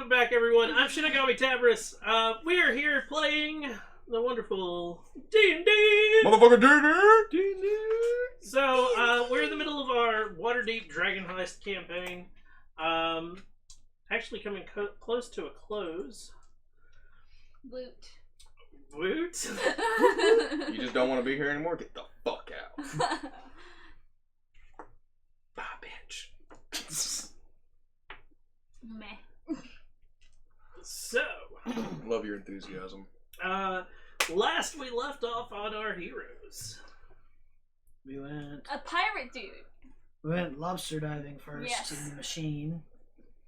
Welcome back, everyone. I'm Shinigami Tabris. We are here playing the wonderful D&D. Motherfucker D&D. So, we're in the middle of our Waterdeep Dragon Heist campaign. Actually coming close to a close. Woot. Woot. You just don't want to be here anymore? Get the fuck out. Bye, bitch. Meh. So, Love your enthusiasm. last we left off on our heroes. We went lobster diving first Yes. in the machine.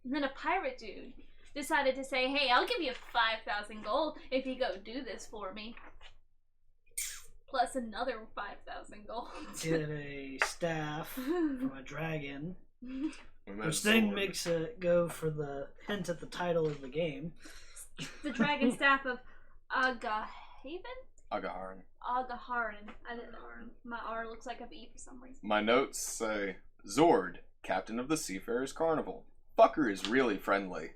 And then a pirate dude decided to say, hey, I'll give you 5,000 gold if you go do this for me. Plus another 5,000 gold. Get a staff from a dragon, We met which a then sword. makes it go for the hint at the title of the game. The dragon staff of Agahaven? Agaharan. Agaharan. My R looks like a V for some reason. My notes say, Zord, captain of the Seafarers Carnival. Fucker is really friendly.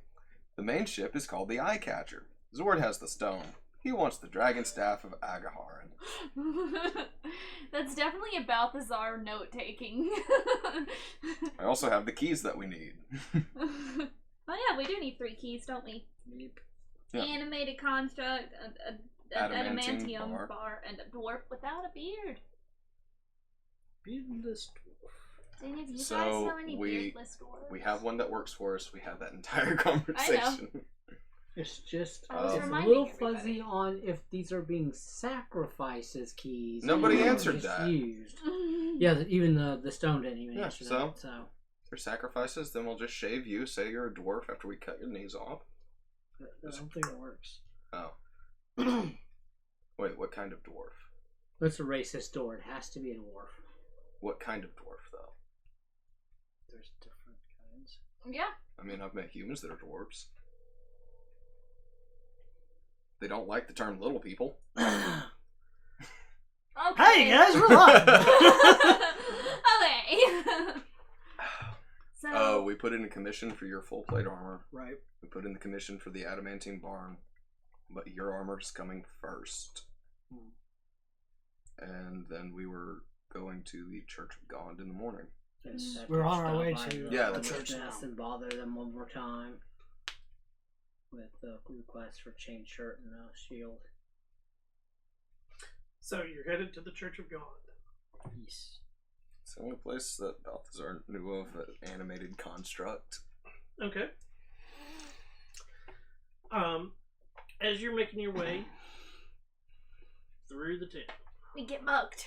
The main ship is called the Eye Catcher. Zord has the stone. He wants the dragon staff of Agaharan. That's definitely about the Czar note taking. I also have the keys that we need. Oh yeah, we do need 3 keys, don't we? Yep. Yeah. Animated construct, adamantium Adamantium bar, and a dwarf without a beard. Beardless Dang it, you So, guys so many we- beardless dwarves. We have one that works for us. We had that entire conversation. It's just I was Oh. it's a reminding little everybody. fuzzy on if these are being sacrificed as keys. Nobody or answered just that. Used. Yeah, even the stone didn't even Yeah, answer so? that. So For sacrifices, then we'll just shave you, say you're a dwarf after we cut your knees off. I don't think it works. Oh. Wait, what kind of dwarf? it's a racist door. It has to be a dwarf. What kind of dwarf, though? There's different kinds. Yeah. I mean, I've met humans that are dwarves. They don't like the term little people. Okay. Hey guys, we're live! Okay. So. Oh, we put in a commission for your full plate armor. Right. We put in the commission for the adamantine barn. But your armor's coming first. And then we were going to the Church of God in the morning. Just have We're to on our stop way by to Yeah, the the church now. witness and bother them one more time with the request for chain shirt and a shield. So, you're headed to the Church of God. Yes. It's the only place that Balthazar knew of an animated construct. Okay. As you're making your way through the town. We get mugged.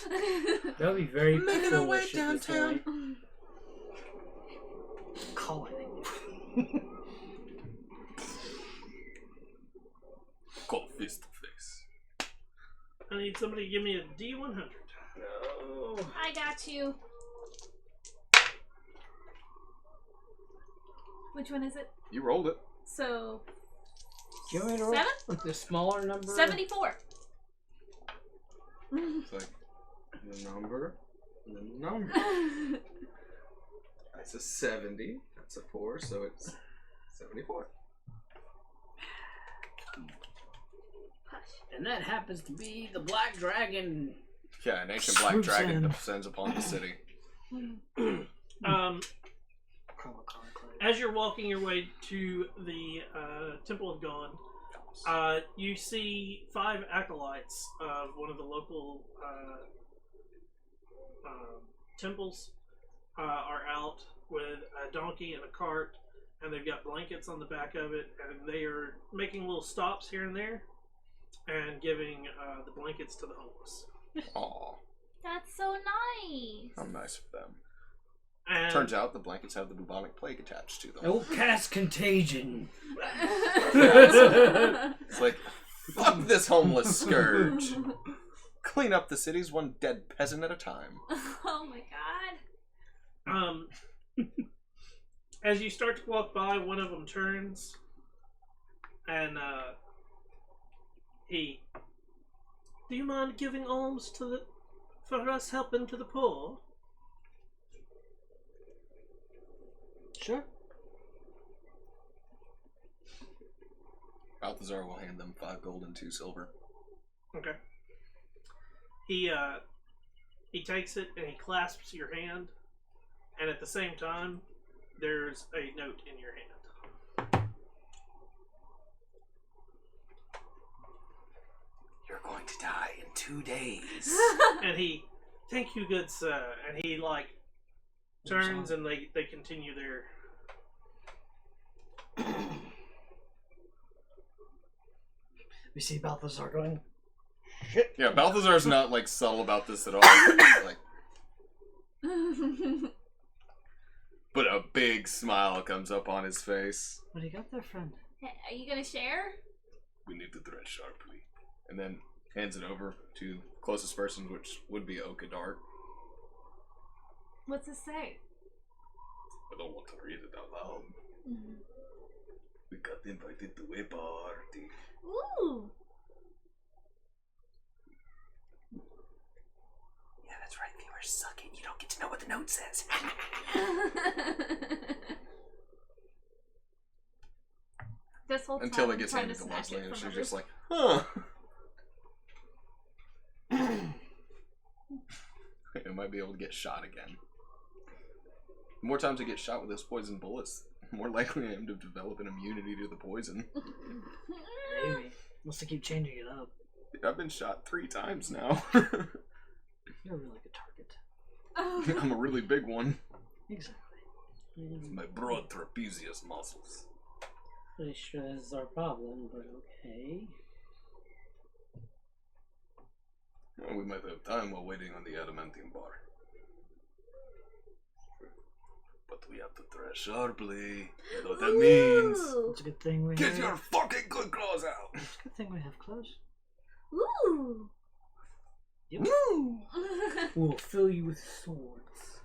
That would be very Making our way foolish at this downtown. point. Call it. Call fist to face. I need somebody to give me a D100. No. I got you. Which one is it? You rolled it. So, Do you want me to roll? 7? The smaller number. 74. It's like the number. That's a 70. That's a 4, so it's 74. And that happens to be the black dragon. Yeah, an ancient black Swoops dragon in. descends upon the city. As you're walking your way to the Temple of God, you see 5 acolytes of one of the local temples are out with a donkey and a cart, and they've got blankets on the back of it, and they are making little stops here and there and giving the blankets to the homeless. Aw, That's so nice. how nice of them. And Turns out the blankets have the bubonic plague attached to them. Oh, cast contagion. It's like, fuck this homeless scourge. Clean up the cities one dead peasant at a time. Oh my god. as you start to walk by, one of them turns, and he, do you mind giving alms for us helping to the poor? Sure. Balthazar will hand them 5 gold and 2 silver. Okay. He takes it and he clasps your hand, and at the same time, there's a note in your hand. You're going to die in 2 days. And he, thank you, good sir. And he like turns and they continue their. We see Balthazar going. Yeah, Balthazar's not like subtle about this at all. Like, but a big smile comes up on his face. What do you got there, friend? Are you gonna share? We need to thread sharply. And then hands it over to closest person, which would be Okadart. What's it say? I don't want to read it out loud. Mm-hmm. We got invited to a party. Ooh. Yeah, that's right, viewers. Suck it. You don't get to know what the note says. This whole time Until it I'm gets trying handed to to snatch Leslie, it and from she's just her. like, huh. I might be able to get shot again. The more times I get shot with those poison bullets, the more likely I am to develop an immunity to the poison. Maybe. Must keep changing it up. I've been shot 3 times now. You're really like a target. I'm a really big one. Exactly. My broad trapezius muscles. Pretty sure this is our problem, but okay. Well, we might have time while waiting on the adamantium bar. But we have to thread sharply. You know what that means? Ooh. It's a good thing we Get have. your fucking good claws out! It's a good thing we have clothes. Ooh. Woo! We'll fill you with swords.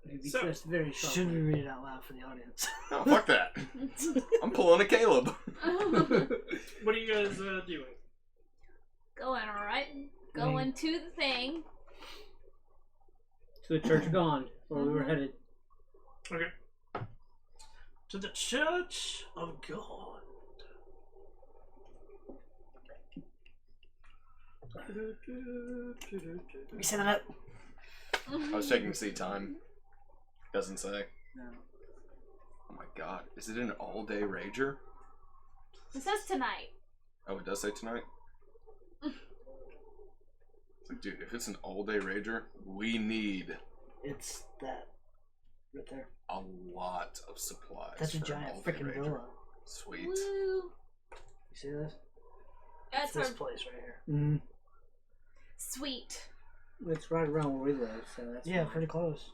You'll be So- dressed very Should sharply. we read it out loud for the audience? Oh, fuck that. I'm pulling a Caleb. What are you guys doing? Going right. Going to the thing. To the church gone, where we were headed. Okay. To the Church of God. We set it up. I was checking to see time. Doesn't say. No. Oh my god. Is it an all-day rager? It says tonight. Oh, it does say tonight? It's like, dude, if it's an all-day rager, we need It's that. Right there. a lot of supplies. That's a for an giant all-day freaking rager. villa. Sweet. Woo. You see this? That's This our place right here. Mm. sweet. It's right around where we live, so that's Yeah, fine. pretty close.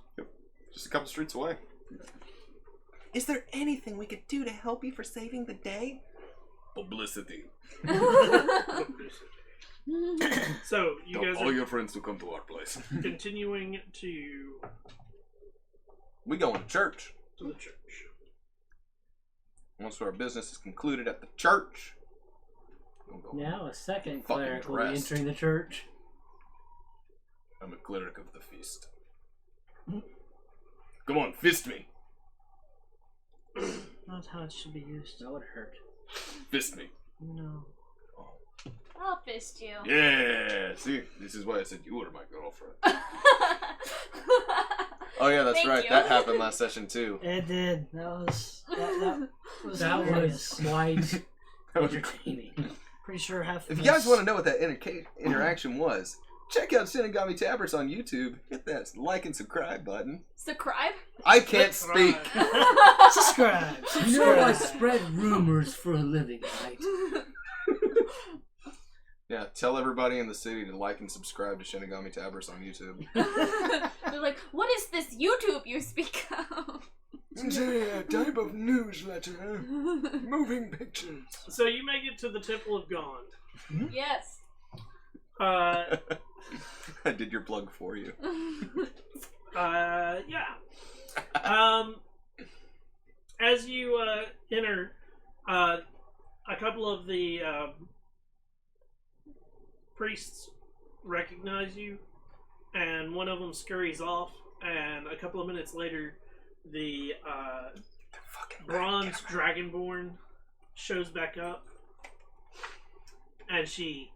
Just a couple streets away. Is there anything we could do to help you for saving the day? Publicity. So you Tell guys all are your friends to come to our place. continuing to We going to church. the church. Once our business is concluded at the church, we'll go. Now a second Fucking cleric will be dressed. entering the church. I'm a cleric of the feast. Come on, fist me. Not how it should be used. That would hurt. Fist me. No. I'll fist you. Yeah. See, this is why I said you were my girlfriend. Oh yeah, that's Thank right. you. That happened last session too. It did. That was was That hilarious. was quite That was- entertaining. Pretty sure half. If you guys want to know what that interaction was, check out Shinigami Tabbers on YouTube. Hit that like and subscribe button. Subscribe. I can't speak. subscribe. You know I Subscribe. spread rumors for a living, right? Yeah, tell everybody in the city to like and subscribe to Shinigami Tabbers on YouTube. They're like, what is this YouTube you speak of? It's a type of newsletter. Moving pictures. So you make it to the Temple of Gond. Yes. I did your plug for you. Yeah. As you enter, a couple of the priests recognize you, and one of them scurries off. And a couple of minutes later, the Fucking bronze dragonborn shows back up, And she,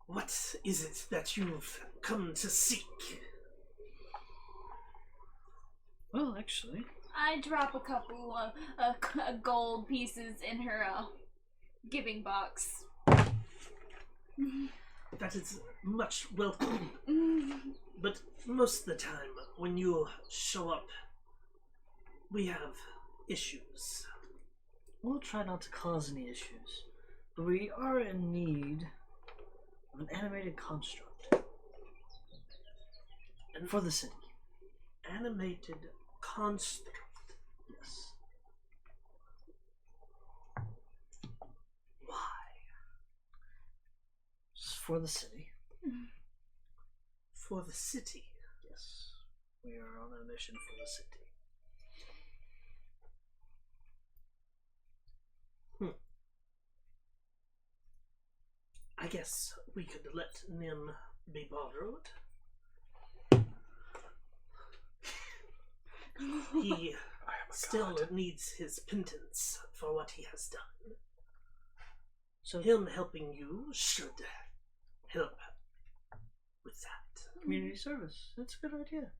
what is it that you've come to seek? Well, actually, I drop a couple of gold pieces in her giving box. That is much welcome. But most of the time, when you show up, we have issues. we'll try not to cause any issues. But we are in need of an animated construct. And for the city. Animated construct. Yes. Why? Just for the city. For the city. Yes. We are on a mission for the city. I guess we could let Nim be borrowed. He still needs his penance for what he has done. So, Him helping you should help with that. community service. That's a good idea.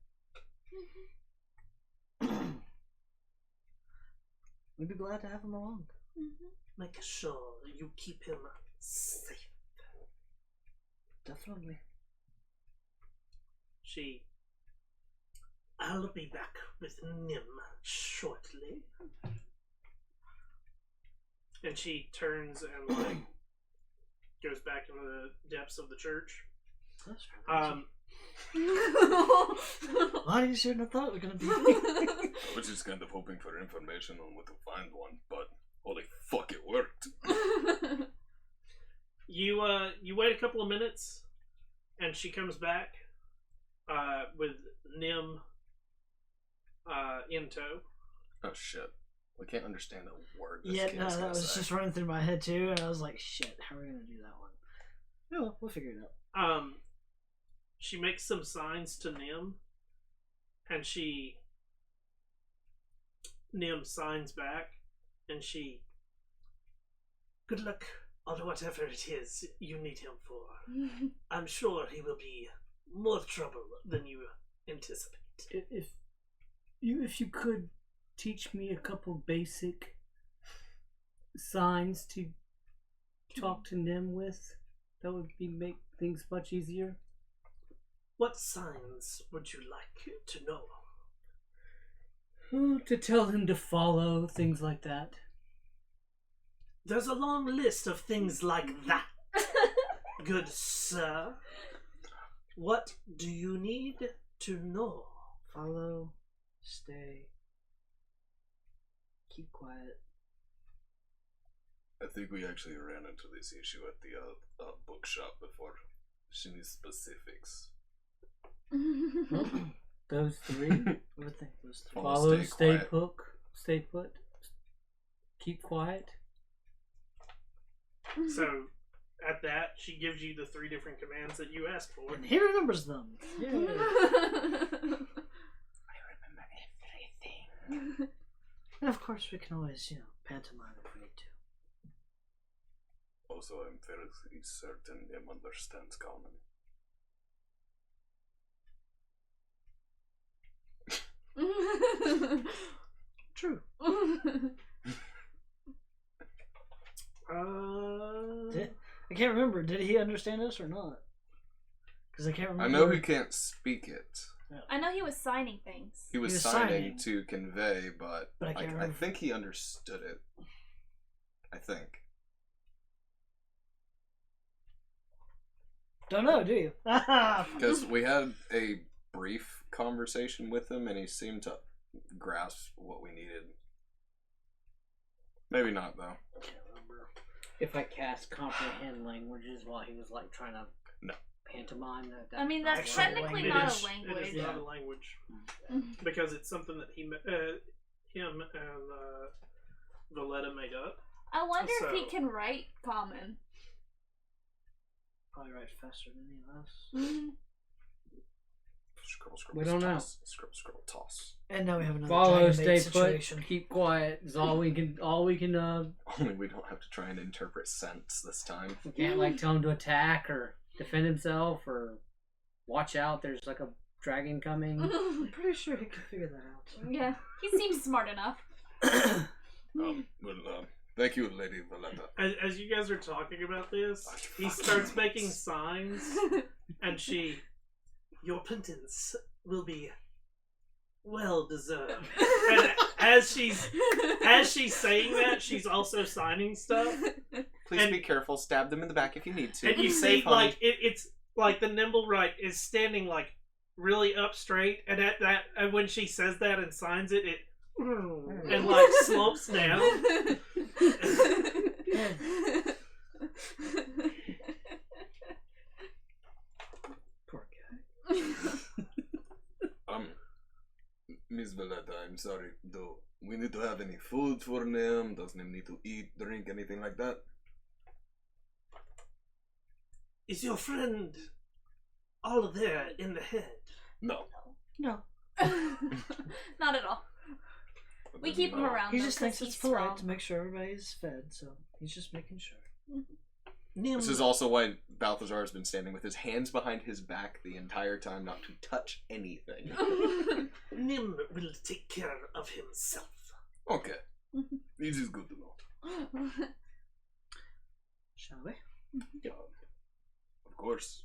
We'd be glad to have him along. Make sure you keep him safe. Definitely. I'll be back with Nim shortly. And she turns and goes back into the depths of the church. That's right. A lot easier than I thought it was going to be. I was just kind of hoping for information on what to find one, but holy fuck, it worked. You wait a couple of minutes, and she comes back with Nim in tow. Oh shit. We can't understand a word this Yeah, kid's no, gonna that was say. just running through my head too, and I was like, shit, how are we going to do that one? No, we'll figure it out. She makes some signs to Nim, and Nim signs back, and good luck on whatever it is you need him for. I'm sure he will be more trouble than you anticipate. If you could teach me a couple basic signs to talk to Nim with, that would make things much easier. What signs would you like to know? To tell him to follow, things like that. There's a long list of things like that, good sir. What do you need to know? Follow, stay, keep quiet. I think we actually ran into this issue at the bookshop before. She needs specifics. Those three. What would think those three? Follow, stay quiet. stay put, keep quiet. So, at that, she gives you the 3 different commands that you asked for. And he remembers them. Yay. I remember everything. And of course, we can always, pantomime if we need to. Also, I'm fairly certain Nim understands common. True. I can't remember. Did he understand us or not? Because I can't remember. I know he can't speak it. I know he was signing things. He was was signing signing. to convey, but But I can't I remember. think he understood it. I think. Don't know, do you? Because we had a brief conversation with him and he seemed to grasp what we needed. Maybe not, though. Can't remember. If I cast comprehend languages while he was trying to No. pantomime that. I mean, that's Actual technically It not is- a language. It is not a language. Because it's something that him and Valletta made up. I wonder if he So- can write common. Probably write faster than any of us. Scroll, We don't know. toss. Scroll, toss. And now we have another Follow, dragon stay bait put, situation. keep quiet. Is all we can. Only we don't have to try and interpret sense this time. We can't like tell him to attack or defend himself or watch out. There's like a dragon coming. I'm pretty sure he can figure that out. Yeah, he seems smart enough. Thank you, Lady Valletta. As you guys are talking about this, he starts making signs, and your penance will be well deserved. And as she's saying that, she's also signing stuff. Please be careful. Stab them in the back if you need to. And you see, like it's like the nimble right is standing like really up straight, and at that, and when she says that and signs it, and like slopes down. Poor guy. Miss Valletta, I'm sorry. Do we need to have any food for him? Does he need to eat, drink, anything like that? Is your friend all there in the head? No. No. Not at all. We keep him around. He though, just 'cause thinks it's he's polite strong. to make sure everybody's fed, so he's just making sure. Nim, This is also why Balthazar has been standing with his hands behind his back the entire time, not to touch anything. Nim will take care of himself. Okay. This is good to know. Shall we? Yeah. Of course.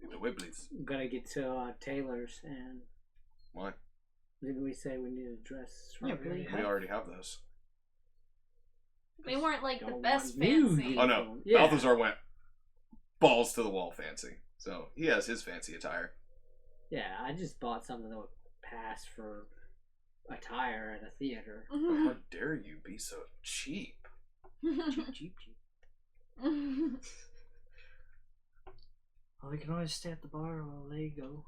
Lead the way, please. We gotta get to Taylor's, and Why? didn't we say we need to dress Yeah, we smartly? We already have those. They weren't like the Y'all best want new fancy. uniforms. Oh no. Yeah. Balthazar went balls to the wall fancy. So he has his fancy attire. Yeah, I just bought something that would pass for attire at a theater. How dare you be so cheap? Cheap. Well, we can always stay at the bar while they go.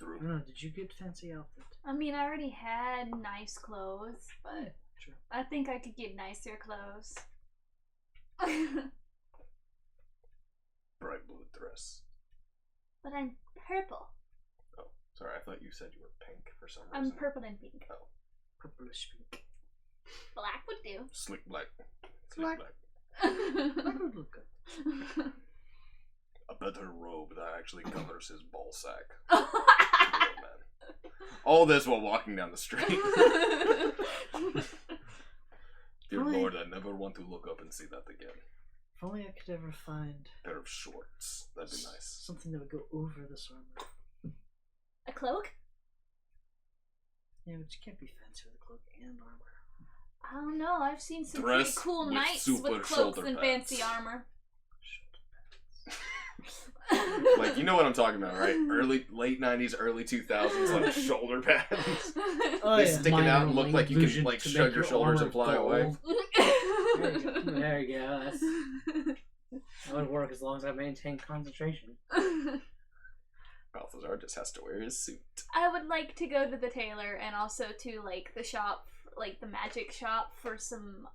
I don't know, did you get fancy outfit? I mean, I already had nice clothes, but Sure. I think I could get nicer clothes. Bright blue dress. But I'm purple. Oh, sorry, I thought you said you were pink for some reason. I'm purple and pink. Oh, Purplish pink. Black would do. slick black. Black. Black That would look good. A better robe that actually covers his ball sack. Good old man. All this while walking down the street. Dear Really? Lord, I never want to look up and see that again. If only I could ever find A pair of shorts. That'd be nice. something that would go over this armor. A cloak? Yeah, but you can't be fancy with a cloak and armor. I don't know. I've seen some Dress pretty cool with knights super with cloaks shoulder and pads. fancy armor. Like, you know what I'm talking about, right? Late 90s, early 2000s, like shoulder pads. Oh, They yeah. sticking out and look Mind like you can illusion like to shrug make your shoulders armor and fly away. gold. There you go. That would work as long as I maintain concentration. Balthazar just has to wear his suit. I would like to go to the tailor and also to like the shop, like the magic shop for some.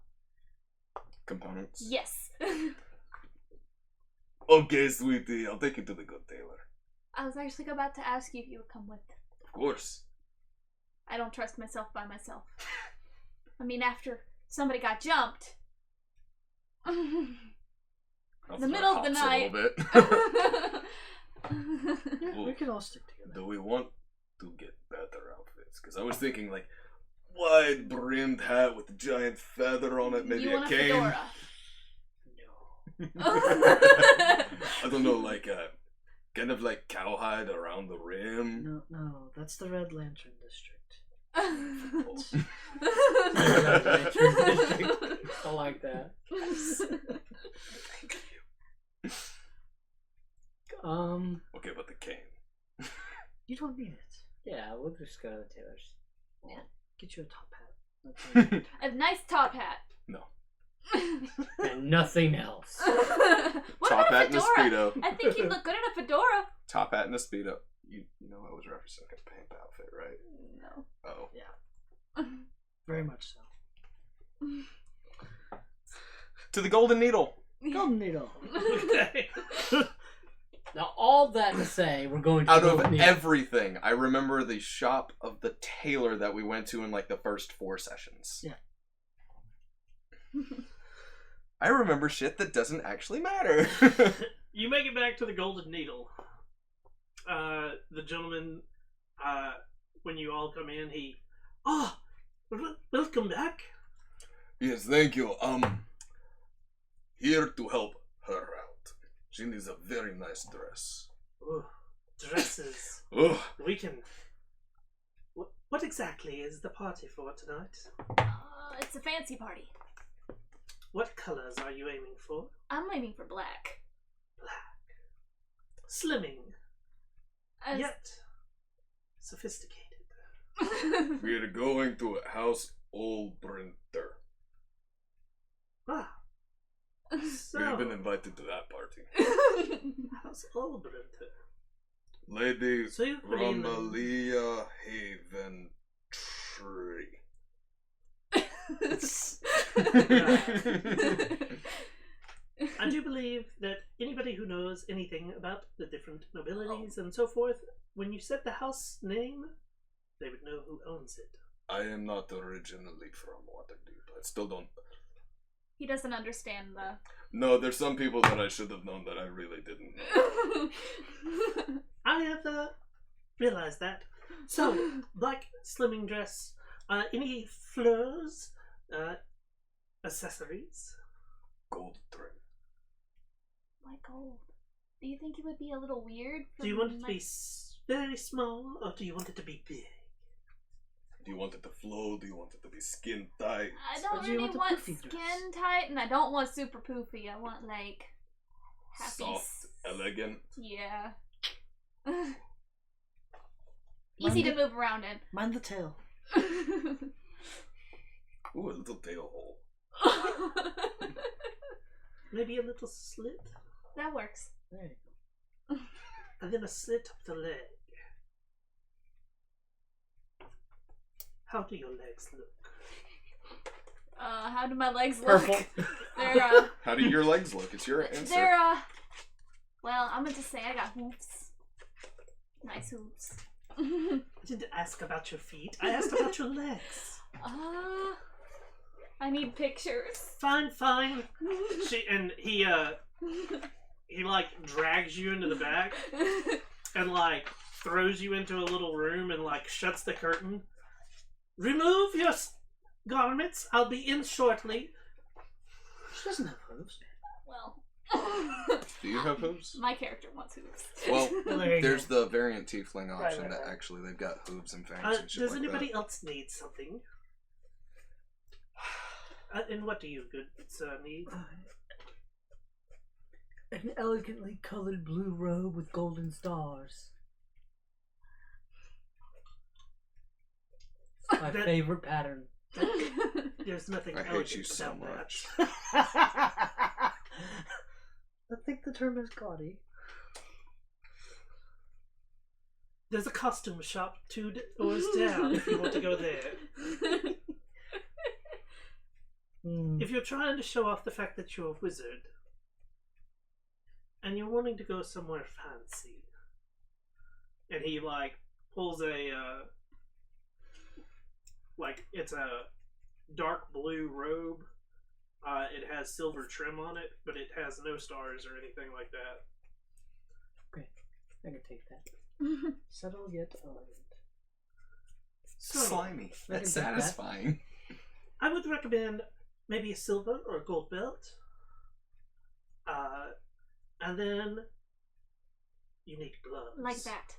Components. Yes. Okay, sweetie, I'll take you to the good tailor. I was actually about to ask you if you would come with. Of course. I don't trust myself by myself. I mean, after somebody got jumped. Balthazar middle of the hops night. A little bit. Yeah, we can all stick together. Do we want to get better outfits? Because I was thinking like wide brimmed hat with a giant feather on it, maybe you a want a cane. fedora? I don't know, like kind of like cowhide around the rim. No, that's the Red Lantern District. I like that. Okay, but the cane. You don't need it. Yeah, we'll just go to the tailor's. Get you a top hat. A nice top hat. No. And nothing else. What Top about hat a and a fedora? Speedo. I think you'd look good in a fedora. Top hat and a Speedo. You know I was referencing a pimp outfit, right? No. Oh. Very much so. To the Golden Needle. Golden Needle. Okay. Now, all that to say, we're going to Out go of neat. everything, I remember the shop of the tailor that we went to in like the first 4 sessions. Yeah. I remember shit that doesn't actually matter. You make it back to the Golden Needle. The gentleman, when you all come in, he... Oh, welcome back. Yes, thank you. Here to help her out. She needs a very nice dress. Ooh, dresses. Ugh. We can... What exactly is the party for tonight? It's a fancy party. What colors are you aiming for? I'm aiming for black. Slimming, As- yet sophisticated. We're going to a house old printer. Ah, so... We've been invited to that party. How's Albert? Lady So you're putting them- Romalia Haven Tree. I do believe that anybody who knows anything about the different nobilities and so forth, when you said the house name, they would know who owns it. I am not originally from Waterdeep. I still don't. He doesn't understand the. No, there's some people that I should have known that I really didn't know. I have realized that. So, like slimming dress, any fleurs, accessories? Gold trim. Like gold. Do you think it would be a little weird? Do you want it to my- be very small, or do you want it to be big? Do you want it to flow? Do you want it to be skin tight? I don't Or do you really want want the poofy skin dress? tight, and I don't want super poofy. I want like happy. Soft, elegant. Yeah. Easy Mind to move around in. Mind the tail. Ooh, a little tail hole. Maybe a little slit, That works. There you go. and then a slit up the leg. How do your legs look? How do my legs look? Purple. They're How do your legs look? It's your answer. they're well, I'm gonna just say I got hoops. Nice hoops. I didn't ask about your feet. I asked about your legs. I need pictures. Fine, fine. He like drags you into the back and like throws you into a little room and like shuts the curtain. Remove your garments. I'll be in shortly. She doesn't have hooves. Well, Do you have hooves? my character wants hoops. Well, Well, there you there's go. the variant tiefling option right, that right. actually they've got hooves and fangs and shit Does like anybody that. else need something? And what do you, good sir, need? An elegantly colored blue robe with golden stars. My That- favorite pattern. There's nothing I hate elegant you so about that. much. I think the term is gaudy. There's a costume shop 2 doors down if you want to go there. If you're trying to show off the fact that you're a wizard and you're wanting to go somewhere fancy, and he like pulls a like it's a dark blue robe. It has silver trim on it, but it has no stars or anything like that. I can take that. Subtle yet elegant. So Slimy. I That's can take that. satisfying. I would recommend maybe a silver or a gold belt. And then you need gloves. Like that.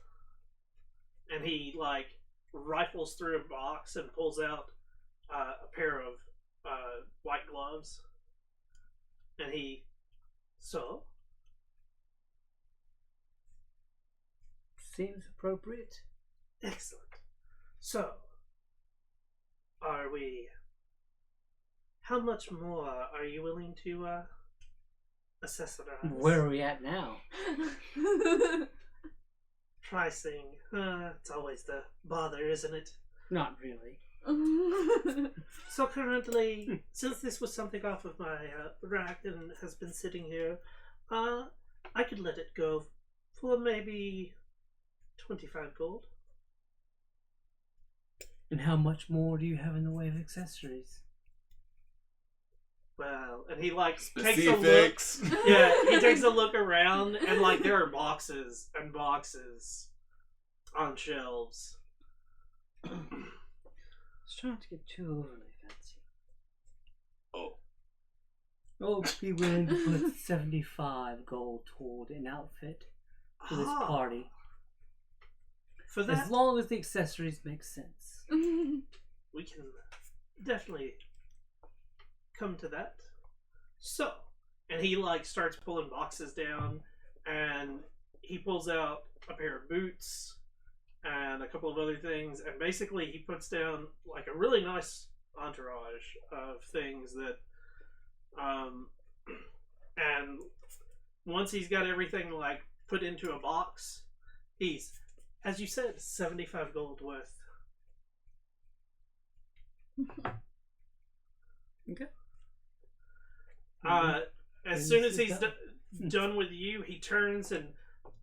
And he like rifles through a box and pulls out a pair of white gloves. And so Seems appropriate. excellent. So how much more are you willing to accessorize? Where are we at now? Pricing? It's always the bother, isn't it? Not really. So currently, since this was something off of my rack and has been sitting here, I could let it go For maybe 25 gold. And how much more do you have in the way of accessories? Well, and he like takes a look. Specifics. Yeah, he takes a look around, and like there are boxes and boxes on shelves. Let's try not to get too overly fancy. Oh, be willing to put 75 gold toward an outfit for this Ah, party. For that, As long as the accessories make sense. we can definitely come to that. So, and he like starts pulling boxes down, and he pulls out a pair of boots and a couple of other things, and basically he puts down like a really nice entourage of things that and once he's got everything like put into a box, he's, as you said, 75 gold worth. Okay. As soon as he's done with you, he turns and,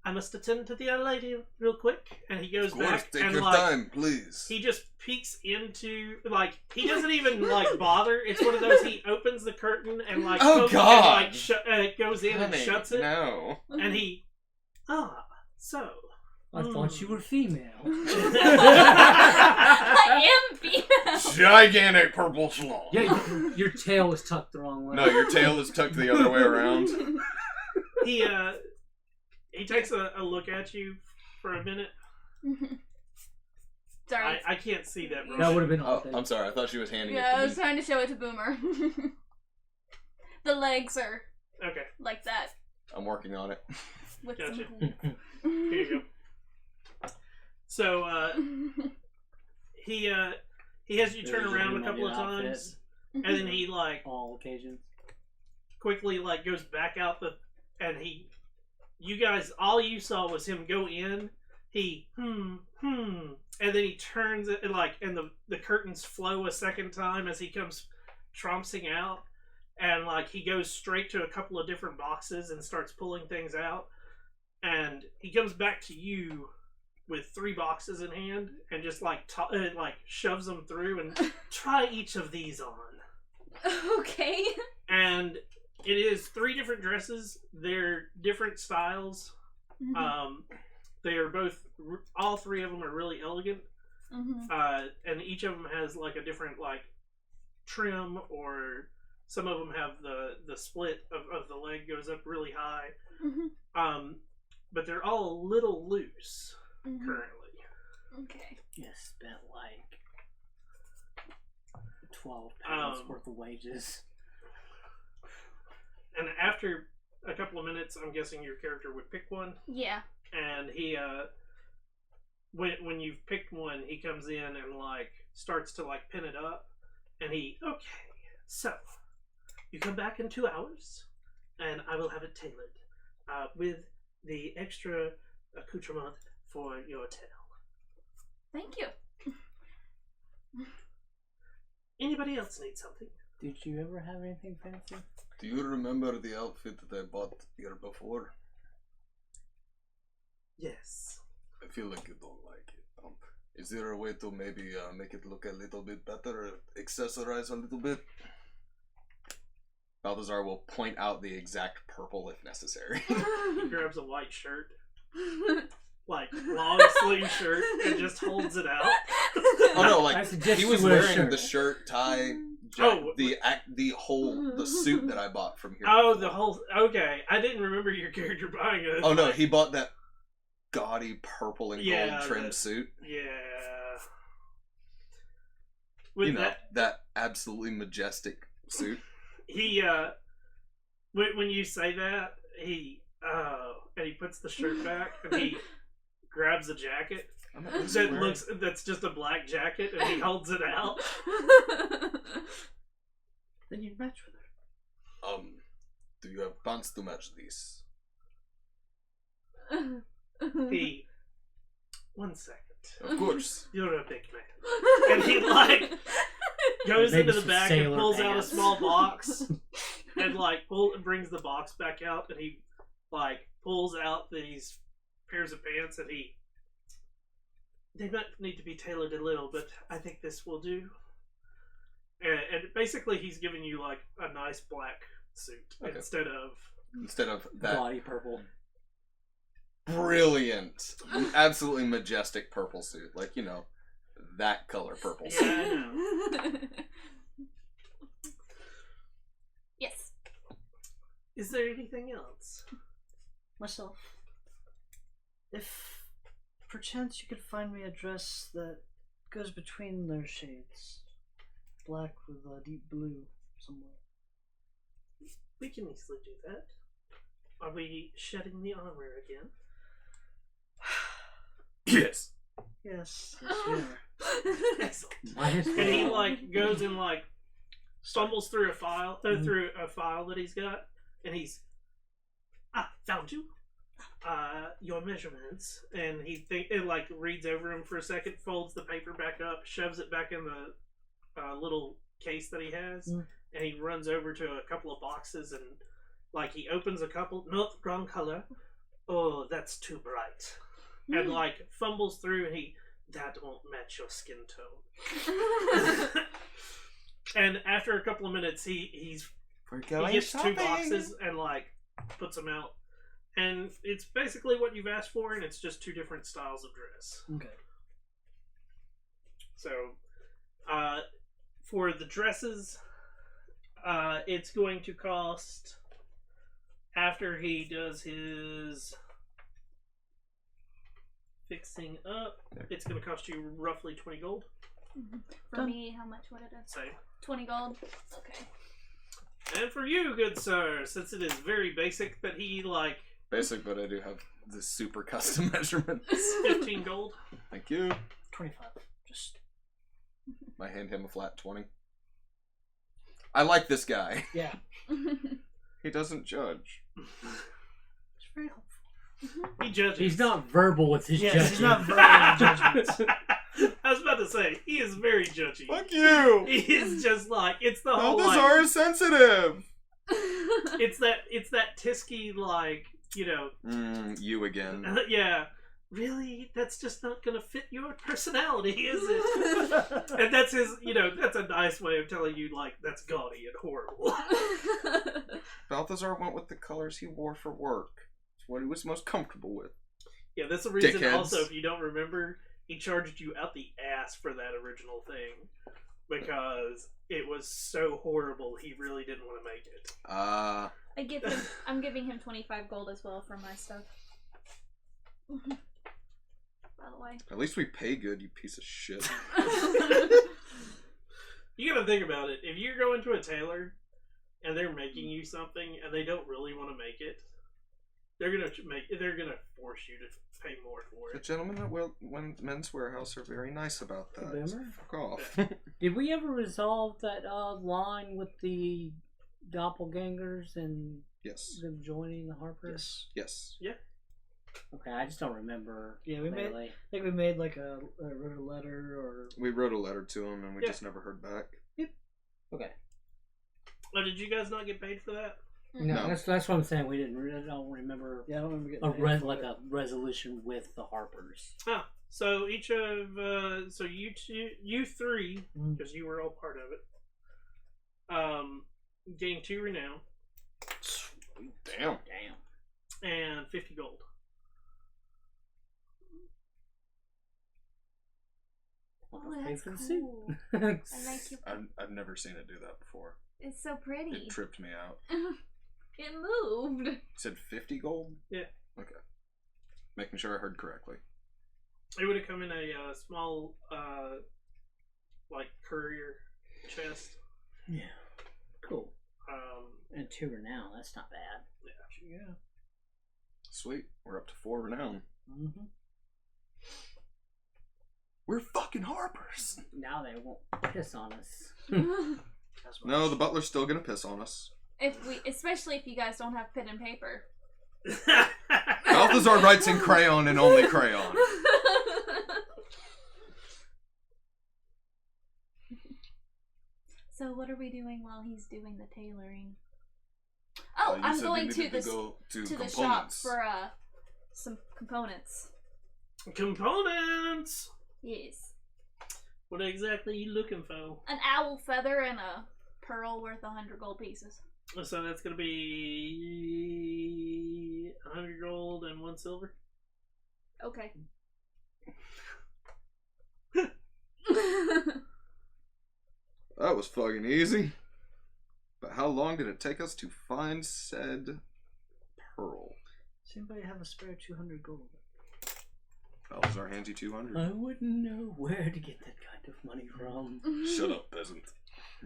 I must attend to the young lady real quick, and he goes Of course, back take and your like time, please. he just peeks into, like, he doesn't even like bother. It's one of those, he opens the curtain and like Oh, comes God. and like goes in and Honey, shuts it, No. and he so I thought you were female. I am female. Gigantic purple schlong. Yeah, your tail was tucked the wrong way. No, your tail is tucked the other way around. he takes a look at you for a minute. Sorry. I can't see that. That would have been Oh, awesome. I'm sorry. I thought she was handing Yeah, I it was to me. trying to show it to Boomer. The legs are Okay, like that. I'm working on it. With Gotcha. some here you go. So he has you turn There's around your a couple of new outfit. times, and then he like All occasions. quickly like goes back out and you guys, all you saw was him go in. He and then he turns it, and like, and the curtains flow a second time as he comes trompsing out, and like he goes straight to a couple of different boxes and starts pulling things out, and he comes back to you with 3 boxes in hand and just like shoves them through and try each of these on. Okay. And it is 3 different dresses. They're different styles. They are both, all 3 of them are really elegant. And each of them has like a different like trim, or some of them have the split of the leg goes up really high. But they're all a little loose currently. Okay. You spent like 12 pounds worth of wages. And after a couple of minutes, I'm guessing your character would pick one. Yeah. And he when you've picked one, he comes in and like starts to like pin it up, and okay, so you come back in 2 hours and I will have it tailored with the extra accoutrement for your tail. Thank you. Anybody else need something? Did you ever have anything fancy? Do you remember the outfit that I bought here before? Yes. I feel like you don't like it. Is there a way to maybe make it look a little bit better, accessorize a little bit? Balthazar will point out the exact purple if necessary. He grabs a white shirt, like long sleeve shirt, and just holds it out. Oh no, I like suggest he you was wear a wearing shirt. the shirt, tie, Oh, the suit that I bought from here. Oh, before. the whole. Okay, I didn't remember your character buying it. Oh no, he bought that gaudy purple and Yeah, gold trim that- suit. Yeah. With You know, that, that absolutely majestic suit. he when you say that, and he puts the shirt back and he grabs a jacket that's just a black jacket, and he holds it out. Then you'd match with her. Do you have pants to match these? He, 1 second. Of course. You're a big man. And he like goes Maybe into the some back and sailor pulls out a pants. small box and like brings the box back out, and he like pulls out these pairs of pants, and they might need to be tailored a little, but I think this will do. And basically, he's giving you like a nice black suit Okay. instead of that Gaudy purple. brilliant, absolutely majestic purple suit. Like, you know, that color purple suit. Yeah, I know. Yes. Is there anything else? Myself. If perchance you could find me a dress that goes between their shades. Black with a deep blue somewhere. We can easily do that. Are we shedding the armor again? Yes. Yes, yes we are. Excellent. Minus And he one. like goes and like stumbles through a file, through a file that he's got, and he's found you. Your measurements, and it like reads over him for a second, folds the paper back up, shoves it back in the little case that he has, and he runs over to a couple of boxes and like he opens a couple. Nope, wrong color. Oh, that's too bright. And like fumbles through, and that won't match your skin tone. And after a couple of minutes, he gets two boxes and like puts them out, and it's basically what you've asked for, and it's just two different styles of dress. Okay. So, for the dresses, it's going to cost, after he does his fixing up, it's going to cost you roughly 20 gold. For me, how much would it have? Same. 20 gold? Okay. And for you, good sir, since it is very basic that he, like, Basic, but I do have the super custom measurements. 15 gold. Thank you. 25. Just, I hand him a flat 20. I like this guy. yeah. He doesn't judge. It's very helpful. He judges. He's not verbal with his Yes, judgment. he's not verbal judgments. I was about to say, he is very judgy. Fuck you! He is just like, it's the whole, Balthazar like, is sensitive! it's that Tisky, like, you know, You again. yeah, really? That's just not gonna fit your personality, is it? And that's his, you know, that's a nice way of telling you, like, that's gaudy and horrible. Balthazar went with the colors he wore for work. It's what he was most comfortable with. Yeah, that's the reason Dickheads. also, if you don't remember, he charged you out the ass for that original thing. Because it was so horrible, he really didn't want to make it. I'm giving him 25 gold as well for my stuff. By the way. At least we pay good, you piece of shit. You gotta think about it. If you're going to a tailor and they're making you something and they don't really want to make it, they're gonna force you to pay more for The it. gentlemen at Men's Warehouse are very nice about that. Remember? Fuck off. Did we ever resolve that line with the doppelgangers and Yes. them joining the Harpers? Yes. Okay, I just don't remember. Yeah, we made. clearly. I think we made like wrote a letter or. We wrote a letter to him and we Yeah. just never heard back. Okay. Oh, did you guys not get paid for that? No, No. that's what I'm saying. We didn't. I don't remember Yeah, I don't remember getting paid for like it. a resolution with the Harpers. So each of so you three, Mhm. because you were all part of it, gain 2 renown Damn. Damn. and 50 gold. Oh, Pay that's for the cool. suit. I like your. I've never seen it do that before. It's so pretty. It tripped me out. It moved. You said 50 gold? Yeah. Okay. Making sure I heard correctly. It would have come in a small, like courier chest. Yeah. Cool. Um, And 2 renown. That's not bad. Yeah. Sweet. We're up to 4 renown. Mm-hmm. We're fucking Harpers. Now they won't piss on us. No, the butler's still gonna piss on us. especially if you guys don't have pen and paper. Balthazar writes in crayon and only crayon. So what are we doing while he's doing the tailoring? Oh, You I'm said we going needed to go to the shop components. for some components. Components! Yes. What exactly are you looking for? An owl feather and a pearl worth 100 gold pieces. So that's going to be 100 gold and 1 silver? Okay. That was fucking easy. But how long did it take us to find said pearl? Does anybody have a spare 200 gold? Balthazar hands you 200. I wouldn't know where to get that kind of money from. Shut up, peasant.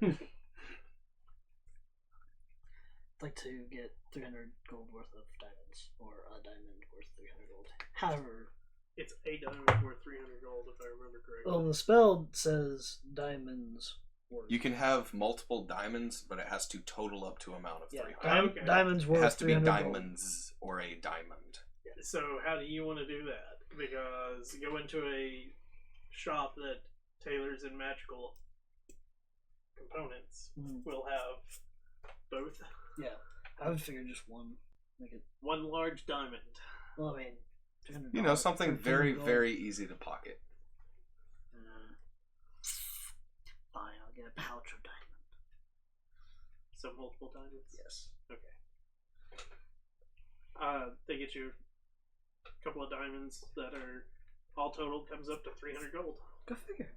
I'd like to get 300 gold worth of diamonds, or a diamond worth 300 gold. However, It's a diamond worth 300 gold, if I remember correctly. well, the spell says diamonds worth. You can have multiple diamonds, but it has to total up to amount of 300. Okay. Diamonds It worth has to be 300 gold. diamonds or a diamond. So how do you want to do that? Because go into a shop that tailors in magical components Mhm. will have both. Yeah, I would figure just one. Make it. One large diamond. Well, I mean, 300. You know, something very, gold. very easy to pocket. Fine, I'll get a pouch of diamond. So multiple diamonds? Yes. Okay. They get you a couple of diamonds that are all total comes up to 300 gold. Go figure.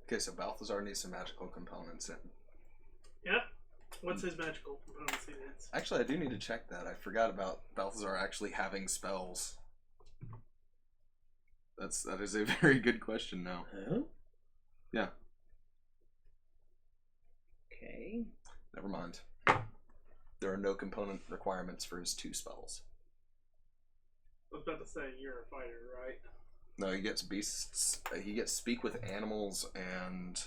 Okay, so Balthazar needs some magical components in. Yeah. What's his magical components he needs? Actually, I do need to check that. I forgot about Balthazar actually having spells. That is a very good question now. Oh? Yeah, Okay. never mind. There are no component requirements for his 2 spells. I was about to say you're a fighter, right? No, he gets beasts. He gets speak with animals and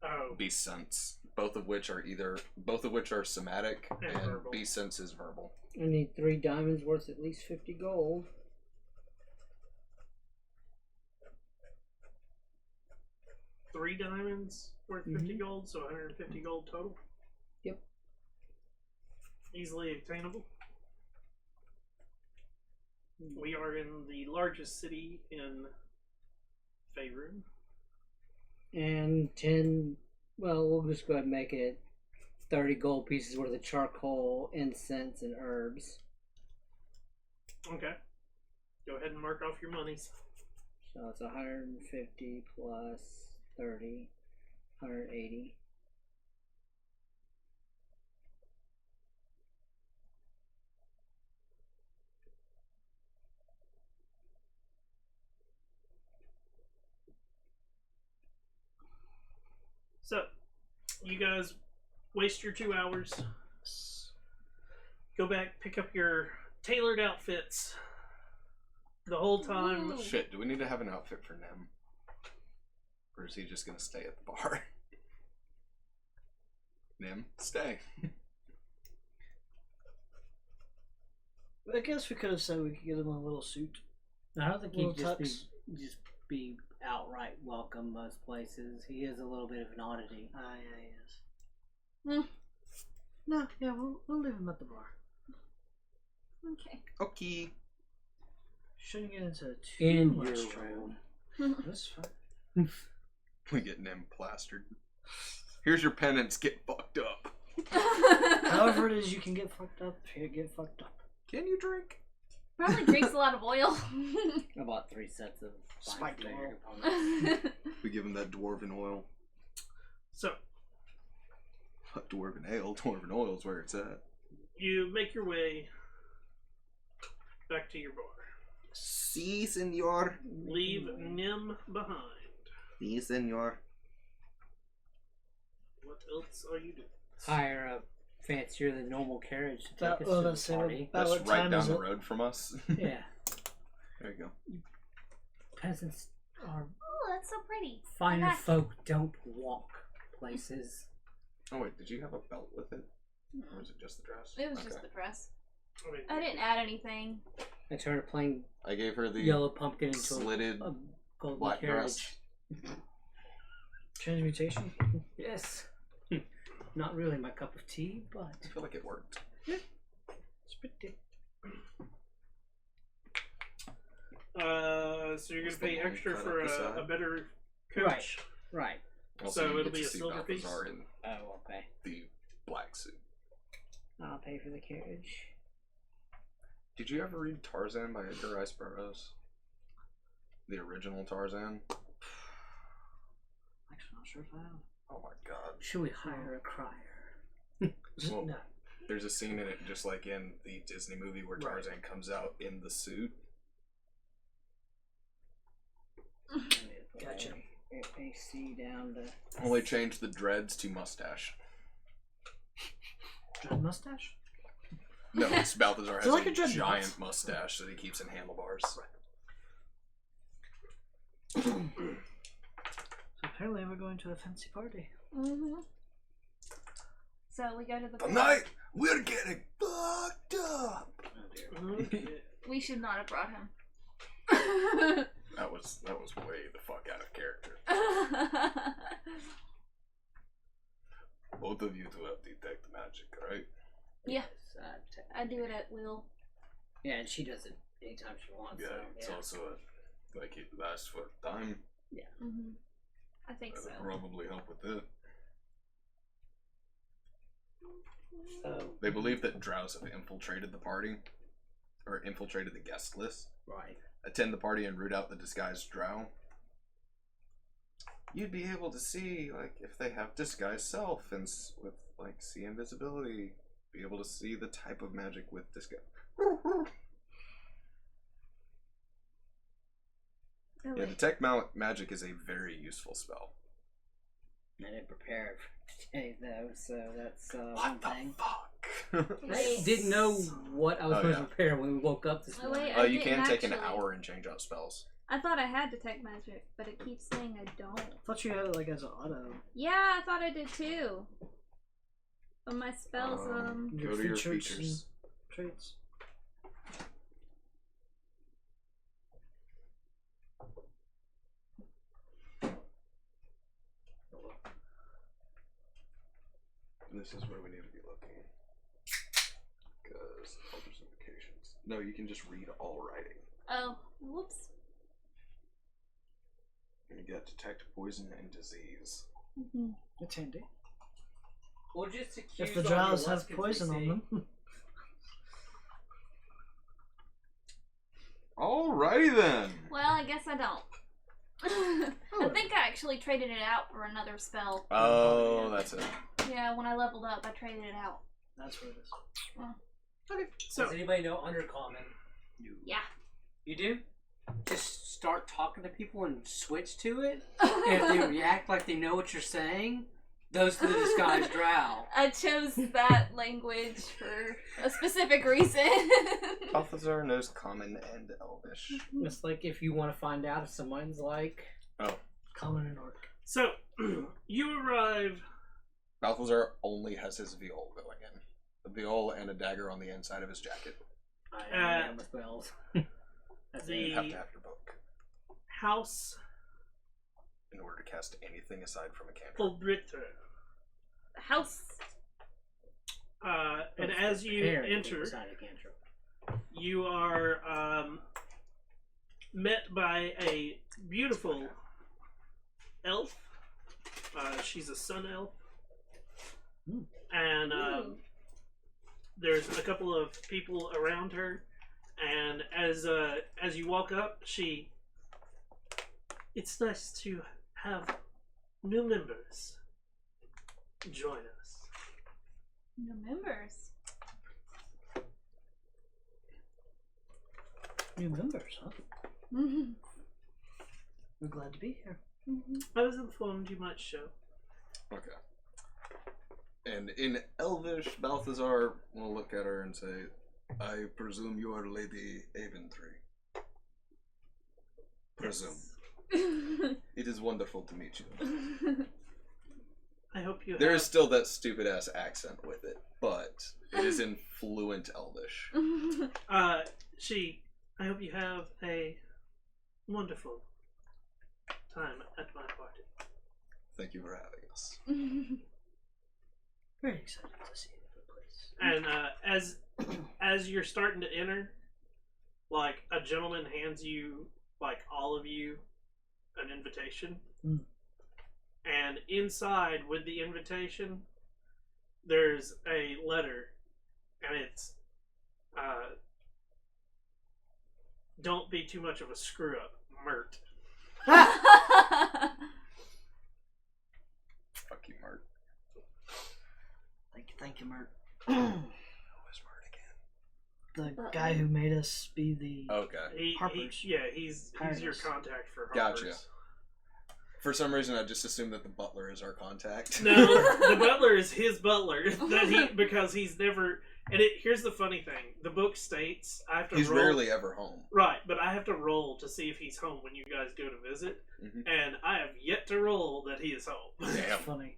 Oh, beast sense, both of which are somatic, And and verbal. beast sense is verbal. I need 3 diamonds worth at least 50 gold. 3 diamonds worth 50 gold, so 150 gold total. Yep. Easily obtainable. We are in the largest city in Faerun. And 10, well, we'll just go ahead and make it 30 gold pieces worth of charcoal, incense, and herbs. Okay. Go ahead and mark off your monies. So it's 150 plus 30, 180. So, you guys waste your 2 hours. Go back, pick up your tailored outfits. The whole time. Ooh. Shit, do we need to have an outfit for Nim? Or is he just gonna stay at the bar? Nim, stay. I guess we could have said we could get him a little suit. I don't think he'd Little just be outright welcome most places. He is a little bit of an oddity. Ah, yeah, he is. Hmm. No, yeah, we'll leave him at the bar. Okay. Okay. Shouldn't get into too In much your trouble. room. That's fine. We get Nim plastered. Here's your penance, get fucked up. However it is you can get fucked up, here, get fucked up. Can you drink? Probably drinks a lot of oil. I bought 3 sets of fine Spiked flavor oil. components. We give him that dwarven oil. So, Dwarven ale, dwarven oil is where it's at. you make your way back to your bar. Si, senor. Leave Nim behind. Si, senor. What else are you doing? Hire a fancier than normal carriage to That, take us well, to that's the it. party. About That's what right time down is the it? road from us. Yeah. There you go. Peasants are Oh, that's so pretty. finer Back. folk, don't walk places. Oh wait, did you have a belt with it? Or was it just the dress? It was Okay. just the dress. I mean, I didn't add anything. I turned a plain I gave her the yellow pumpkin into slitted a golden black carriage. dress. Transmutation? Yes. Not really my cup of tea, but I feel like it worked. It's pretty. So you're What's gonna the pay long extra cut for up the side? a better coach. right. Also, So you it'll get be to a see silver piece? Balthazar in Oh, okay. the black suit. I'll pay for the carriage. Did you ever read Tarzan by Edgar Rice Burroughs? The original Tarzan? Actually, not sure if I have. Oh my god. Should we hire a crier? Well, No. there's a scene in it, just like in the Disney movie, where Tarzan comes out in the suit. Gotcha. AC down to. Only changed the dreads to mustache. Dread mustache? No, it's Balthazar Is has it like a a dreadnought? giant mustache that he keeps in handlebars. So apparently we're going to a fancy party. Mm-hmm. So we go to the Tonight, we're getting fucked up! Okay. We should not have brought him. That was way the fuck out of character. Both of you two have detect magic, right? Yeah. Yes, I do it at will. yeah, and she does it anytime she wants. Yeah, so, it's yeah. also like it lasts for time. Mm-hmm. I think so. That'll probably help with it. So, They believe that drows have infiltrated the party, or infiltrated the guest list. right. Attend the party and root out the disguised drow. You'd be able to see, like, if they have disguised self and with, like, see invisibility. Be able to see the type of magic with disguise. Oh, Yeah, wait. detect magic is a very useful spell. I didn't prepare for today though, so that's one What the thing. fuck? I didn't know what I was Oh, going yeah. to prepare when we woke up this Oh, morning. wait, I You didn't can take an actually. hour and change out spells. I thought I had detect magic, but it keeps saying I don't. I thought you had it like as an auto. Yeah, I thought I did too. But my spells, Go to your features features. and traits. This is where we need to be looking. Because others indications. No, you can just read all writing. oh, whoops. And you get detect poison and disease. Mm-hmm. It's handy. Well, just accuse If the all drows your have Luskins poison we on see. them. Alrighty then. Well, I guess I don't. I think I actually traded it out for another spell. Oh, that's it. Yeah, when I leveled up, I traded it out. That's what it is. Okay. So Does anybody know Undercommon? Yeah. You do? Just start talking to people and switch to it. And if they react like they know what you're saying, those are the disguised drow. I chose that language for a specific reason. Balthazar knows common and elvish. It's like if you want to find out if someone's like, Oh, Common and orc. so you arrive. Balthazar only has his viol going in. A viol and a dagger on the inside of his jacket. I don't know with spells. That's The- it. You have to have your book House in order to cast anything aside from a cantrip. Fulbritter. House. And as you Preparing enter, inside a cantrip. you are met by a beautiful elf. She's a sun elf. And there's a couple of people around her. And as you walk up, it's nice to have new members join us. New members. New members, huh? Mm-hmm. We're glad to be here. I was informed you might show. Okay. And in Elvish, Balthazar will look at her and say, I presume you are Lady Aventry. Presume. It is wonderful to meet you. I hope you There have... is still that stupid ass accent with it, but it is in fluent Elvish. I hope you have a wonderful time at my party. Thank you for having us. Very excited to see the place. And as you're starting to enter, like a gentleman hands you, like all of you, an invitation. Mm. And inside with the invitation, there's a letter, and it's don't be too much of a screw up, Mert. Fuck you, Mark. Thank you, Mert. Who is Mert again? The guy who made us be the. Okay. Harper's. He's your Harper's. contact for Harper's. Gotcha. For some reason, I just assumed that the butler is our contact. No, the butler is his butler because he's never. And here's the funny thing: the book states I have to. He's roll, rarely ever home. right, but I have to roll to see if he's home when you guys go to visit, Mhm. and I have yet to roll that he is home. That's Damn. funny.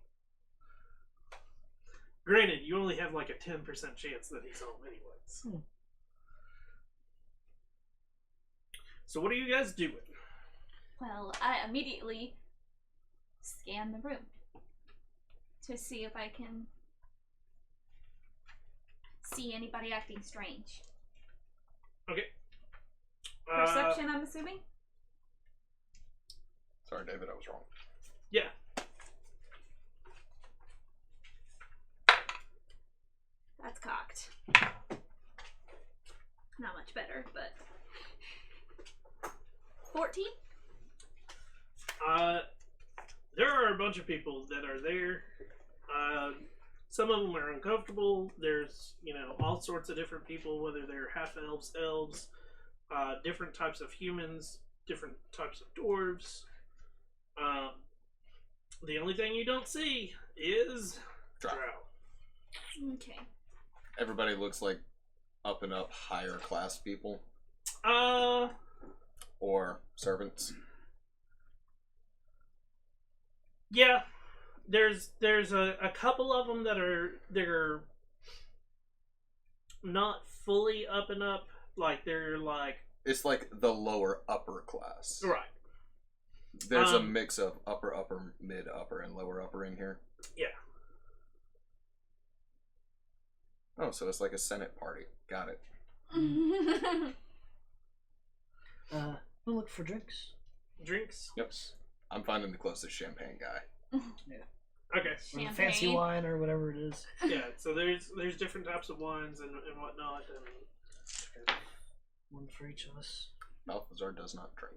Granted, you only have like a 10% chance that he's home, anyways. Hmm. So what are you guys doing? Well, I immediately scan the room to see if I can see anybody acting strange. Okay. Perception, I'm assuming? Sorry, David, I was wrong. Yeah. That's cocked. Not much better, but 14? There are a bunch of people that are there. Some of them are uncomfortable. There's, all sorts of different people, whether they're half elves, elves, different types of humans, different types of dwarves. The only thing you don't see is Drow. Drow. Okay. Everybody looks like up and up higher class people or servants. Yeah. There's a couple of them that they're not fully up and up, like they're like It's like the lower upper class. right. There's a mix of upper, mid, upper, and lower upper in here. Yeah. Oh, so it's like a Senate party. Got it. We'll look for drinks. Drinks. Yep. I'm finding the closest champagne guy. Okay. Or fancy Champagne. wine or whatever it is. Yeah. So there's different types of wines and whatnot, and One for each of us. Balthazar does not drink.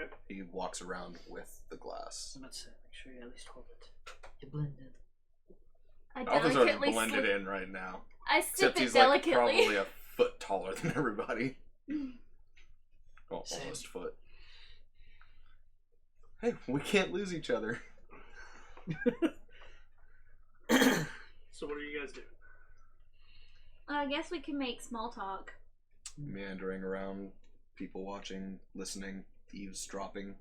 Okay. He walks around with the glass. That's it. Make sure you at least hold it. You blend in. I Balthazar's delicately blended slip. in right now. I sip Except it he's like delicately. probably a foot taller than everybody. Oh, Same. almost foot. Hey, we can't lose each other. so what are you guys doing? I guess we can make small talk. Meandering around, people watching, listening, eavesdropping,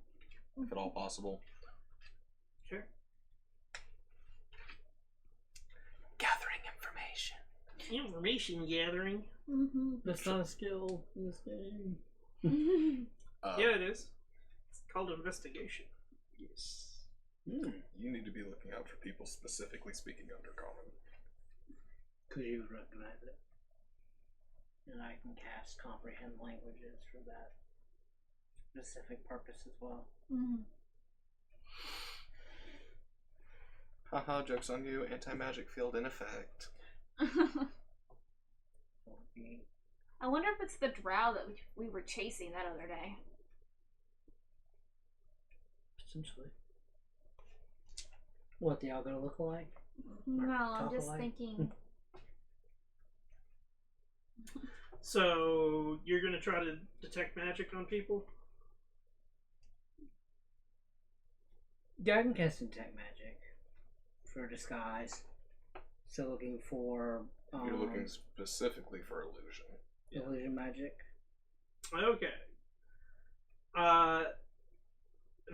if at all possible. Sure. Gathering information. Information gathering. Mm-hmm. That's not a skill in this game. Yeah, it is. It's called investigation. Yes. You need to be looking out for people specifically speaking Undercommon. Because you would recognize it. And I can cast comprehend languages for that specific purpose as well. Haha, joke's on you. Anti-magic field in effect. I wonder if it's the drow that we were chasing that other day. Potentially. What they all gonna look like? No, I'm talk just alike? thinking. So you're gonna try to detect magic on people? Yeah, I can cast detect magic for disguise. So looking for You're looking specifically for illusion. illusion magic. Okay.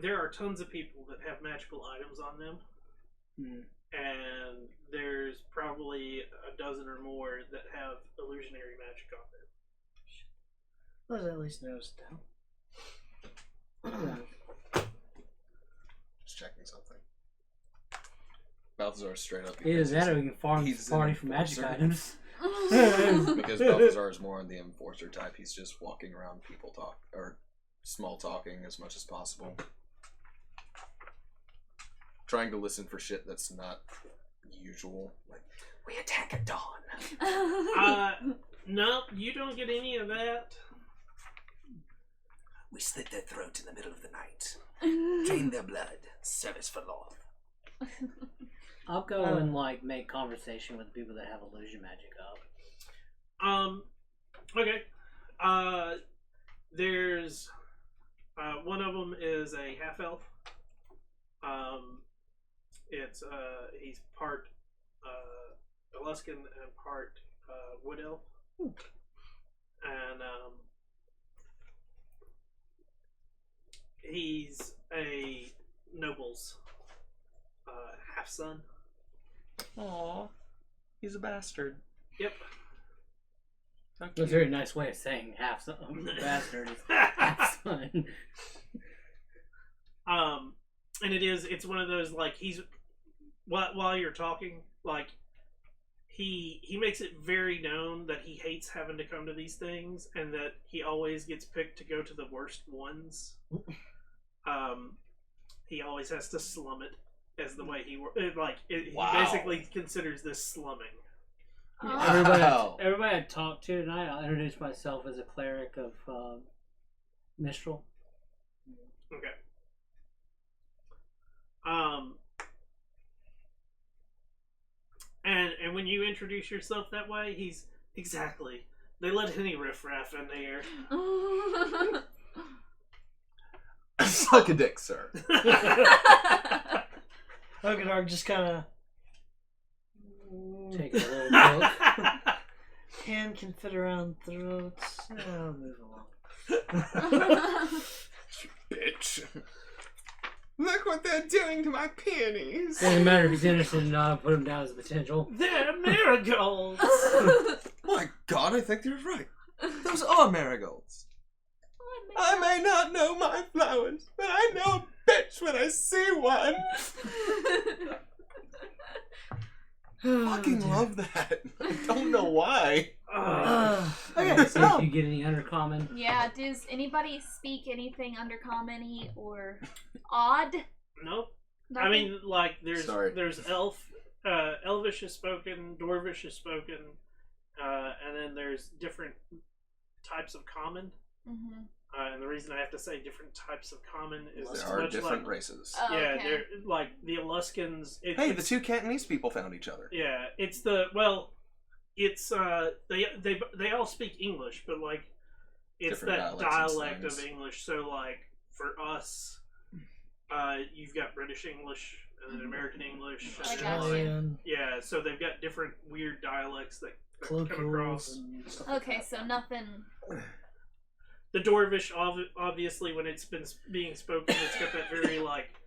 There are tons of people that have magical items on them, and there's probably a dozen or more that have illusionary magic on them. Let's at least narrows it down. Just checking something. Balthazar's straight up. Either that or we can farm he's party an for magic enforcer. items. Because Balthazar is more on the enforcer type. He's just walking around people talk or small talking as much as possible. Trying to listen for shit that's not usual. Like, we attack at dawn. No, you don't get any of that. We slit their throat in the middle of the night. Drain their blood. Service for law. I'll go and like make conversation with people that have illusion magic up. Okay. There's one of them is a half elf. It's he's part Aluskan and part wood elf. And he's a noble's half son. Aww. He's a bastard. Yep. That's a very nice way of saying half son. Bastard is half son. And it's one of those, like, he's while you're talking, like, he makes it very known that he hates having to come to these things and that he always gets picked to go to the worst ones. He always has to slum it as the way he he basically considers this slumming. Everybody I talked to tonight, I'll introduce myself as a cleric of Mistral. Okay. And when you introduce yourself that way, he's exactly. They let any riffraff in here. Suck a dick, sir. Ogadar just kind of Take a little milk. hand can fit around throats. I'll move along. Bitch. Look what they're doing to my peonies. Doesn't matter if he's innocent or not, I'll put him down as a potential. They're marigolds. My God, I think you're right. Those are marigolds. I may not know my flowers, but I know a bitch when I see one. Fucking love that. I don't know why. Okay, See if so you get any undercommon. Yeah, does anybody speak anything undercommon-y or odd? Nope. Nothing? I mean, like, there's Sorry. Elvish is spoken, Dwarvish is spoken, and then there's different types of common. Mm-hmm. And the reason I have to say different types of common is There it's are much different like, races. Oh, yeah, okay. they're like the Aluskans. Hey, the it's, two Cantonese people found each other. Yeah, it's they all speak English, but like it's Different that dialects and dialect of slangs. English. So like for us, you've got British English and then American English. I And got then, you. Australian, yeah, so they've got different weird dialects that come colloquials, across. and stuff like Okay, that. so nothing. The Dwarvish, obviously, when it's been being spoken, it's got that very like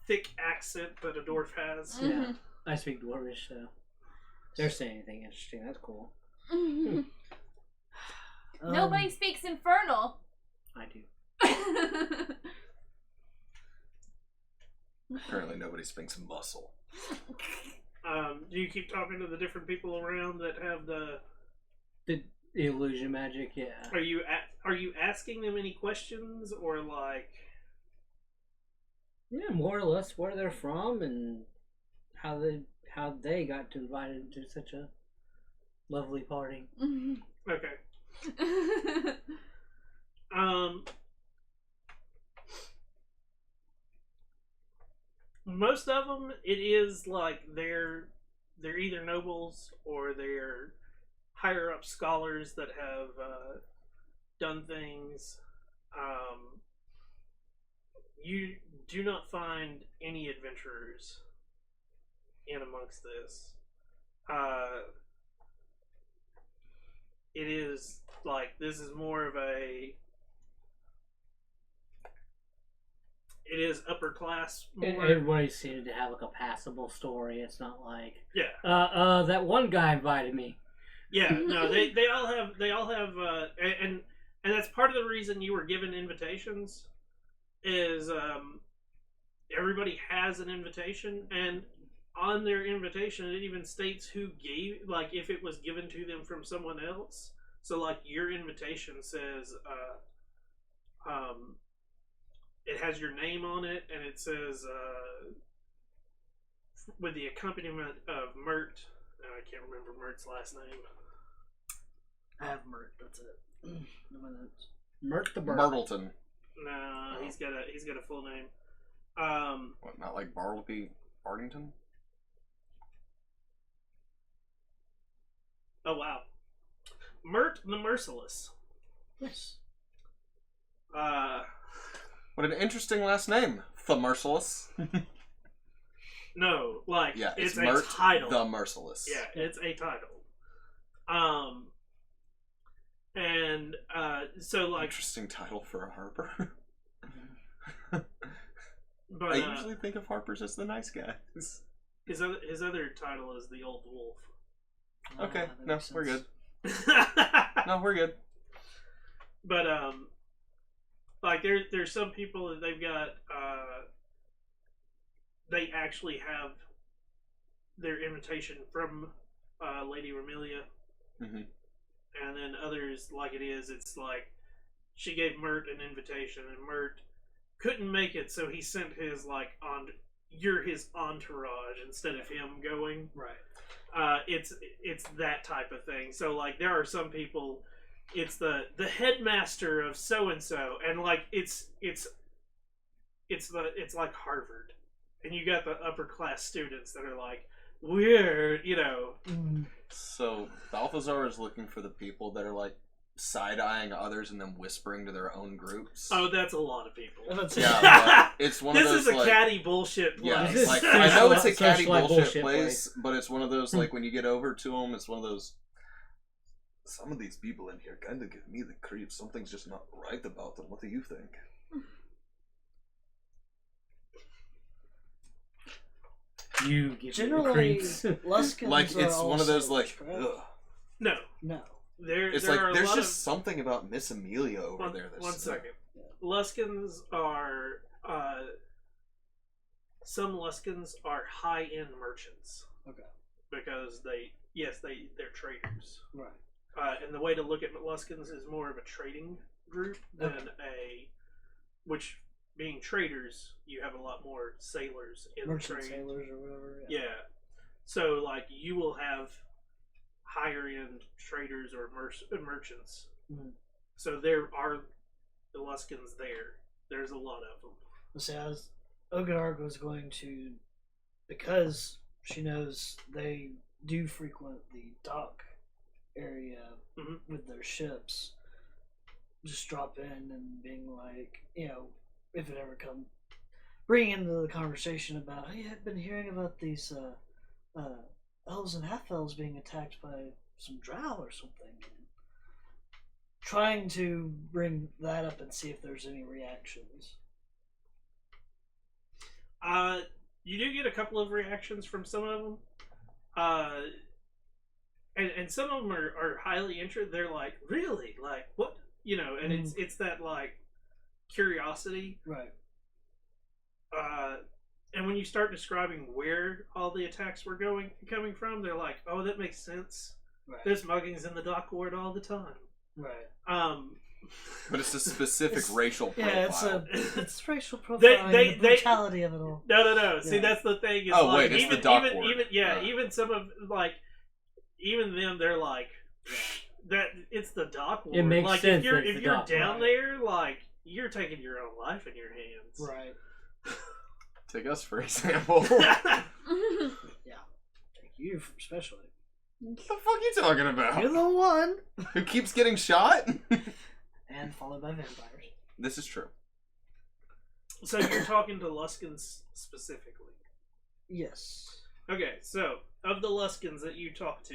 thick accent that a dwarf has. Mhm. I speak Dwarvish, so if they're saying anything interesting. That's cool. Mhm. Nobody speaks Infernal. I do. Apparently nobody speaks muscle. Do you keep talking to the different people around that have the? The illusion magic, yeah. Are you asking them any questions or like? Yeah, more or less where they're from and how they got invited to such a lovely party. Mhm. Okay. Most of them, it is like they're either nobles or they're higher up scholars that have done things. You do not find any adventurers in amongst this. It is like this is more of a. It is upper class more. Everybody seemed to have like a passable story. It's not like Yeah, that one guy invited me. yeah. No, they all have and that's part of the reason you were given invitations. Is everybody has an invitation, and on their invitation, it even states who gave, like, if it was given to them from someone else. So, like, your invitation says, it has your name on it, and it says, with the accompaniment of Mert. I can't remember Mert's last name. I have Mert. That's it. In my notes. Mert the Bird. Myrtleton. No, Oh. he's got a full name. What, not like Bartleby Bartington? Oh wow, Mert the Merciless. Yes. What an interesting last name. The Merciless. No, like Yeah, it's a Mert title. the Merciless. Yeah, it's a title. And so like, Interesting title for a Harper. but I usually think of Harpers as the nice guys. his other title is the Old Wolf. Okay, that no, makes we're sense. good. No, we're good. But like there's some people that they've got they actually have their invitation from Lady Romelia, Mm-hmm. and then others like it's like she gave Mert an invitation, and Mert couldn't make it, so he sent his you're his entourage instead of him going. Right. It's that type of thing. So like there are some people, it's the headmaster of so and so, and like it's like Harvard, and you got the upper class students that are like, we're So Balthazar is looking for the people that are like side-eyeing others and then whispering to their own groups. oh, that's a lot of people. That's Yeah, but it's one of This those is a like, catty bullshit place. yeah, This is like I know it's a social- catty socialite bullshit bullshit place, but it's one of those like when you get over to them, it's one of those. Some of these people in here kind of give me the creeps. Something's just not right about them. What do you think? You give me the Generally, creeps. Luskins Like are it's all one of those sailors, like, correct? ugh. No, No. It's there like are a there's lot just something about Miss Amelia over of, there. That's one second. Luskins are some Luskins are high end merchants. Okay. Because they're traders. Right. And the way to look at Luskins is more of a trading group than which being traders, you have a lot more sailors in Merchant the trade. sailors or whatever. Yeah. So like you will have higher end traders or merchants. Mhm. So there are the Luskins there. There's a lot of them. Let's say Ogadar was going to, because she knows they do frequent the dock area Mhm. with their ships, just drop in and being like, if it ever come, bring into the conversation about, hey, I've been hearing about these elves and half elves being attacked by some drow or something. Trying to bring that up and see if there's any reactions. You do get a couple of reactions from some of them. And some of them are highly interested. They're like, really? Like, what? And it's that, like, curiosity. Right. And when you start describing where all the attacks were coming from, they're like, oh, that makes sense. Right. There's muggings in the dock ward all the time. Right. But it's a specific racial profile. Yeah, it's racial profiling, the brutality of it all. No. See, Yeah. that's the thing. Is Oh, like, wait, it's even, the dock even, ward. even Yeah. even some of even them, they're like that. It's the dock ward. It makes like sense if you're that it's the dock, down right. there, like you're taking your own life in your hands. Right. Take us for example. Thank you, especially. What the fuck are you talking about? You're the one. Who keeps getting shot? And followed by vampires. This is true. So you're talking to Luskins specifically. Yes. Okay, so of the Luskins that you talk to,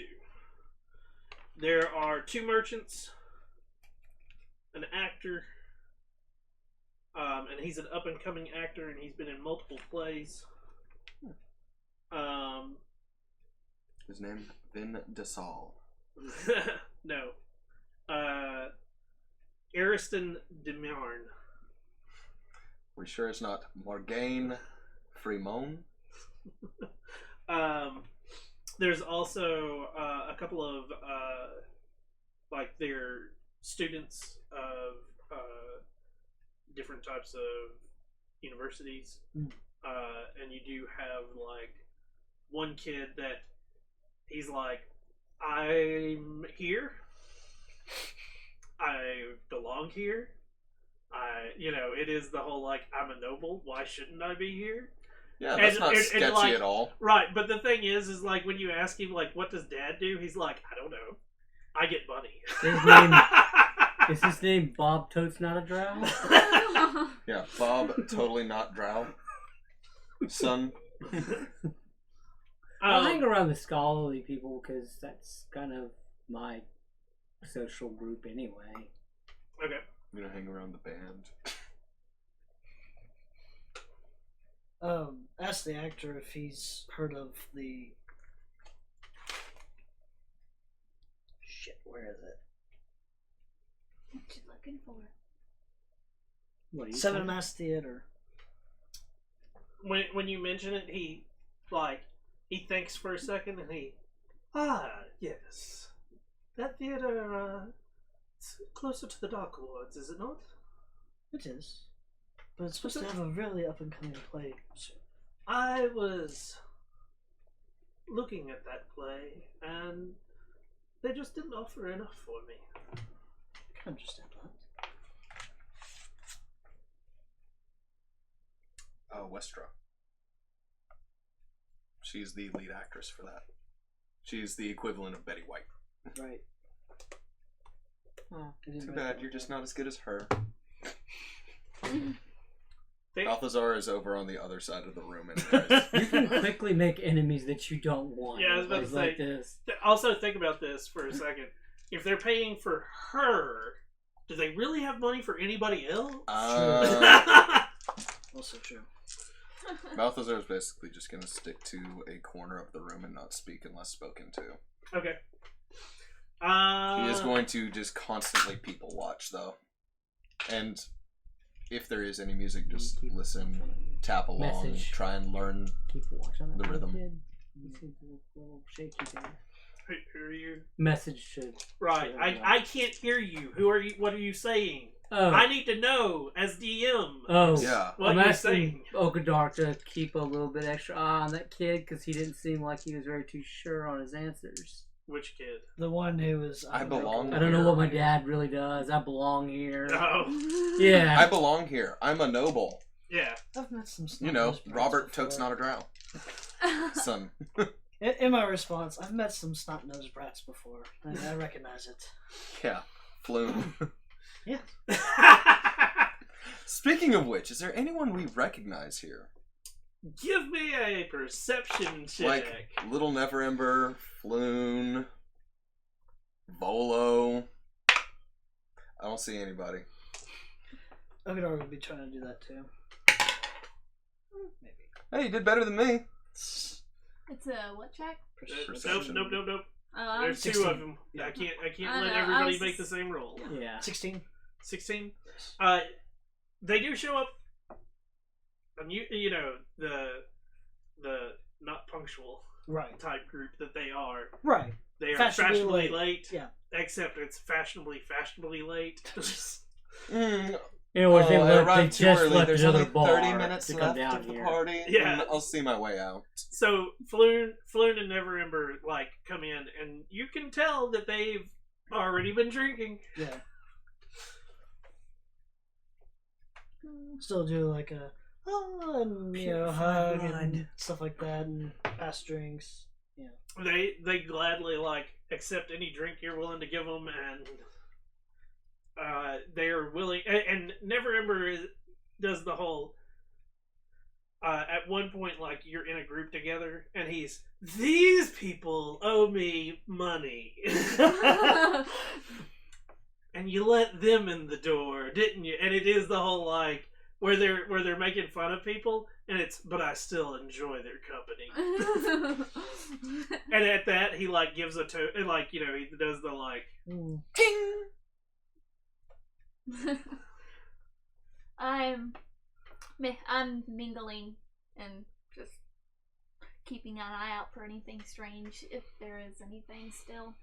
there are 2 merchants, an actor, and he's an up and coming actor, and he's been in multiple plays. His name Vin Desal. No, Ariston Demarn. We sure it's not Morgaine Fremont? There's also a couple of like their students of different types of universities, and you do have like one kid that he's like, I'm here. I belong here. It is the whole like, I'm a noble. Why shouldn't I be here? Yeah, that's not and, sketchy like, at all. Right, but the thing is like when you ask him like, what does Dad do? He's like, I don't know. I get money. Is his name Bob Totes Not a Drow? Yeah, Bob, totally not drow. Son. I'll hang around the scholarly people because that's kind of my social group anyway. Okay. I'm gonna hang around the band. Ask the actor if he's heard of the... Shit, where is it? What you looking for? What are you Seven saying? Mass Theater. When you mention it, he thinks for a second and he, yes, that theater, it's closer to the Dark Lords, is it not? It is. But it's supposed to have a really up-and-coming play soon. I was looking at that play and they just didn't offer enough for me. I can understand that. Westra. She's the lead actress for that. She's the equivalent of Betty White. Right. Oh, too bad you're just not as good as her. They, Balthazar is over on the other side of the room anyways. You can quickly make enemies that you don't want. Yeah, I was about to like say. this. Also, think about this for a second. If they're paying for her, do they really have money for anybody else? Also true. Balthazar is basically just going to stick to a corner of the room and not speak unless spoken to. Okay. He is going to just constantly people watch, though. And if there is any music, just listen, tap along, Message. try and learn. Keep watching that The little rhythm. kid. You see the little shaky there. Who are you? Message should. Right. I can't hear you. Who are you? What are you saying? Oh. I need to know as DM. Oh. Yeah. What I'm you're asking saying. Okadark to keep a little bit extra eye on that kid because he didn't seem like he was very too sure on his answers. Which kid? The one who was... I belong I don't know what my dad really does. I belong here. Oh. Yeah. I belong here. I'm a noble. Yeah. I've met some You know, snot-nosed brats Robert before. Tote's not a drow. Son. In my response, I've met some snot-nosed brats before. I recognize it. Yeah. Flume. Yeah. Speaking of which, is there anyone we recognize here? Give me a perception check. Like Little Neverember, Floon, Volo. I don't see anybody. Ogador would be trying to do that too. Maybe. Hey, you did better than me. It's a what check? Perception. Nope. Oh, There's 2 of them. I can't I let know, everybody I was- make the same roll. Yeah. 16. 16. They do show up. And you know the not punctual Right. type group that they are. Right. They are Fashionably fashionably late. late. Yeah. Except it's fashionably late. You know, they arrived too just early. left There's another only bar 30 minutes to come left down of the here. party. Yeah. And I'll see my way out. So Floon and Neverember like come in, and you can tell that they've already been drinking. Yeah. Still do like a and hug and stuff like that and pass drinks. Yeah. They gladly like accept any drink you're willing to give them, and they are willing. And Neverember does the whole. At one point, like you're in a group together, and these people owe me money, and you let them in the door, didn't you? And it is the whole like where they're making fun of people, and but I still enjoy their company. And at that, he like gives he does the like Ting! I'm mingling and just keeping an eye out for anything strange, if there is anything still.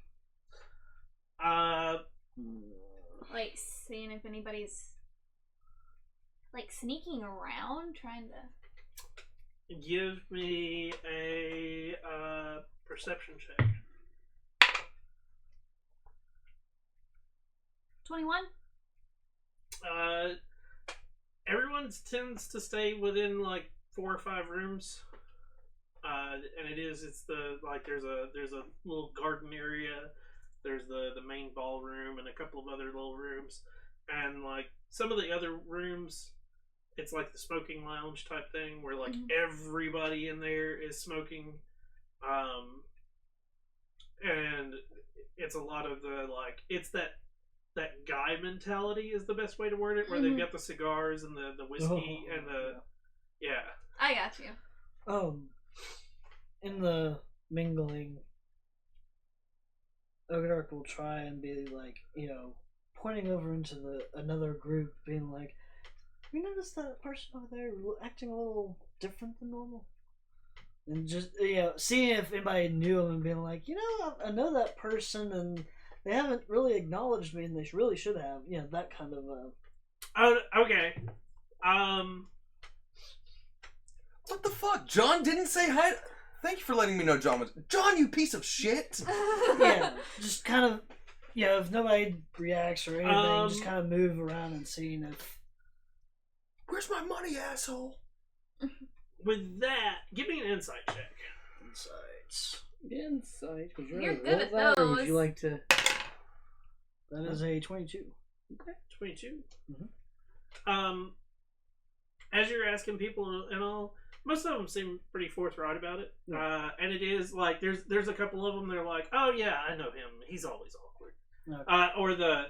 Like, seeing if anybody's, like, sneaking around, trying to... Give me a perception check. 21? Everyone tends to stay within like 4 or 5 rooms, and it's the like there's a little garden area. There's the main ballroom and a couple of other little rooms, and like some of the other rooms, it's like the smoking lounge type thing where like everybody in there is smoking, and it's a lot of the like it's that guy mentality is the best way to word it, where they've got the cigars and the whiskey and the yeah. I got you. In the mingling, Ogark will try and be like, pointing over into another group, being like, "We noticed that person over there acting a little different than normal," and just seeing if anybody knew him and being like, I know that person and they haven't really acknowledged me, and they really should have. That kind of. Oh, okay. What the fuck? John didn't say hi. Thank you for letting me know John was. John, you piece of shit! Yeah, just kind of. If nobody reacts or anything, just kind of move around and seeing if. Where's my money, asshole? With that, give me an insight check. Insights. Insight. You're good at those. Or would you like to? That is a 22. Okay, 22. Mm-hmm. As you're asking people and all, most of them seem pretty forthright about it. And it is like there's a couple of them. They're like, "Oh yeah, I know him. He's always awkward." Okay.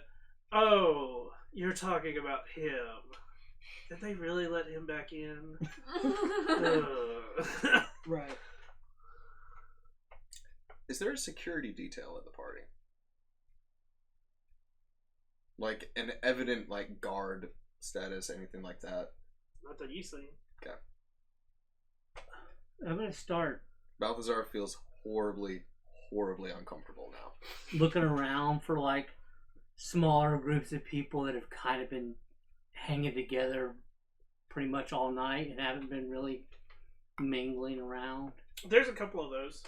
"Oh, you're talking about him. Did they really let him back in?" Right. Is there a security detail at the party? Like an evident guard status, anything like that? Not that you see. Okay. I'm gonna start Balthazar feels horribly uncomfortable now. looking around for smaller groups of people that have kind of been hanging together pretty much all night and haven't been really mingling around. There's a couple of those.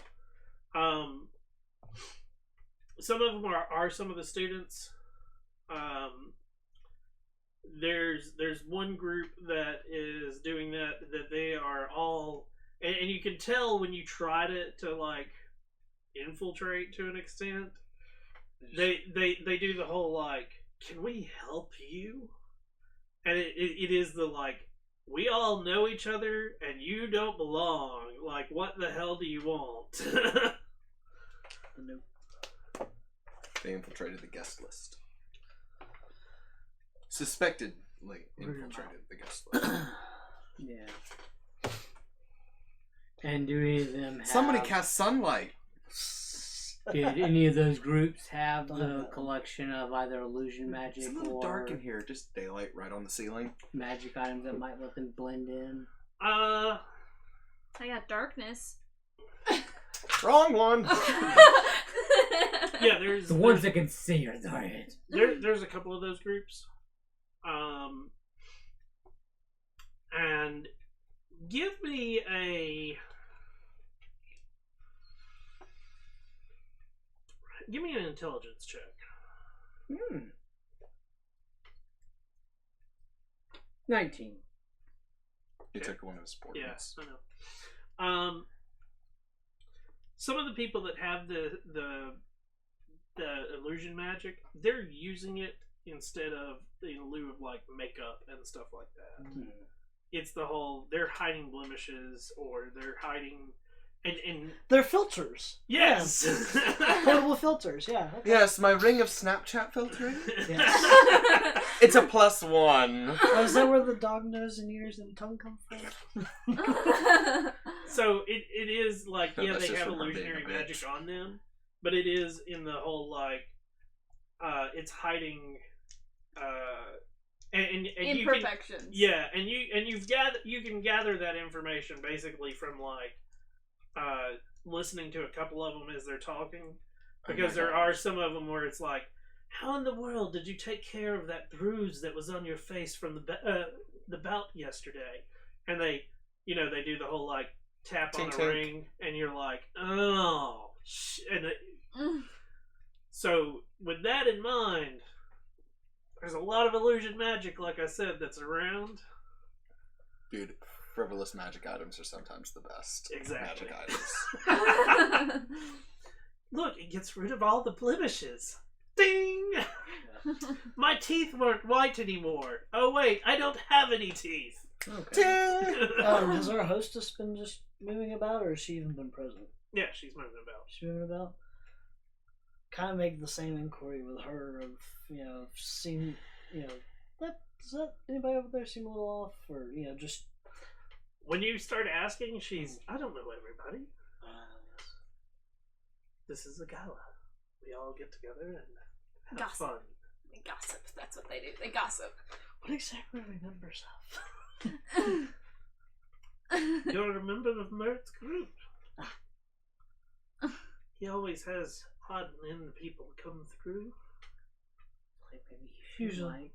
Some of them are some of the students. There's one group that is doing that they are all, and you can tell when you try to infiltrate to an extent. They do the whole can we help you? And it is the we all know each other and you don't belong. What the hell do you want? They infiltrated the guest list. Suspectedly infiltrated the guest list. Yeah. And do any of them have... Somebody cast sunlight. Did any of those groups have the collection of either illusion magic It's a little or dark in here. Just daylight right on the ceiling. magic items that might let them blend in? I got darkness. Wrong one. Yeah, there's The ones that can see are dark. there's a couple of those groups. And give me an intelligence check. 19. He took one of his points. Yes, I know. Some of the people that have the illusion magic, they're using it instead of in lieu of makeup and stuff like that. It's the whole they're hiding blemishes or they're hiding and They're filters. yes. Portable filters, yeah. Okay. Yes, my ring of Snapchat filtering. Yes. It's a +1. Oh, is that where the dog nose and ears and tongue come from? So it is That's they just have from her being illusionary a bitch. magic on them, but it is in the whole it's hiding and you can, Imperfections. yeah, and you can gather that information basically from listening to a couple of them as they're talking, Oh because my there gosh. are some of them where it's like, "How in the world did you take care of that bruise that was on your face from the bout yesterday?" And they do the whole like tap on Tink, a tink. ring, and you're like, "Oh," so with that in mind, there's a lot of illusion magic, like I said, that's around. Dude, frivolous magic items are sometimes the best Exactly. magic items. Look, it gets rid of all the blemishes. Ding! My teeth weren't white anymore. Oh wait, I don't have any teeth. Okay. Has our hostess been just moving about, or has she even been present? Yeah, she's moving about. She's moving about. Kind of make the same inquiry with her of seem does that anybody over there seem a little off, or just When you start asking, she's, I don't know everybody. This is a gala. We all get together and have Gossip. fun. They gossip. That's what they do. They gossip. what exactly are we members of? You're a member of Mert's group. He always has odd and end people come through. Like maybe you should Usually.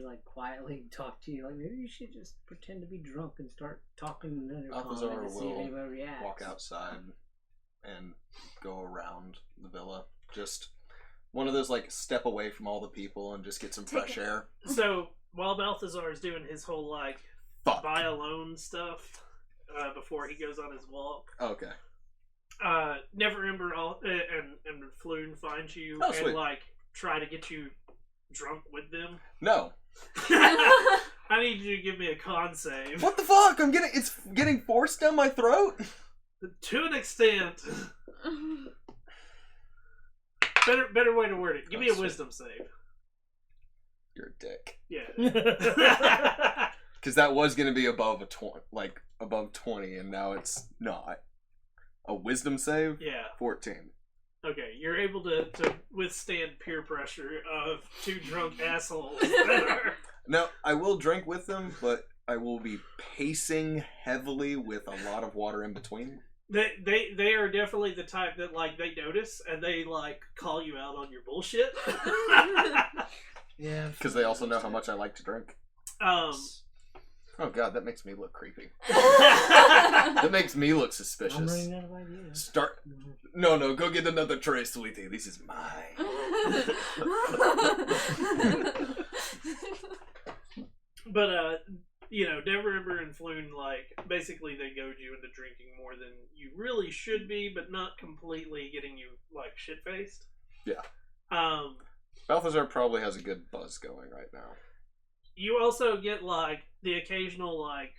like quietly talk to you. Like maybe you should just pretend to be drunk and start talking in Balthazar and see if will anybody reacts. Walk outside and go around the villa. Just one of those like step away from all the people and just get some fresh air. So while Balthazar is doing his whole like Fuck. buy alone stuff before he goes on his walk, Okay. Neverember and Floon find you Oh, and sweet. like try to get you drunk with them. No. I need you to give me a con save. What the fuck? It's getting forced down my throat. To an extent. Better way to word it. Give me a sweet. wisdom save. You're a dick. Yeah. Because that was gonna be above above 20, and now it's not. A wisdom save. Yeah. 14. Okay, you're able to withstand peer pressure of two drunk assholes that are... Now I will drink with them, but I will be pacing heavily with a lot of water in between. They are definitely the type that like they notice and they like call you out on your bullshit. Yeah. Because they also know how much I like to drink. Oh god, that makes me look creepy. That makes me look I'm suspicious. running out of ideas. No, go get another tray, sweetie. This is mine. But Neverember and Floon, like, basically they goad you into drinking more than you really should be, but not completely getting you like shit faced. Yeah. Um, Balthazar probably has a good buzz going right now. you also get like the occasional like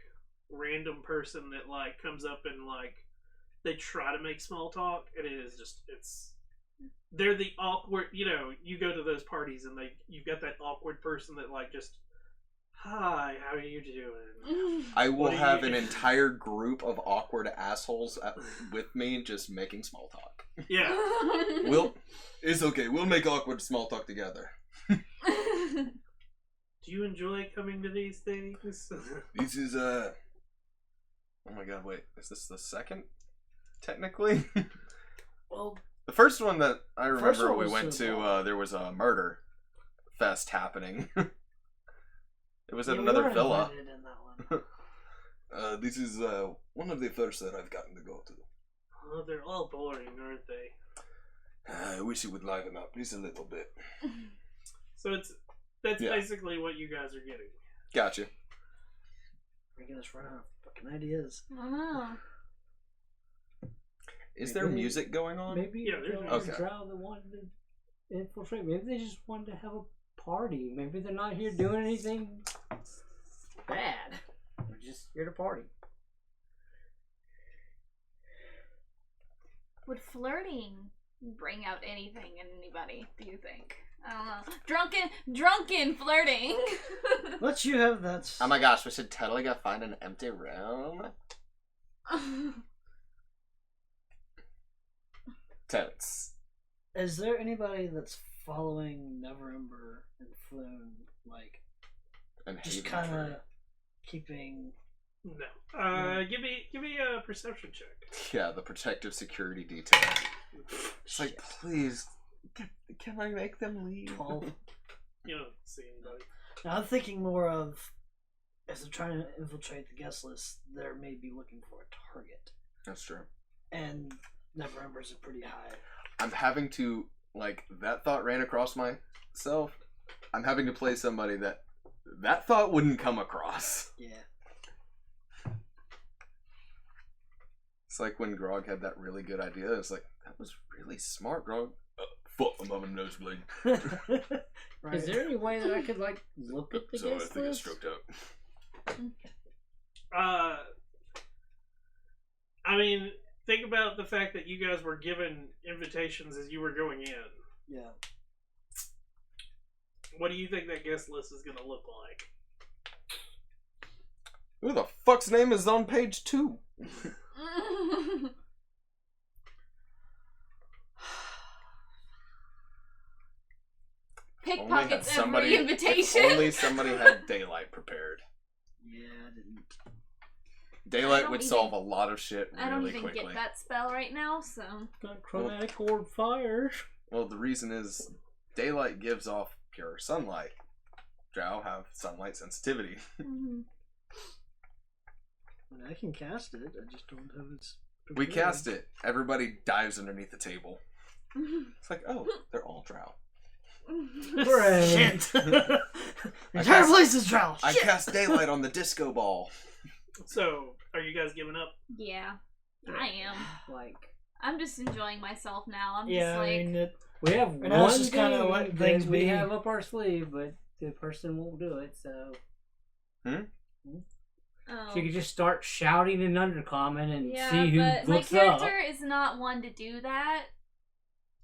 random person that like comes up and like they try to make small talk, and they're the awkward. You go to those parties and you've got that awkward person that like just, hi, how are you doing? I will What do have you- an entire group of awkward assholes with me just making small talk. Yeah. It's okay. We'll make awkward small talk together. Do you enjoy coming to these things? This is oh my god, wait. Is this the second? Technically? Well, The first one that I First remember one we was went so to, fun. there was a murder fest happening. It was at yeah, we another weren't villa. invited in that one. This is one of the first that I've gotten to go to. Oh, they're all boring, aren't they? I wish you would liven up just a little bit. So that's Yeah. basically what you guys are getting. Gotcha. Making us run out of fucking ideas. Oh. Is there Maybe- music going on? Maybe Yeah, there's there music. was a drow that wanted to infiltrate. Maybe they just wanted to have a party. Maybe they're not here doing anything bad. They're just here to party. Would flirting bring out anything in anybody, do you think? I don't know. Drunken flirting. Let you have that. Oh my gosh, we should totally go find an empty room. Totes. Is there anybody that's following Neverember and Floon, like And just Haven kind of Tree. keeping No. Give me a perception check. Yeah, the protective security detail. It's like, please, can I make them leave? 12. You don't see anybody. Now I'm thinking more of, as they're trying to infiltrate the guest list, they may be looking for a target. That's true. And number numbers are pretty high. I'm having to, like, that thought ran across myself. I'm having to play somebody that thought wouldn't come across. Yeah. It's like when Grog had that really good idea. It's like, that was really smart, Grog. Fuck, I'm having a nosebleed. Right. Is there any way that I could like look at the So I guest think I list? stroked out. I mean, think about the fact that you guys were given invitations as you were going in. Yeah. What do you think that guest list is going to look like? Who the fuck's name is on page 2? Pickpockets every invitation. If only somebody had daylight prepared. Yeah, I didn't. Daylight would solve a lot of shit I don't really even quickly. get that spell right now, so. Got chromatic orb fire. Well, the reason is daylight gives off pure sunlight. Drow have sunlight sensitivity. Mhm. I mean, I can cast it. I just don't have its. We cast it. Everybody dives underneath the table. It's like, oh, they're all Drow. Shit. The entire cast- place is drow. I Shit. cast daylight on the disco ball. So, are you guys giving up? Yeah, I am. Like I'm just enjoying myself now. I'm Yeah, just like. I mean, we have And that's one just kinda thing what that things we be. have up our sleeve, but the person won't do it. So Oh. she could just start shouting in Undercommon and Yeah, see who but my looks up. character is not one to do that.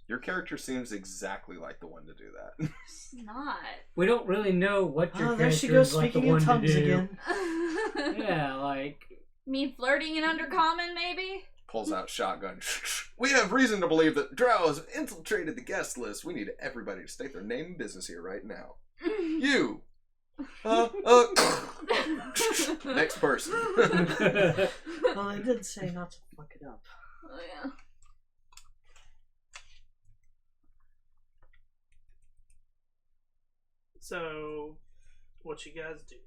Your character seems exactly like the one to do that. It's not. We don't really know what your Oh, there she character goes is like the speaking in one to tongues do. again. Yeah, like mean flirting in Undercommon, maybe? Pulls out shotgun. We have reason to believe that Drow has infiltrated the guest list. We need everybody to state their name and business here right now. You. Next person. Well, they did say not to fuck it up. Oh, yeah. So, what you guys do?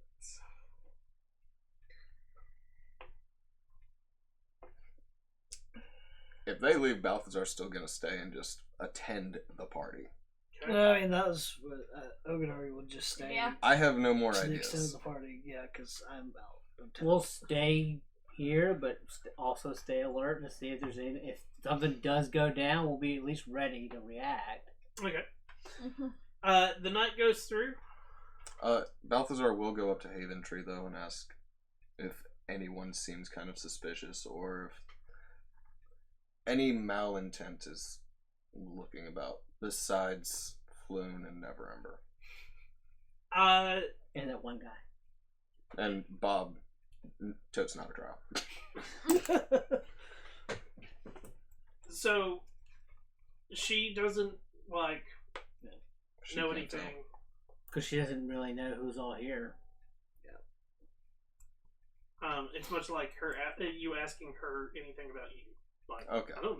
If they leave, Balthazar's still gonna stay and just attend the party. Okay. No, I mean, that was what Ogadari would just stay. Yeah. I have no more To the extent of ideas. the party, yeah, because I'm out. we'll stay here, but also stay alert to see if there's any. If something does go down, we'll be at least ready to react. Okay. Mhm. The night goes through. Balthazar will go up to Haven Tree though and ask if anyone seems kind of suspicious or if any malintent is looking about besides Floon and Neverember. And that one guy. And Bob, Toad's not a Drow. So, she doesn't, like, She know can't anything. tell. Because she doesn't really know who's all here. It's much like you asking her anything about you. Like, Okay. I don't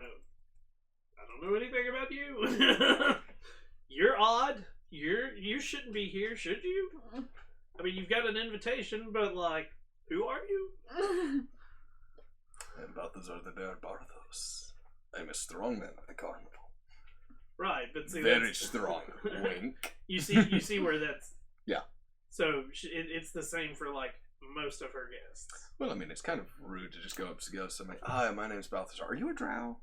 know anything about you. You're odd. You shouldn't be here, should you? I mean, you've got an invitation, but like, who are you? I'm Balthazar the Bear Barthos. I'm a strong man at the carnival. Right, but see, Very that's- strong. Wink. You see where that's. Yeah. So it's the same for like most of her guests. Well, I mean, it's kind of rude to just go up to somebody. Hi, my name's Balthazar. Are you a Drow?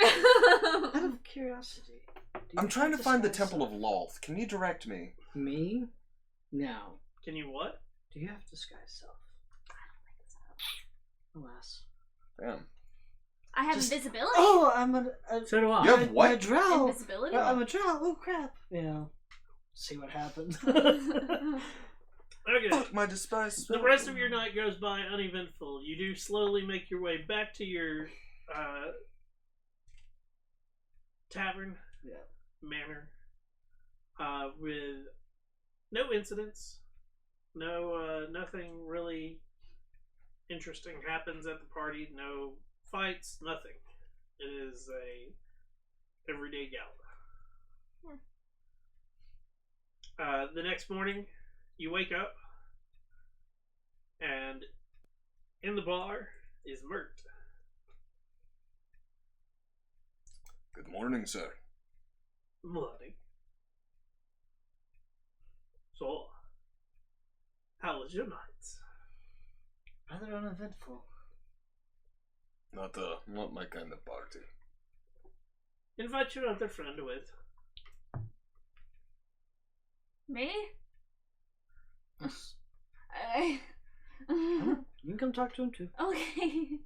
Out of curiosity, do you I'm trying to find the disguise Temple of self? Lolth. Can you direct me? Me? No. Can you what? Do you have disguise self? Alas. Damn. I have Just- invisibility. Oh, I'm So do I. You have I'm what? a drow. Invisibility. I'm a drow. Oh crap! You know, see what happens. Okay. Fuck my despised The spell. rest of your night goes by uneventful. You do slowly make your way back to your tavern, manor, with no incidents, nothing really interesting happens at the party. No fights, nothing. It is a everyday gala. The next morning, you wake up, and in the bar is Mert. Good morning, sir. Morning. So, how was your night? Rather uneventful. Not my kind of party. Invite your other friend with. Me? Yes. I... You can come talk to him too. Okay.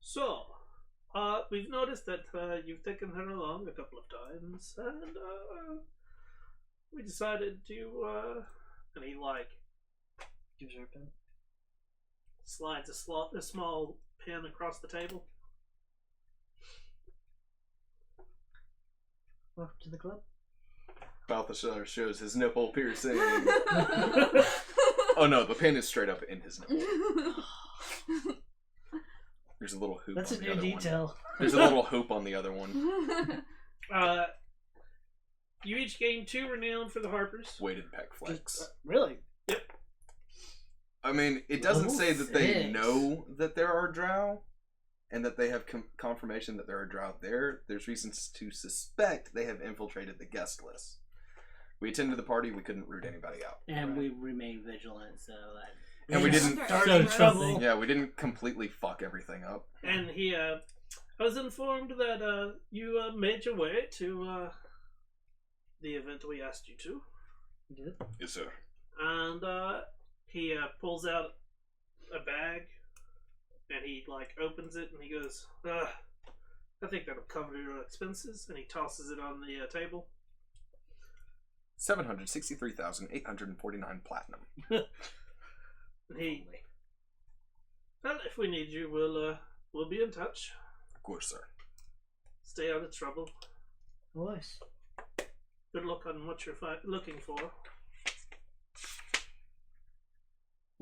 So, we've noticed that you've taken her along a couple of times, and we decided to, and he Gives her a pen. slides a small pen across the table. Welcome to the club. Balthasar shows his nipple piercing. Oh no, the pin is straight up in his nipple. There's a little hoop That's on a the new other detail. one. There's a little hoop on the other one. You each gain 2 renown for the Harpers. Weighted pec flex. Really? I mean, it doesn't Level say that they 6. know that there are drow, and that they have confirmation that there are drow there. There's reasons to suspect they have infiltrated the guest list. We attended the party, we couldn't root anybody out. And we remain vigilant, so that. And we didn't Start so trouble. Yeah, we didn't completely fuck everything up. And he, I was informed that you made your way to the event we asked you to. You did? Yes, sir. And he pulls out a bag, and he opens it, and he goes, I think that'll cover your expenses. And he tosses it on the table. 763,849 platinum. And he, well, if we need you, we'll be in touch. Of course, sir. Stay out of trouble. Nice. Good luck on what you're looking for.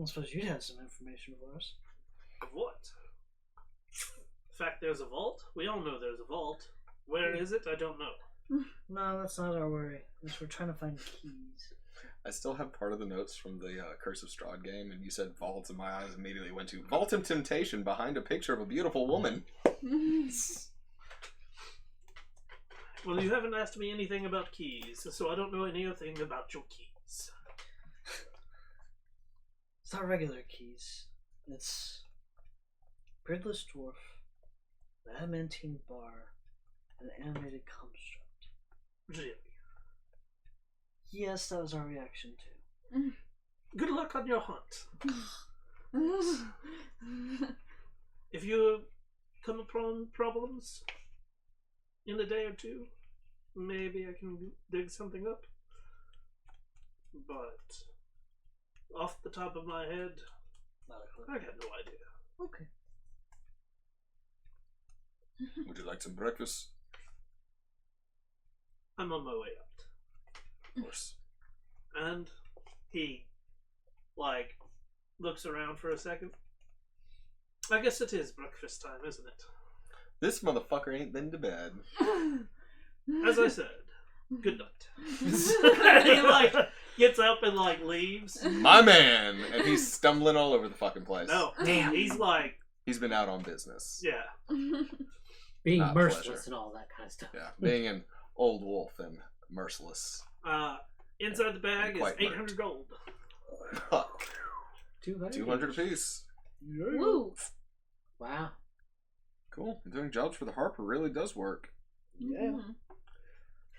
I suppose you'd have some information for us. Of what? The fact there's a vault? We all know there's a vault. Where is it? I don't know. No, that's not our worry. We're trying to find keys. I still have part of the notes from the Curse of Strahd game, and you said vault, and my eyes immediately went to Vault of Temptation behind a picture of a beautiful woman. Well, you haven't asked me anything about keys, so I don't know anything about your keys. It's not regular keys. It's Beardless Dwarf, the adamantine bar, and an animated construct. Really? Yes, that was our reaction too. Good luck on your hunt. If you come upon problems in a day or two, maybe I can dig something up. But off the top of my head, Not a clue. I got no idea. Okay. Would you like some breakfast? I'm on my way out. Of course. And he, looks around for a second. I guess it is breakfast time, isn't it? This motherfucker ain't been to bed. As I said, good night. He, gets up and, leaves. My man! And he's stumbling all over the fucking place. No, Damn. he's He's been out on business. yeah. Being Not merciless pleasure. and all that kind of stuff. Yeah, being an old wolf and merciless. Inside the bag is Quite 800 gold. 200? 200 apiece. Woo. Wow. Cool. Doing jobs for the Harper really does work. Yeah. Mhm.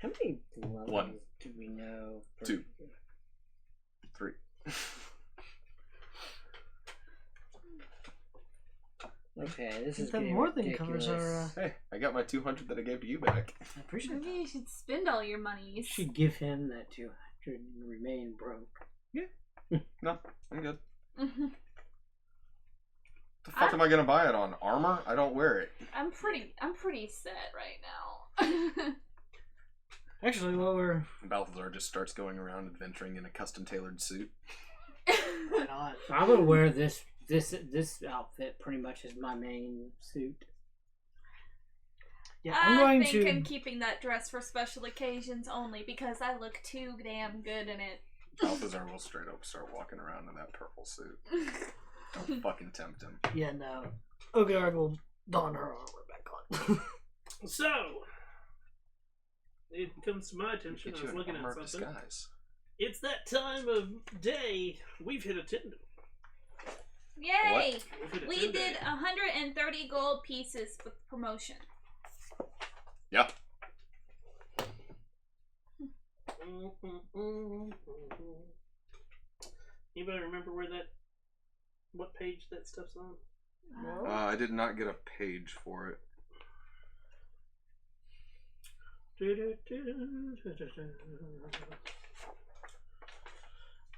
How many levels One. do we know? 2. 3. Okay, this is That getting more than ridiculous. covers our. Hey, I got my 200 that I gave to you back. I appreciate Maybe that. you should spend all your monies. You should give him that 200 and remain broke. No, I'm good. Mhm. The fuck am I gonna buy it on? Armor? I don't wear it. I'm pretty set right now. Actually, while we're. Balthazar just starts going around adventuring in a custom tailored suit. Why not? I would wear this this outfit pretty much is my main suit. Yeah, I'm I'm keeping that dress for special occasions only because I look too damn good in it. Balthazar will straight up start walking around in that purple suit. Don't fucking tempt him. Yeah, no. Ogadar will don her armor back on. So, it comes to my attention. Get I you was an looking at armor of something. disguise. It's that time of day. We've hit a 10. Yay! We've hit a We 10 did day. 130 gold pieces with promotion. Yeah. Anybody remember what page that stuff's on? No. I did not get a page for it.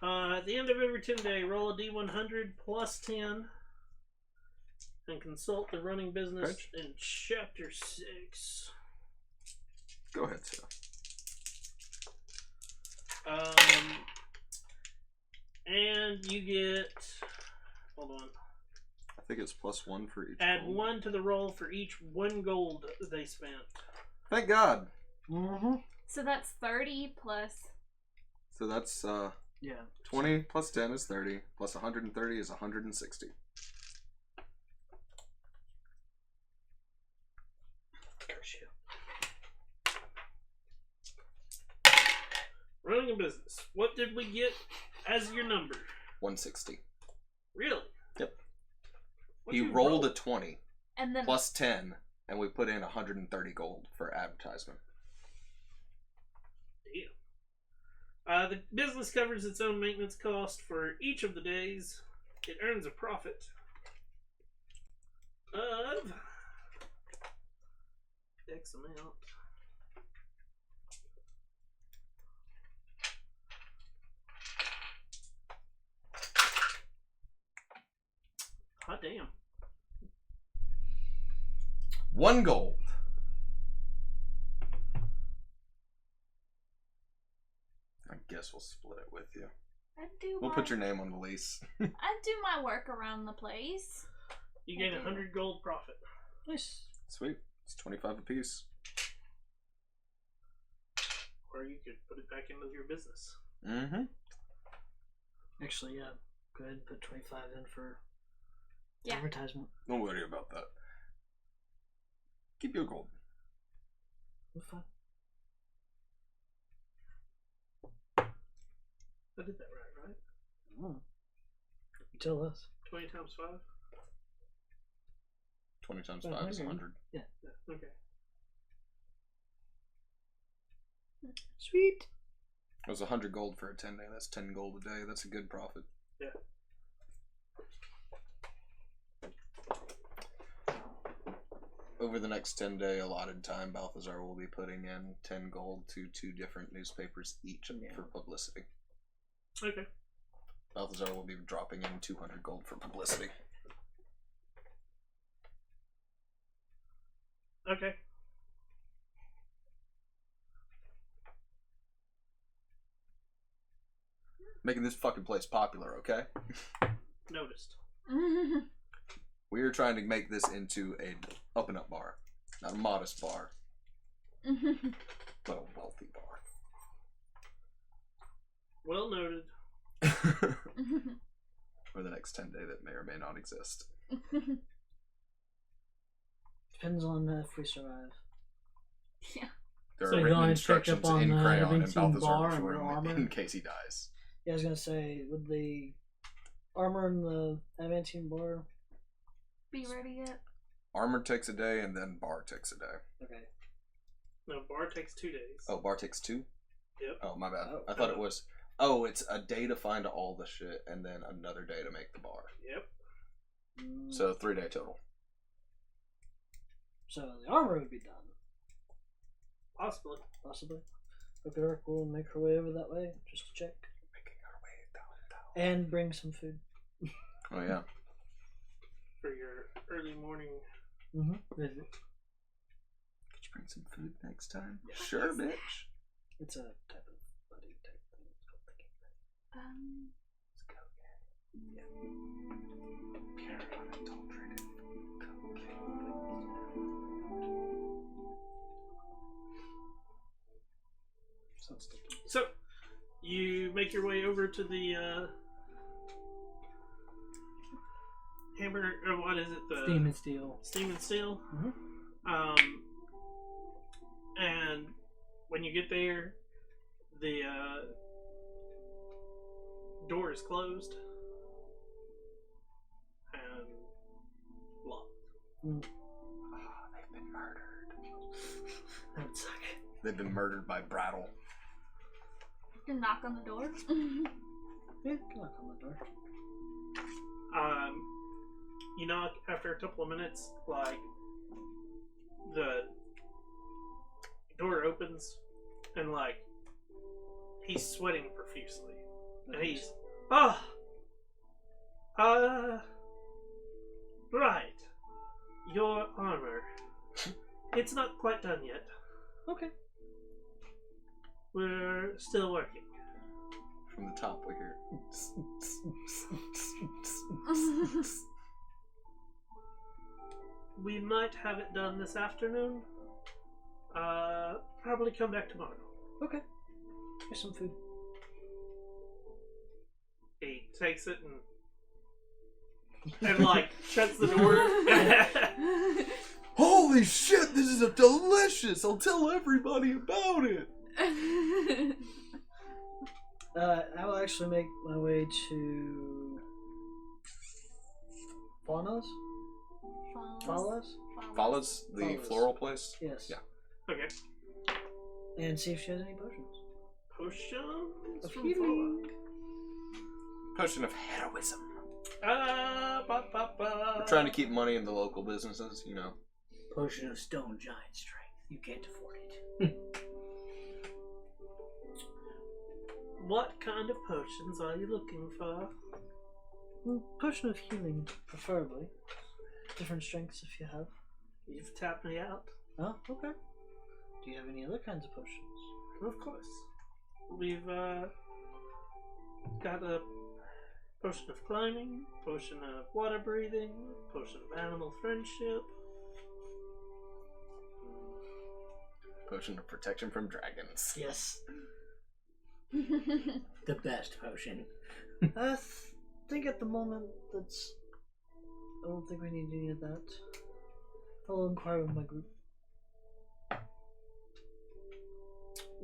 At the end of every 10 day, roll a d100 plus 10 and consult the running business Page? in chapter 6. Go ahead, sir. And you get, hold on, I think it's +1 for each. add gold. 1 to the roll for each 1 gold they spent. Thank God. Mm-hmm. So that's 30 plus. So that's Yeah. 20 plus 10 is 30, plus 130 is 160. Curse you. Running a business. What did we get as your number? 160. Really? Yep. What'd He you rolled roll? a 20 And then plus 10, and we put in 130 gold for advertisement. Damn. The business covers its own maintenance cost for each of the days. It earns a profit of X amount. Hot damn. 1 gold. I guess we'll split it with you. We'll put your name on the lease. I do my work around the place. You gain 100 gold profit. Nice. Sweet. It's 25 apiece. Or you could put it back into your business. Mm-hmm. Actually, yeah. Go ahead and put 25 in for Yeah. advertisement. Don't worry about that. Keep your gold. That's fine. I did that right? Mm. You tell us. 20 times 5? 20 times Well, 5 is 100. 100. Yeah. Okay. Sweet. It was 100 gold for a 10 day. That's 10 gold a day. That's a good profit. Yeah. Over the next 10 day allotted time, Balthazar will be putting in 10 gold to 2 different newspapers each for publicity. Okay. Balthazar will be dropping in 200 gold for publicity. Okay. Making this fucking place popular, okay? Noticed. We are trying to make this into a up and up bar. Not a modest bar, but a wealthy bar. Well noted. For the next 10 day that may or may not exist. Depends on if we survive. Yeah. There So are you written wanna check instructions up on, in crayon in Evan's Balthazar bar before and him armor? in case he dies. Yeah, I was gonna say, would the armor and the adamantine bar? Be ready yet? Armor takes a day and then bar takes a day. Okay. No, bar takes 2 days. Oh, bar takes 2? Yep. Oh, my bad. Oh. I thought it was... Oh, it's a day to find all the shit and then another day to make the bar. Yep. So 3 day total. So the armor would be done, Possibly. possibly. Okark will make her way over that way just to check Making our way down. and bring some food. Oh, yeah. For your early morning. Mm-hmm. Could you bring some food next time? Yeah. Sure, bitch. It's a type of buddy type thing. It's called thinking. Um, Let's go, yeah. make your way over to the hammer, or what is it? The Steam and Steel. Steam and Steel. Mhm. And when you get there, the door is closed and locked. They've been murdered. That would suck. They've been murdered by Brattle. You knock on the door. Yeah, knock on the door. You knock after a couple of minutes, like the door opens and like he's sweating profusely. And he's right. Your armor. It's not quite done yet. Okay. We're still working. From the top, we hear. We might have it done this afternoon. Probably come back tomorrow. Okay. Here's some food. He takes it and like shuts the door. Holy shit, this is delicious! I'll tell everybody about it! I will actually make my way to Fauna's. Fala's? Follows the Follows. floral place? Yes. Yeah. Okay. And see if she has any potions. Potions Of from healing. Potion of heroism. We're We're trying to keep money in the local businesses, you know. Potion of Stone Giant Strength. You can't afford it. What kind of potions are you looking for? Potion of healing, preferably. Different strengths if you have. You've tapped me out. Oh, okay. Do you have any other kinds of potions? Of course. We've got a potion of climbing, potion of water breathing, potion of animal friendship. Potion of protection from dragons. Yes. The best potion. I think at the moment that's. I don't think we need any of that. I'll inquire with my group.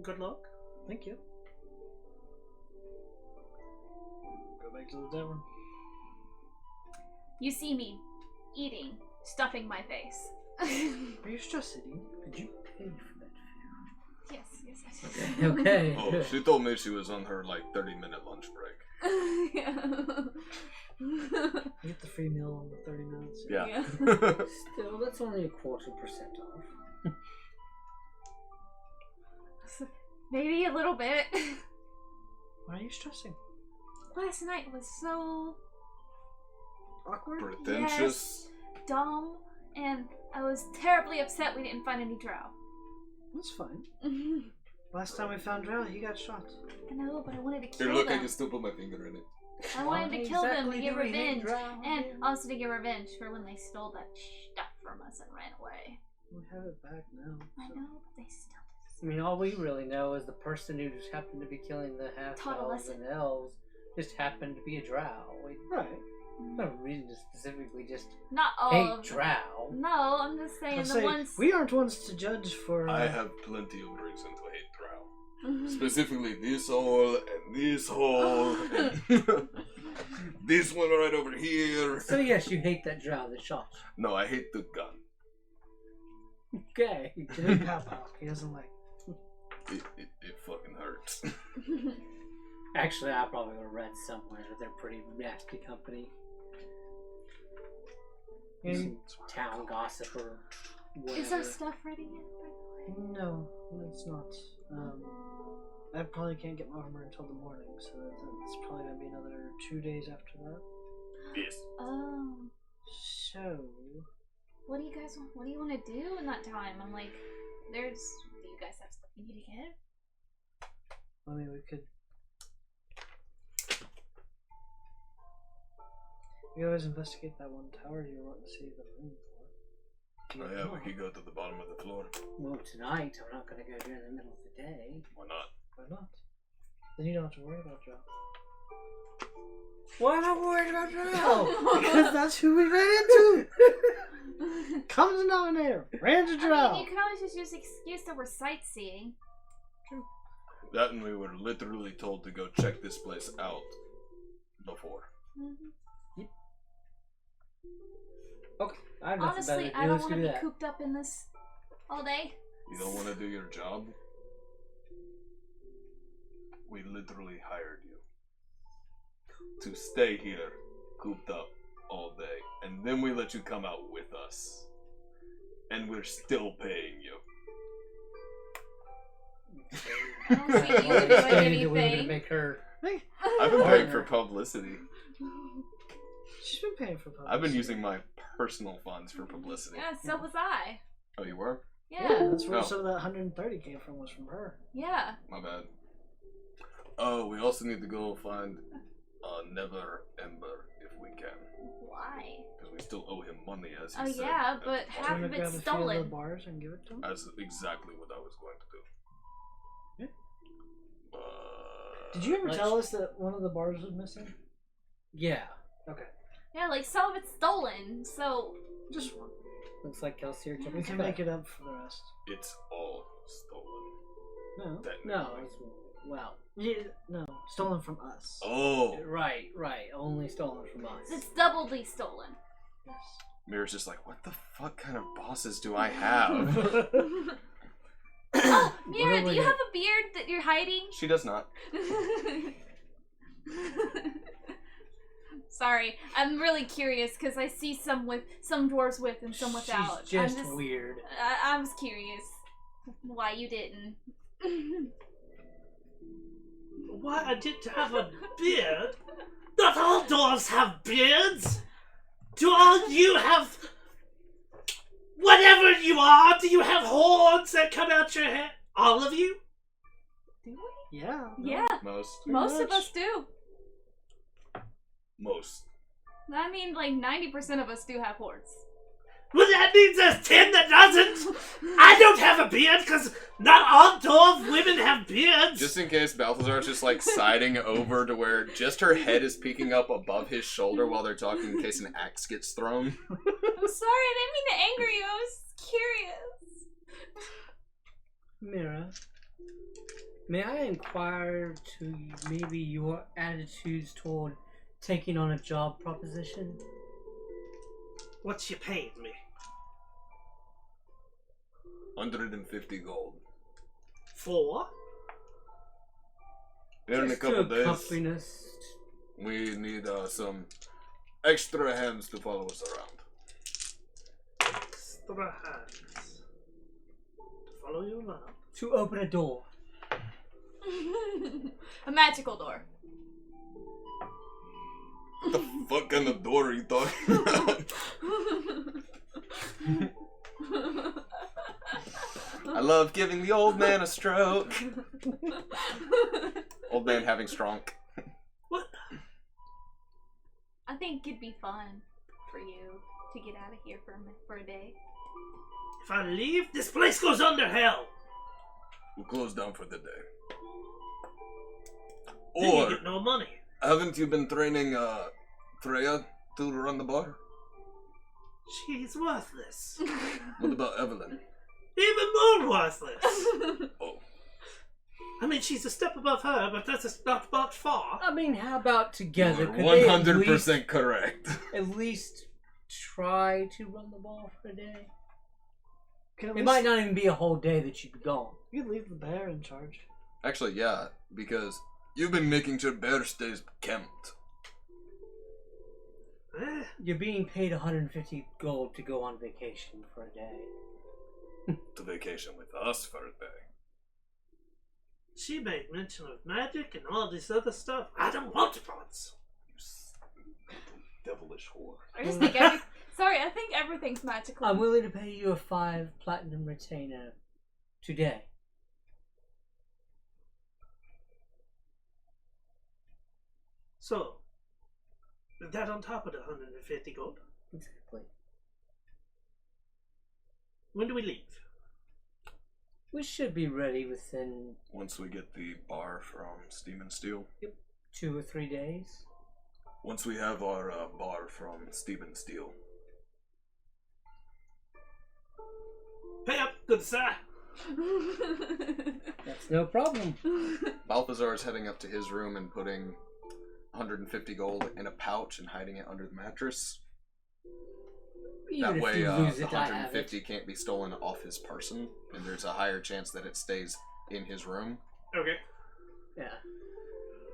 Good luck. Thank you. Go back to the tavern. You see me eating, stuffing my face. Are you stressed, eating? Did you pay for that Yes, I food? did. Okay. Oh, she told me she was on her, 30-minute lunch break. Yeah. You get the free meal in the 30 minutes. Yeah. Still, that's only a 0.25% off. Maybe a little bit. Why are you stressing? Last night was so Awkward? Pretentious. dumb, and I was terribly upset we didn't find any drow. That's fine. I Last time we found Drow, he got shot. know, but I wanted to kill Here, look, I them. can still put my finger in it. I wanted to kill them to get revenge, Drow? and also to get revenge for when they stole that stuff from us and ran away. We have it back now. I so- know, but they still. I mean, all we really know is the person who just happened to be killing the half Taught a elves lesson. and elves just happened to be a drow. We Right. have no reason to specifically just Not all hate of them. drow. No, I'm just saying Let's the say, ones. we aren't ones to judge for. I have plenty of reason to hate Drow. Specifically this hole, and this hole, and this one right over here. So yes, you hate that drow that shot No, I hate the gun. you. Okay. The big pow pow. He doesn't like. It fucking hurts. Actually, I probably would have read somewhere that they're pretty nasty company. Some town gossip or whatever. Is our stuff ready yet, by the way? No, it's not. I probably can't get my armor until the morning, so that's probably gonna be another 2 days after that. Yes. Oh. So, What do you guys want? What do you want to do in that time? I'm like, do you guys have stuff you need to get? I mean, we could. We always investigate that one tower you were wanting to see the room for. Oh yeah, we could go to the bottom of the floor. Well, tonight I'm not going to go during the middle of the day. Why not? Why not? Then you don't have to worry about Joe. Why am I worried about Drow? Because that's who we ran into. Common denominator. Ran into I Drow. mean, you can always just use the excuse that we're sightseeing. That and we were literally told to go check this place out before. Okay, I have nothing better Honestly, to do. I don't Let's want to do be that. cooped up in this all day. You don't want to do your job? We literally hired you to stay here, cooped up all day, and then we let you come out with us. And we're still paying you. I don't see you doing Stating that we were gonna anything. make her. I've been paying for publicity. She's been paying for publicity. I've been using my personal funds for publicity. Yeah, so was I. Oh, you were? Yeah, That's where Oh. some of that 130 came from, was from her. yeah. My bad. Oh, we also need to go find Never Ember if we can. Why? Because we still owe him money, as he Oh said. yeah, at but the half bar. Do you of want to grab it's a few of the stolen. bars and give it to him? That's exactly what I was going to do. Did you ever Let's- tell us that one of the bars was missing? Yeah. Okay. Yeah, like some of it's stolen. So Just one. Looks like Kelsier took We his can cut. make it up for the rest. It's all stolen. No. Technically. No, it's, well, Yeah, no. Stolen from us. Oh! right. Only stolen from us. it's doubly stolen. Yes. Mira's just like, what the fuck kind of bosses do I have? Oh, What Mira, are do we you gonna- have a beard that you're hiding? She does not. Sorry, I'm really curious because I see some dwarves with and some without. She's just weird. I was curious why you didn't. Why I didn't have a beard? Not all dwarves have beards! Do all you have... Whatever you are, do you have horns that come out your head? All of you? Do we? Yeah. no. Yeah, Most. most of much. us do. Most. I mean, like 90% of us do have horns. Well, that means there's 10 that doesn't! I don't have a beard, because not all dwarf women have beards! Just in case Balthazar's just like siding over to where just her head is peeking up above his shoulder while they're talking in case an axe gets thrown. I'm sorry, I didn't mean to anger you. I was curious. Mira, may I inquire to maybe your attitudes toward taking on a job proposition? What's you paying me? 150 gold. For? Here in a Just couple to days, accompany us. we need some extra hands to follow us around. Extra hands. To follow you around. To open a door. A magical door. What the fuck kind of door are you talking about? I love giving the old man a stroke. Old man having stronk. What? I think it'd be fun for you to get out of here for a day. If I leave, this place goes under hell! We'll close down for the day. Then you Or get no money. haven't you been training Freya to run the bar? She's worthless. What about Evelyn? Even more worthless. Oh, I mean, she's a step above her, but that's not much far. I mean, how about together? you're Could they 100% correct. at least try to run the ball for a day? Can at It least- might not even be a whole day that you'd be gone. You could leave the bear in charge. Actually, yeah, because you've been making sure Bear stays camped. Eh, You're being paid 150 gold to go on vacation for a day. To vacation with us for a day. she made mention of magic and all this other stuff. I don't want pots. Devilish whore. I just think I think everything's magical. I'm willing to pay you a 5 platinum retainer today. So, is that on top of the 150 gold? Exactly. When do we leave? We should be ready within Once we get the bar from Steam and Steel. 2 or 3 days. Once we have our bar from Steam and Steel. Pay up, good sir. That's no problem. Balthazar is heading up to his room and putting 150 gold in a pouch and hiding it under the mattress. Even That if way, you the lose it, I have 150 it. can't be stolen off his person, and there's a higher chance that it stays in his room. Okay. Yeah.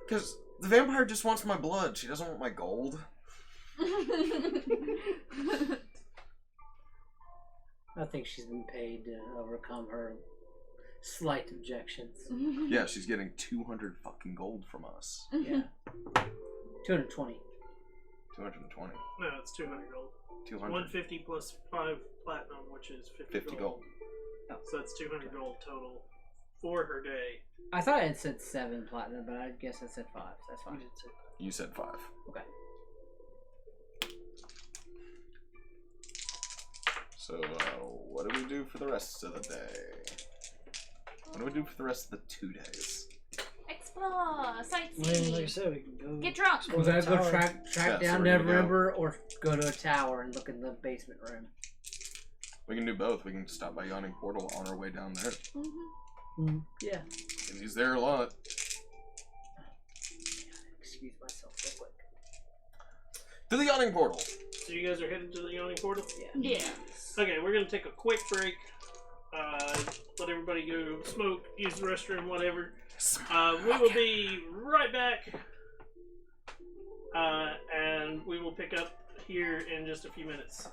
Because the vampire just wants my blood. She doesn't want my gold. I think she's been paid to overcome her slight objections. Yeah, she's getting 200 fucking gold from us. Yeah. 220. 220. No, it's 200 gold. 200. 150 plus 5 platinum, which is 50 gold. So that's 200 gold total for her day. I thought I had said 7 platinum, but I guess I said 5. So that's You fine. did say You said 5. Okay. So, what do we do for the rest of the day? What do we do for the rest of the 2 days? Explore, I mean, like I sightsee, said, we can go. get drunk. explore We're the gonna go tower. track Yeah, so down we're gonna go. Neverember or go to a tower and look in the basement room. We can do both. We can stop by Yawning Portal on our way down there. Yeah. Because he's there a lot. Excuse myself real quick. To the Yawning Portal! So you guys are headed to the yawning portal? Yeah. Okay, we're gonna take a quick break. Let everybody go smoke, use the restroom, whatever. We will be right back. And we will pick up here in just a few minutes.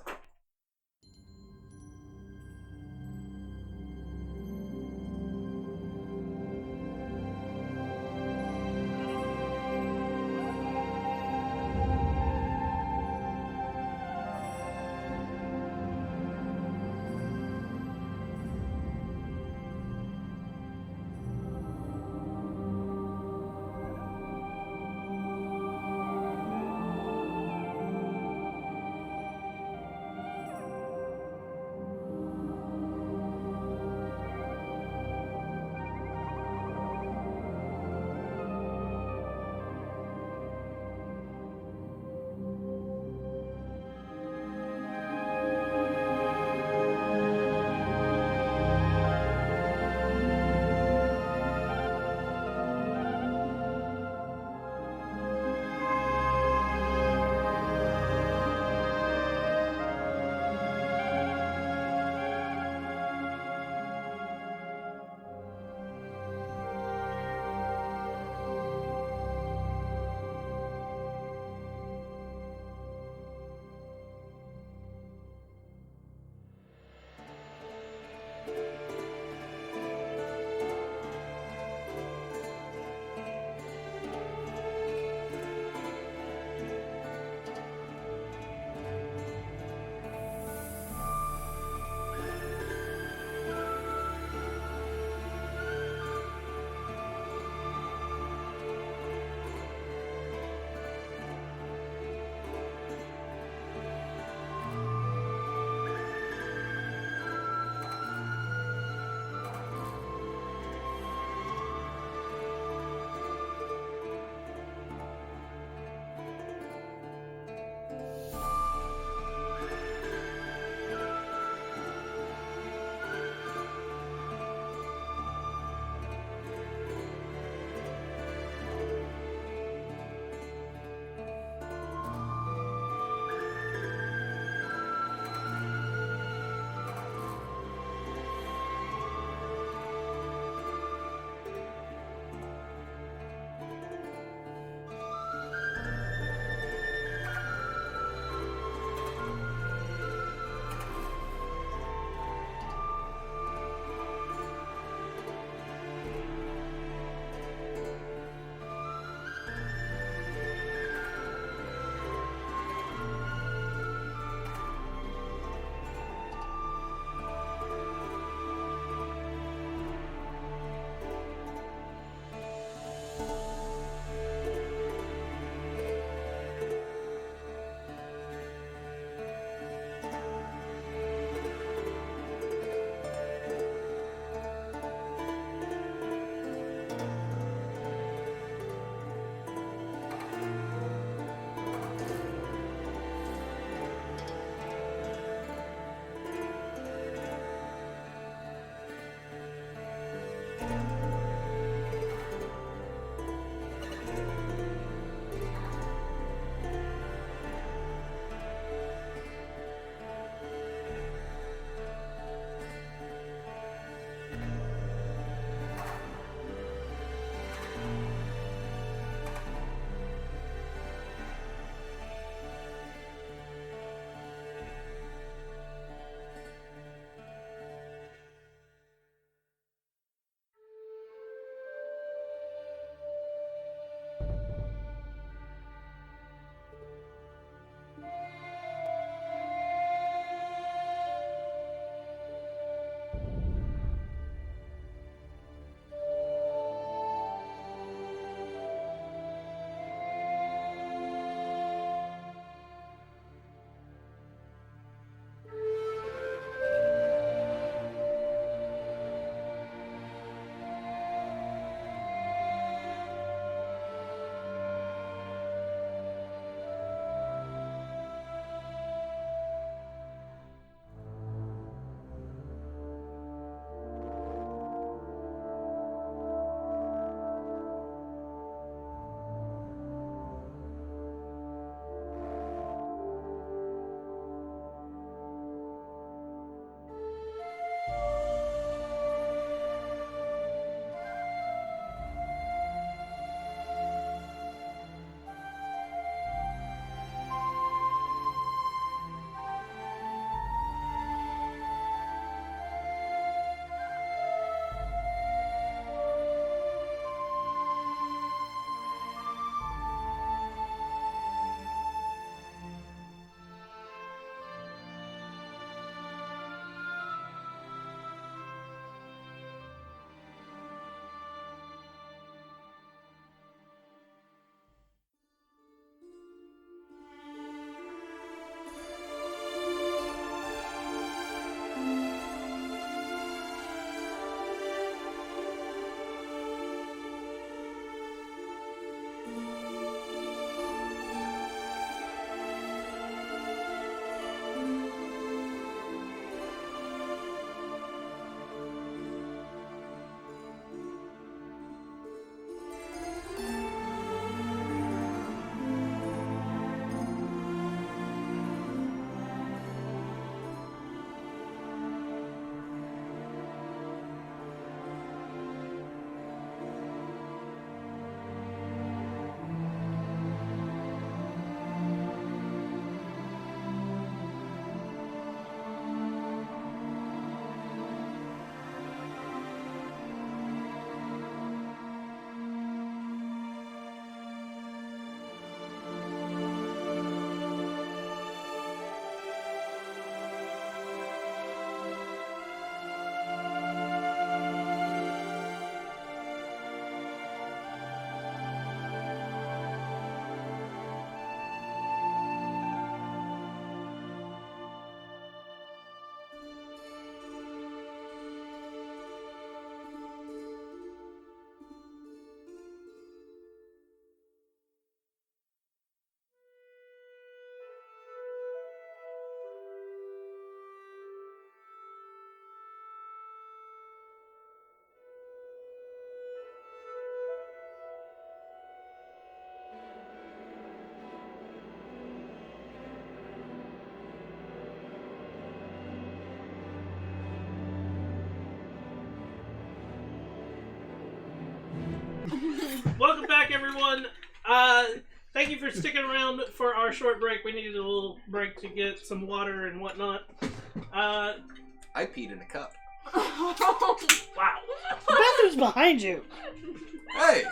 Welcome back, everyone. Thank you for sticking around for our short break. We needed a little break to get some water and whatnot. I peed in a cup. Wow. The bathroom's behind you. Hey!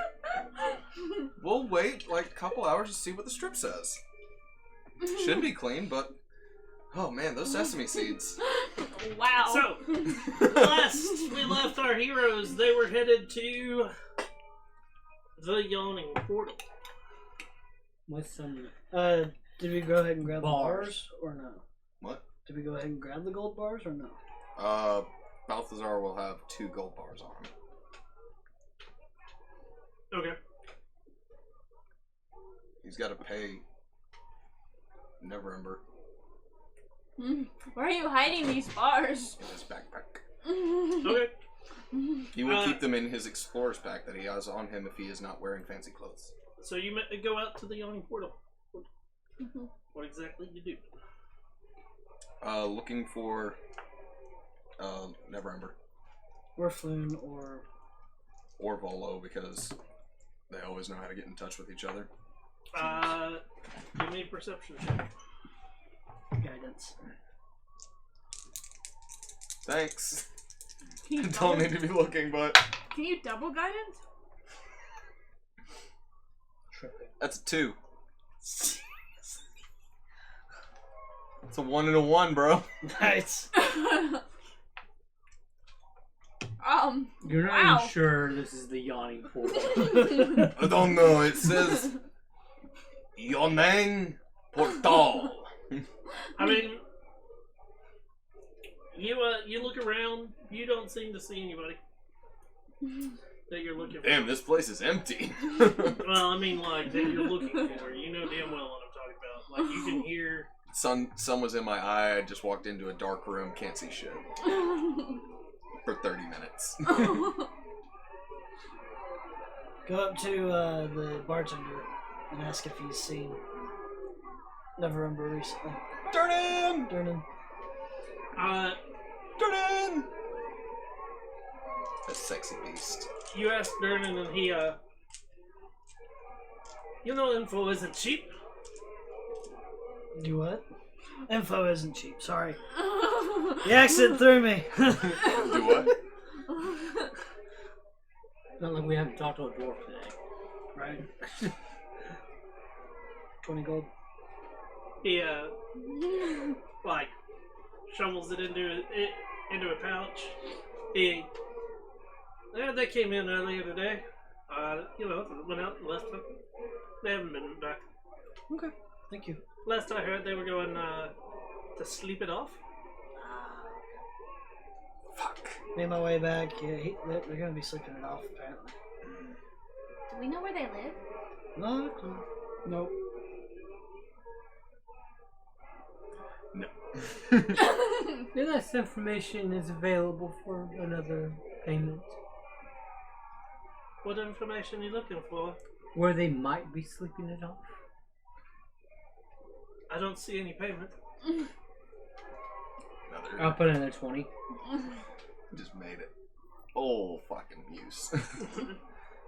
We'll wait like a couple hours to see what the strip says. Should be clean, but... Oh man, those sesame seeds. Wow. So, last we left our heroes, they were headed to the Yawning Portal. With some Did we go ahead and grab Bars. the bars or no? What? Did we go ahead and grab the gold bars or no? Balthazar will have 2 gold bars on him. Okay. He's got to pay Neverember Where are you hiding these bars? in his backpack. Okay. He will keep them in his explorer's pack that he has on him if he is not wearing fancy clothes. So you go out to the Yawning Portal. What exactly you do? Looking for Neverember Or Floon or... or Volo because they always know how to get in touch with each other. Give me a perception check. guidance. Thanks. Can you Don't double, need to be looking, but can you double guidance? that's a 2. It's a 1 and a 1, bro. Nice. You're not Wow. even sure this is the Yawning Portal. I don't know. It says Yawning Portal. I mean, you look around. You don't seem to see anybody that you're looking for. Damn, this place is empty. Well, I mean, like that you're looking for. You know damn well what I'm talking about. Like you can hear. Sun was in my eye. I just walked into a dark room. Can't see shit for 30 minutes. Go up to the bartender and ask if he's seen Neverember recently. Durnan! Durnan. Durnan! That sexy beast. You ask Durnan, and he you know, info isn't cheap. Do what? Info isn't cheap. Sorry. The accent threw me. Do what? Not like we haven't talked to a dwarf today. Right. 20 gold. He like shovels it into a pouch. They came in earlier today. Went out and left them. They haven't been back. Okay. Thank you. Last I heard, they were going to sleep it off. Fuck. Made my way back. Yeah, they're going to be sleeping it off, apparently. Do we know where they live? No. Nope. No. This information is available for another payment. What information are you looking for? Where they might be sleeping it off. I don't see any payment. I'll put in another 20. Just made it. Full fucking use.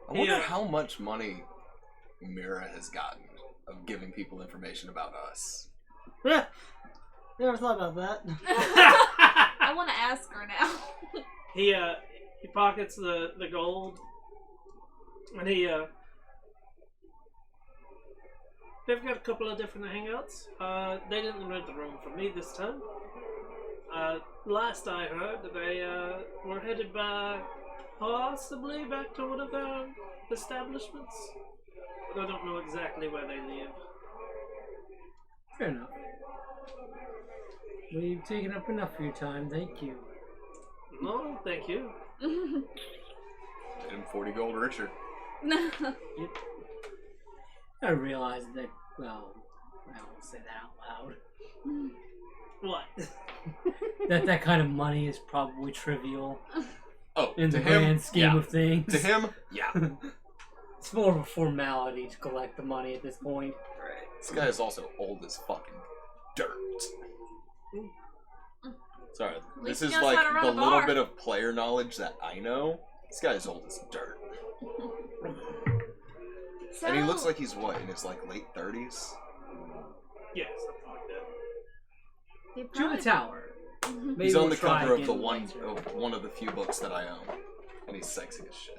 I wonder how much money Mira has gotten of giving people information about us. Never thought about that. I want to ask her now. He pockets the gold, and they've got a couple of different hangouts. They didn't rent the room for me this time. Last I heard, they were headed possibly back to one of their establishments. But I don't know exactly where they live. Fair enough. We've taken up enough of your time, thank you. No, thank you. Made him 40 gold richer. I realize that, well, I won't say that out loud. What? that kind of money is probably trivial Oh, in to the him, grand scheme yeah. of things. To him, yeah. It's more of a formality to collect the money at this point. This guy is also old as fucking dirt. Sorry, this least he is knows like how to run the a little bar. bit of player knowledge that I know. This guy is old as dirt. So, And he looks like he's what, in his like late 30s? Yeah, something like that. they To probably- the tower. Maybe He's on we'll the try cover of again the later. one of the few books that I own, and he's sexy as shit.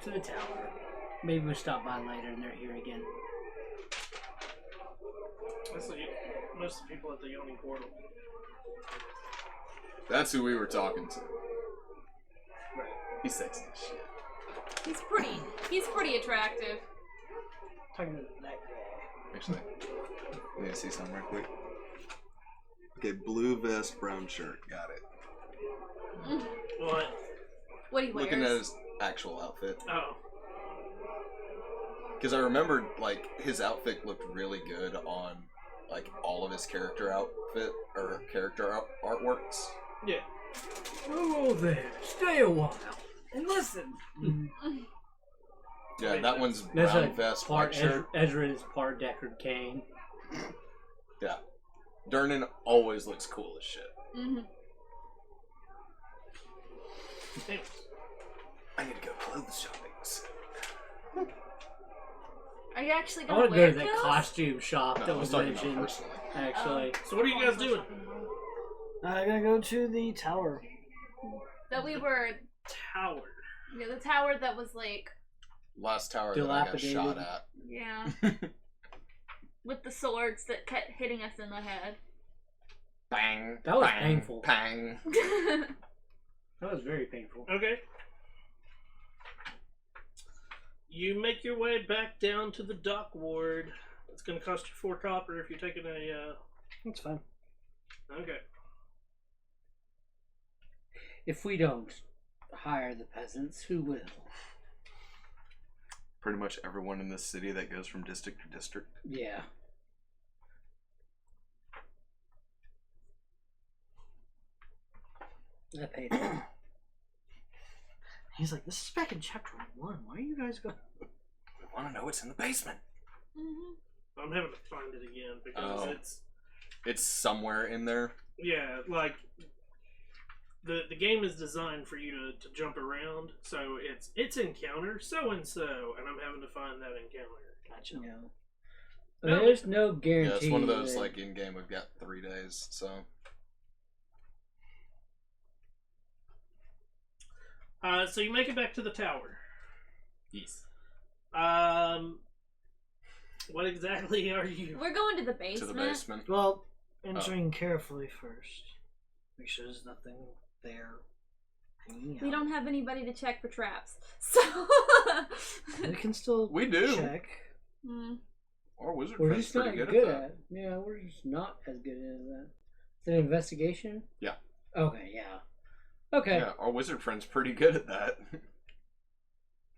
To the tower. Maybe we'll stop by later and they're here again. That's like most of the people at the Yawning Portal. That's who we were talking to. He's sexy as shit. He's pretty attractive. Talking to that guy. Actually, let me see something real quick. Okay, blue vest, brown shirt. Got it. What? What he wears. Looking at his actual outfit. Oh. Because I remembered, like, his outfit looked really good on, like, all of his character outfit, or character artworks. Yeah. Oh, there. Stay a while and listen. Yeah, that one's That's brown a vest, part white shirt. Ezra's part Deckard Cain. Yeah. Durnan always looks cool as shit. Mhm. Thanks. I need to go clothes shopping. Are you actually I gonna want to wear go to that clothes? costume shop No, that I was was talking about mentioned. personally. Actually, So what are you guys doing? I'm gonna go to the tower. That we were, Tower. yeah, the tower that was like, Last tower that I got Dilapidated. shot at. yeah, with the swords that kept hitting us in the head. Bang. That was bang, painful. Bang. that was very painful. Okay. You make your way back down to the dock ward. It's going to cost you 4 copper if you're taking a. That's fine. Okay. If we don't hire the peasants, who will? Pretty much everyone in this city that goes from district to district. Yeah. I paid them. He's like, this is back in chapter 1. Why are you guys going? We want to know what's in the basement. Mhm. I'm having to find it again because Oh. It's somewhere in there. yeah, like the game is designed for you to jump around, so it's encounter so and so, and I'm having to find that encounter. Gotcha. No. No, There's no guarantee. Yeah, it's one of those that- like in game. We've got 3 days, so So you make it back to the tower. yes. What exactly are you? We're going to the To basement. the basement. Well, entering carefully first. Make sure there's nothing there. hanging We out. don't have anybody to check for traps, so. We can still We do. check. Mm. Our wizard We're friend's just not pretty good, good, at that. it. Yeah, we're just not as good at that. Is it an investigation? Yeah. Okay, yeah. Okay. Yeah, our wizard friend's pretty good at that.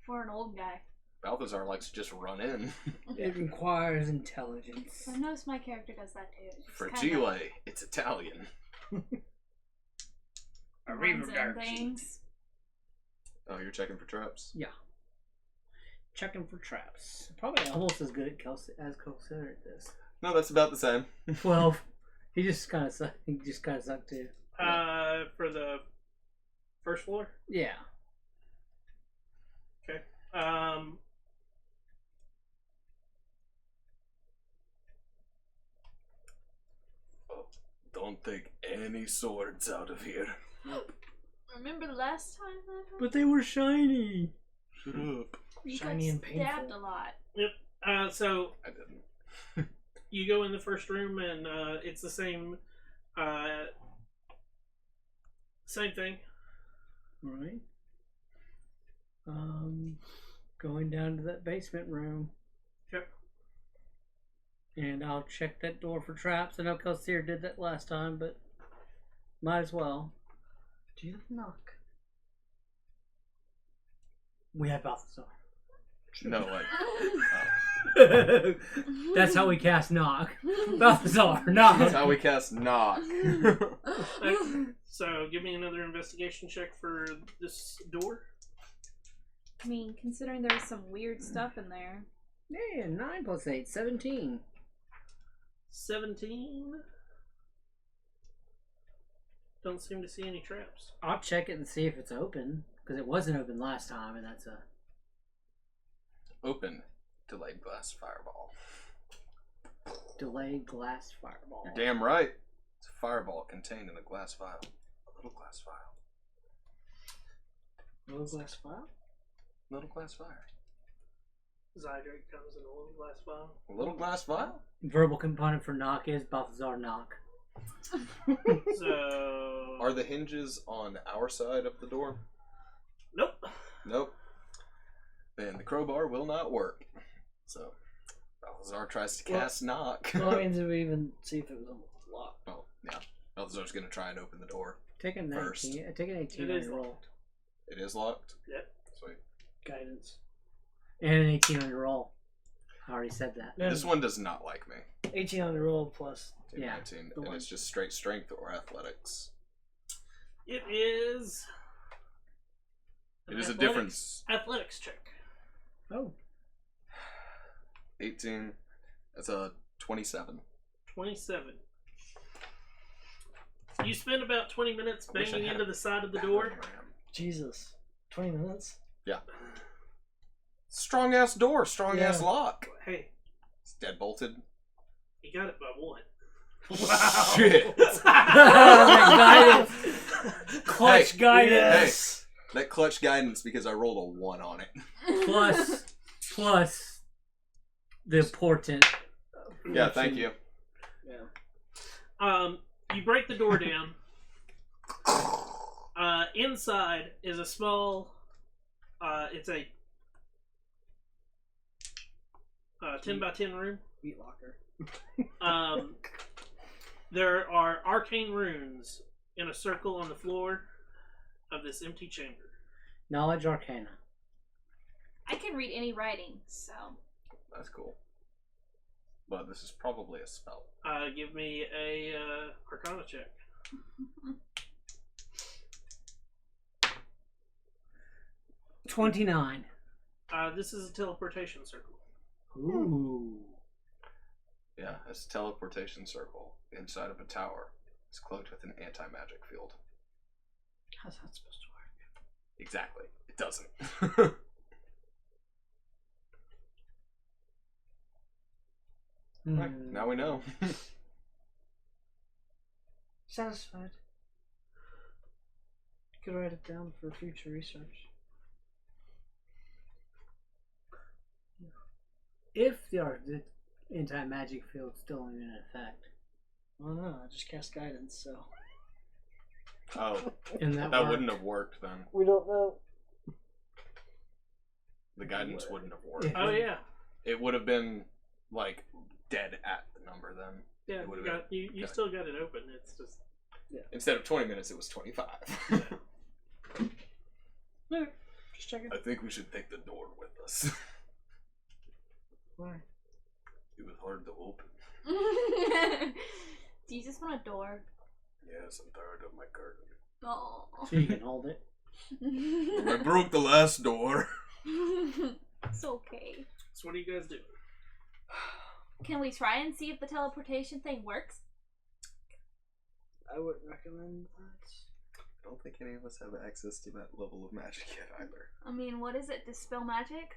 For an old guy. Balthazar likes to just run in. It requires intelligence. I noticed my character does that too. It's For kinda Chile, it's Italian. runs in things. Oh, you're checking for traps? Yeah. Checking for traps. Probably almost as good at as Kelsey at this. No, that's about the same. 12. He just kind of sucked. He just kind of sucked too. For the first floor. Yeah. Okay. Don't take any swords out of here. Remember the last time that happened? But they were shiny. Shut up. You Shiny got and painful. stabbed a lot. So I didn't. you go in the first room and it's the same. Same thing. Right. Going down to that basement room. Okay. And I'll check that door for traps. I know Kelsier did that last time, but might as well. Do you knock? We have Balthazar. No, like. That's how we cast knock. Balthazar, knock. That's how we cast knock. So give me another investigation check for this door. I mean, considering there's some weird stuff in there. Yeah, 9 plus 8, 17. 17. Don't seem to see any traps. I'll check it and see if it's open, because it wasn't open last time, and that's a Open. Delayed glass fireball. Delayed glass fireball. You're damn right. It's a fireball contained in a glass vial. A little glass vial. Little glass vial? Little glass fire. Zydrate comes in a little glass vial. A little glass vial? Verbal component for knock is Balthazar knock. So. Are the hinges on our side of the door? Nope. Nope. Then the crowbar will not work. So, Balthazar tries to cast knock. Well, I mean, did we even see if it was locked? Oh, yeah. Balthazar's going to try and open the door. Take a 19. First. Take an 18 It on is your roll. locked. It is locked? Yep. Sweet. Guidance. And an 18 on your roll. I already said that. No, This one does not like me. 18 on the roll plus. Yeah, 19, the and one. it's just straight strength or athletics. It is. It is a athletics- difference. Athletics check. Oh. 18. That's a 27. 27. You spend about 20 minutes I wish I banging had into a the side of the battering door. ram. Jesus. 20 minutes? Yeah. Strong ass door, strong ass Yeah. lock. Hey, It's dead bolted. you got it by one. Shit. Guidance. Clutch Hey, guidance. That clutch guidance because I rolled a 1 on it. Plus the important. Yeah, thank you. Yeah. You break the door down. Inside is a small. It's a 10 by 10 room. Meat locker. There are arcane runes in a circle on the floor of this empty chamber. Knowledge Arcana. I can read any writing, so. That's cool. But this is probably a spell. Give me a Arcana check. 29. This is a teleportation circle. Ooh. Yeah, it's a teleportation circle inside of a tower. It's cloaked with an anti-magic field. How's that supposed to work? Exactly. It doesn't. Hmm. Now we know. Satisfied. Could write it down for future research. If the anti-magic field's still in effect. I don't know. I just cast guidance, so. Oh, And that, that wouldn't have worked then. We don't know. The guidance wouldn't have worked. Yeah. Oh yeah, It would have been like dead at the number then. yeah. It would've You okay. still got it open. It's just Instead of 20 minutes, it was 25. No, just checking. I think we should take the door with us. Why? It was hard to open. Do you just want a door? Yes, I'm tired of my curtain. Oh. So you can hold it. I broke the last door. It's okay. so. What do you guys do? Can we try and see if the teleportation thing works? I wouldn't recommend that. I don't think any of us have access to that level of magic yet either. I mean, what is it? Dispel magic?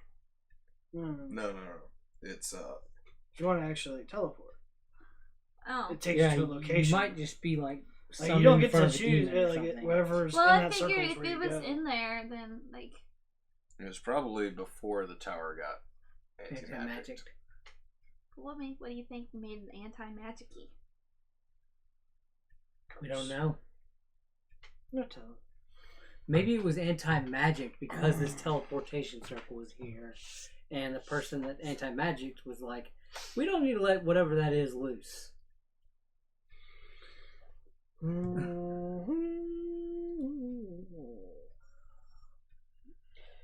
No. No. It's If you want to actually teleport, Oh. it takes Yeah, you to a location. you might just be like. Like, you don't get to summoned for the choose demon or like something. whatever's Well, in I that circle. figured is if where it you was go. in there, then, like. it was probably before the tower got anti-magic. Anti-magic. What do you think made it anti-magic-y? We don't know. No telling. Maybe it was anti-magic because this teleportation circle was here. And the person that anti-magic was like, we don't need to let whatever that is loose.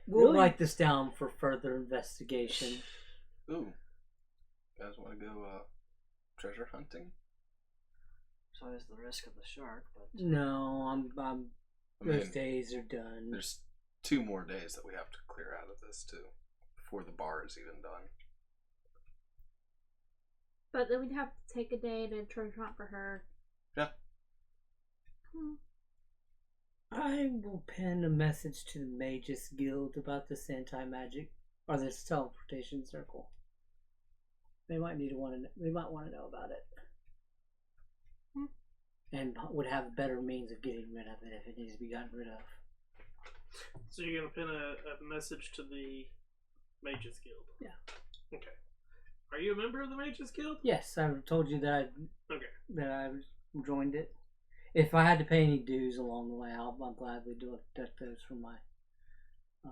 We'll Really? write this down for further investigation. Ooh. You guys want to go treasure hunting? There's always the risk of the shark, but No, I'm I those mean, days are done. there's 2 more days that we have to clear out of this too, before the bar is even done. But then we'd have to take a day to treasure hunt for her. Yeah. I will pen a message to the Magus Guild about this anti-magic or this teleportation circle. They might want to know about it, and would have better means of getting rid of it if it needs to be gotten rid of. So you're gonna pin a message to the Mages Guild. Yeah. Okay. Are you a member of the Mages Guild? Yes, I told you that I joined it. If I had to pay any dues along the way, I'll gladly deduct those from my.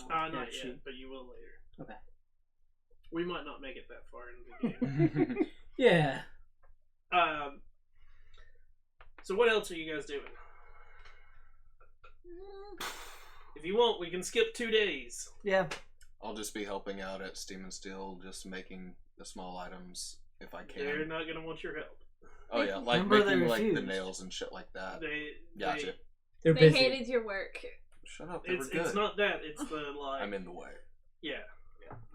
Not debt yet, sheet. but you will later. Okay. We might not make it that far into the game. Yeah. So what else are you guys doing? If you want, we can skip 2 days. Yeah. I'll just be helping out at Steam and Steel, just making the small items if I can. They're not gonna want your help. Oh yeah, like Remember they making like the refused. nails and shit like that. They Gotcha. They're They busy. hated your work. Shut up, they were It's good. not that. It's the like. I'm in the way. Yeah.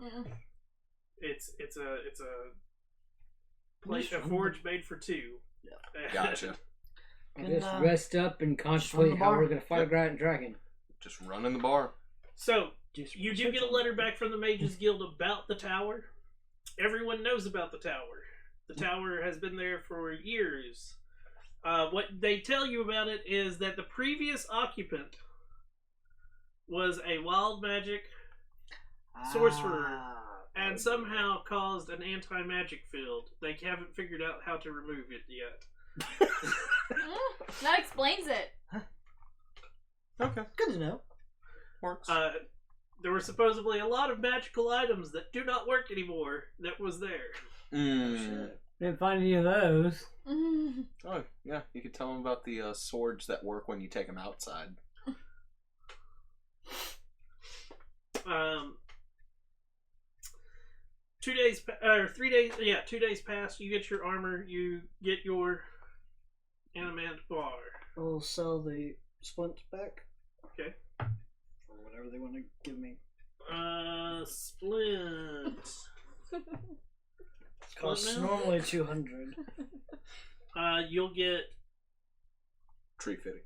Mm. It's a plate, a forge made for two. Yeah. Gotcha. I'll Can, just rest up and contemplate the how bar? we're gonna fight Yep. a giant dragon. Just run in the bar. So Do some you do research get a on letter that. back from the Mages Guild about the tower. Everyone knows about the tower. The tower has been there for years. What they tell you about it is that the previous occupant was a wild magic sorcerer and somehow caused an anti-magic field. They haven't figured out how to remove it yet. That explains it. Okay. Good to know. Works. There were supposedly a lot of magical items that do not work anymore that was there. Didn't find any of those. Oh, yeah. You could tell them about the swords that work when you take them outside. 2 days, or 3 days, yeah, 2 days pass, you get your armor, you get your animant bar. I'll sell the splint back. Okay. Or whatever they want to give me. Splint. Costs now? normally 200. You'll get Tree fitting.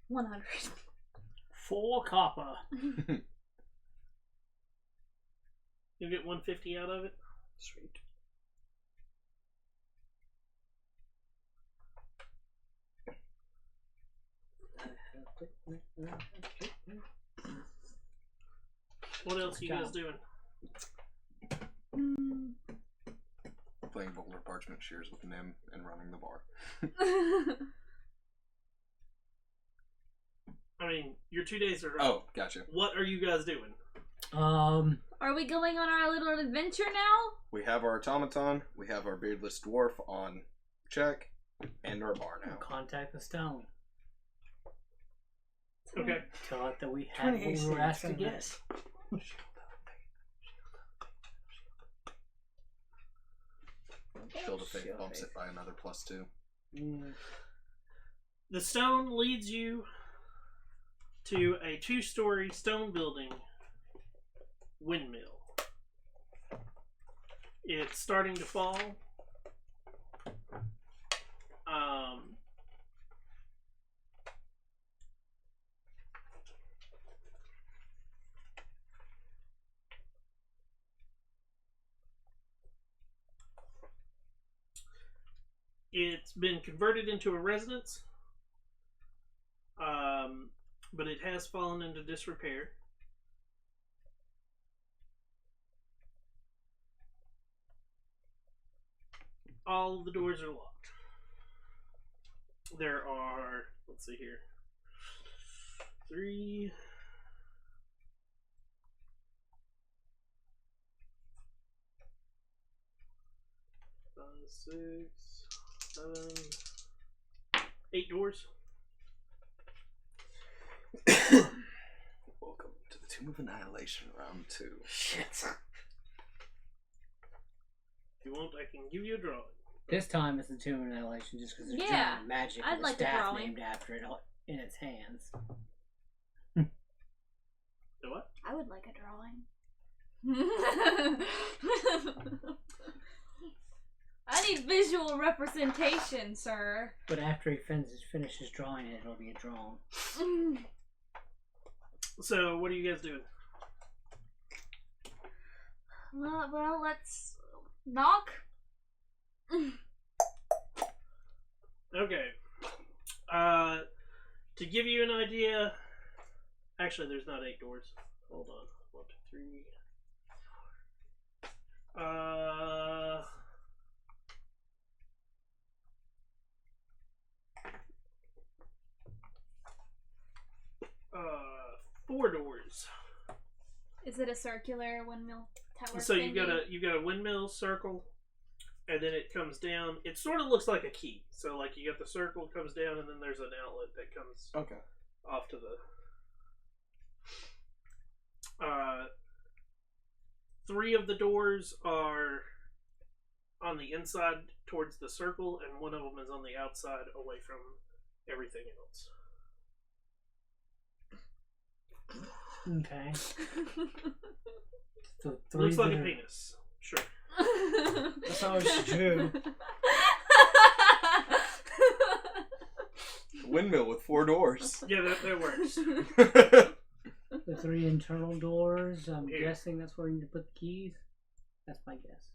100. 4 copper. you'll get 150 out of it. Sweet. What else are you guys doing? Playing Boulder Parchment Shears with Nim and running the bar. I mean, your 2 days are up. Oh, gotcha. What are you guys doing? Are we going on our little adventure now? We have our automaton, we have our beardless dwarf on check, and our bar now. Contact the stone. Okay. Tell it that we had what we were asked to get. Shield of Faith bumps it by another +2. The stone leads you to a 2-story stone building windmill. It's starting to fall. It's been converted into a residence, but it has fallen into disrepair. All of the doors are locked. There are, let's see here, 3, 5, 6, 7, 8 doors. Welcome to the Tomb of Annihilation, round 2. Shit. If you want, I can give you a drawing. This time it's the Tomb of Annihilation just because there's Yeah, giant magic I'd with like a the staff drawing. named after it in its hands. The what? I would like a drawing. I need visual representation, sir. But after he finishes drawing it, it'll be drawn. So, what are you guys doing? Well, let's knock. Okay. To give you an idea, actually, there's not 8 doors. Hold on. 1, 2, 3. 4 doors. Is it a circular windmill tower? So thingy? you've got a windmill circle, and then it comes down. It sort of looks like a key. So like you got the circle comes down, and then there's an outlet that comes Okay. off to the. 3 of the doors are on the inside towards the circle, and 1 of them is on the outside away from everything else. Okay. So three Looks like a that are- penis. Sure. That's always true. Windmill with 4 doors. Yeah, that works. The 3 internal doors. I'm Here. guessing that's where you need to put the keys. That's my guess.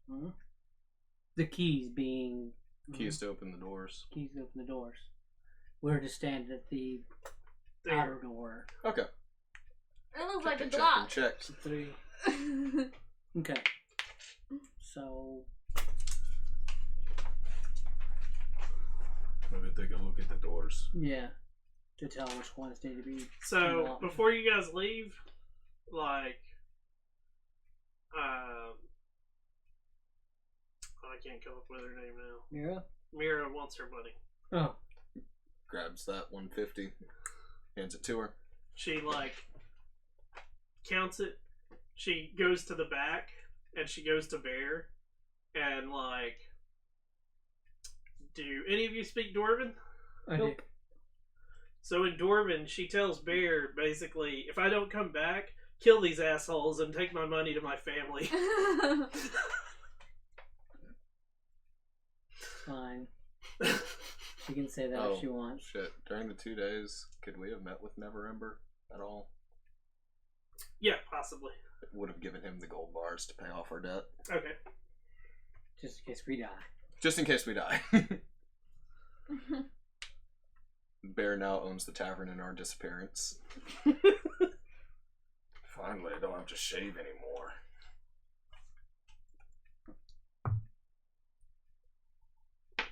Hmm? The keys being Keys to open the doors. keys to open the doors. We're to stand at the There. outer door. Okay. It looks like a Check, Glock. check. It's a 3. Okay. So Maybe take a look at the doors. yeah, to tell which ones need to be. So unlocked. before you guys leave, like, I can't come up with her name now. Mira? Mira wants her money. Oh, Grabs that 150. Hands it to her. She like counts it. She goes to the back and she goes to Bear and like, do any of you speak Dwarven? I Nope. do. So in Dwarven, she tells Bear basically, if I don't come back, kill these assholes and take my money to my family. Fine. She can say that Oh. if she wants. Shit. During the 2 days, could we have met with Neverember at all? Yeah, possibly. It would have given him the gold bars to pay off our debt. Okay. Just in case we die. Just in case we die. Bear now owns the tavern in our disappearance. Finally, I don't have to shave anymore.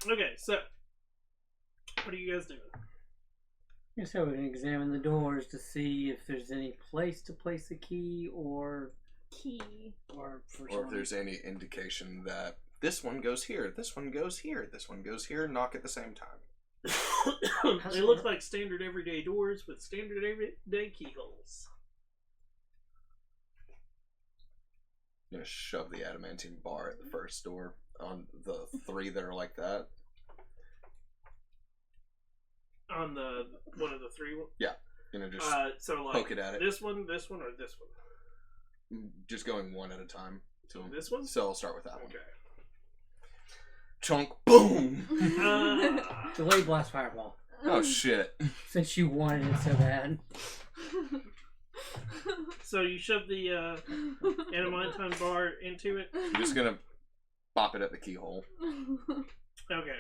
Okay, so what are you guys doing? So we can examine the doors to see if there's any place to place the key or Key. Or for Or if there's any indication that this one goes here, this one goes here, this one goes here, knock at the same time. They look like standard everyday doors with standard everyday keyholes. I'm gonna shove the adamantine bar at the first door on the 3 that are like that. On the one of the 3 ones. Gonna just So like poke it at it. this one, or this one. Just going one at a time. So This one. So I'll start with that one. Okay. Chunk, boom! delayed blast fireball. Oh shit. Since you wanted it so bad. So you shove the adamantine bar into it. I'm just gonna bop it at the keyhole. Okay.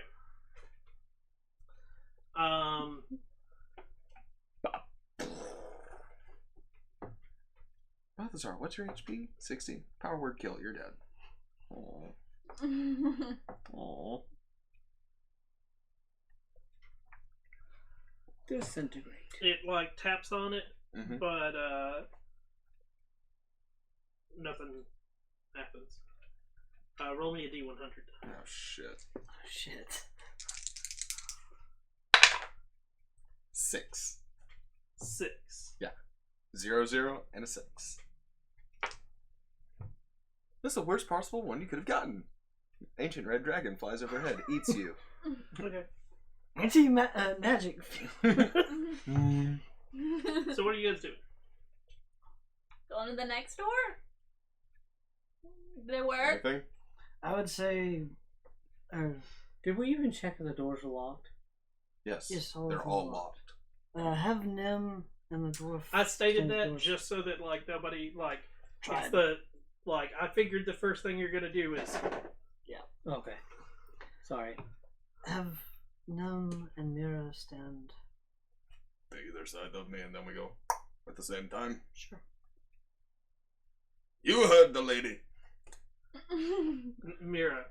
Balthazar, what's your HP? 60. Power word kill, you're dead. Aww. Aww. Disintegrate. It like taps on it, Mm-hmm. but nothing happens. Roll me a D100. Oh shit. Oh, shit. 6. 6. 0, 0, and a 6. That's the worst possible one you could have gotten. Ancient red dragon flies overhead, eats you. Okay. Anti-magic. So what are you guys doing? Going to the next door? Did it work? Anything? I would say. Did we even check if the doors were locked? Yes. Yes, all of They're them all are locked. have Nim And the dwarf. I stated standard that doors. just so that like nobody like Tried. it's the like I figured the first thing you're gonna do is Okay. Sorry. Have Gnome and Mira stand. Either side of me, and then we go at the same time. Sure. You heard the lady. Mira.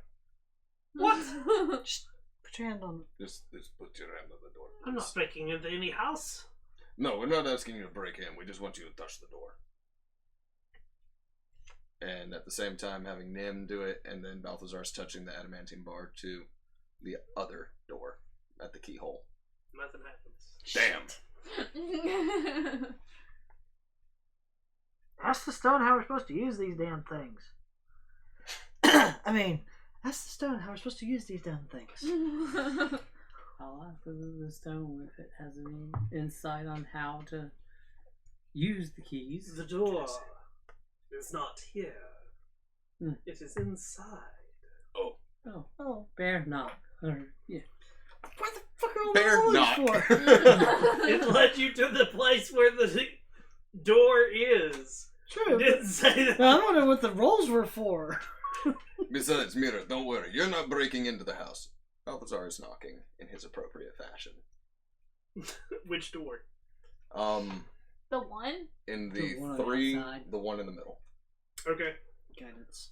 What? Just put your hand on. Just put your hand on the door. I'm not breaking into any house. No, we're not asking you to break in. We just want you to touch the door. And at the same time, having Nim do it, and then Balthazar's touching the adamantine bar to the other door at the keyhole. Nothing happens. Damn. Ask the stone how we're supposed to use these damn things. I mean, ask the stone how we're supposed to use these damn things. I'll ask the stone if it has any insight on how to use the keys. The door is not here. Hmm. It is inside. Oh, bear knock. Or, yeah. What the fuck are all Bear the knock. for? It led you to the place where the door is. True. It didn't say that. I'm wondering what the rolls were for. Besides, Mira, don't worry. You're not breaking into the house. Balthazar is knocking in his appropriate fashion. Which door? The one? In The the one on the three, outside. the one in the middle. Okay. Guidance.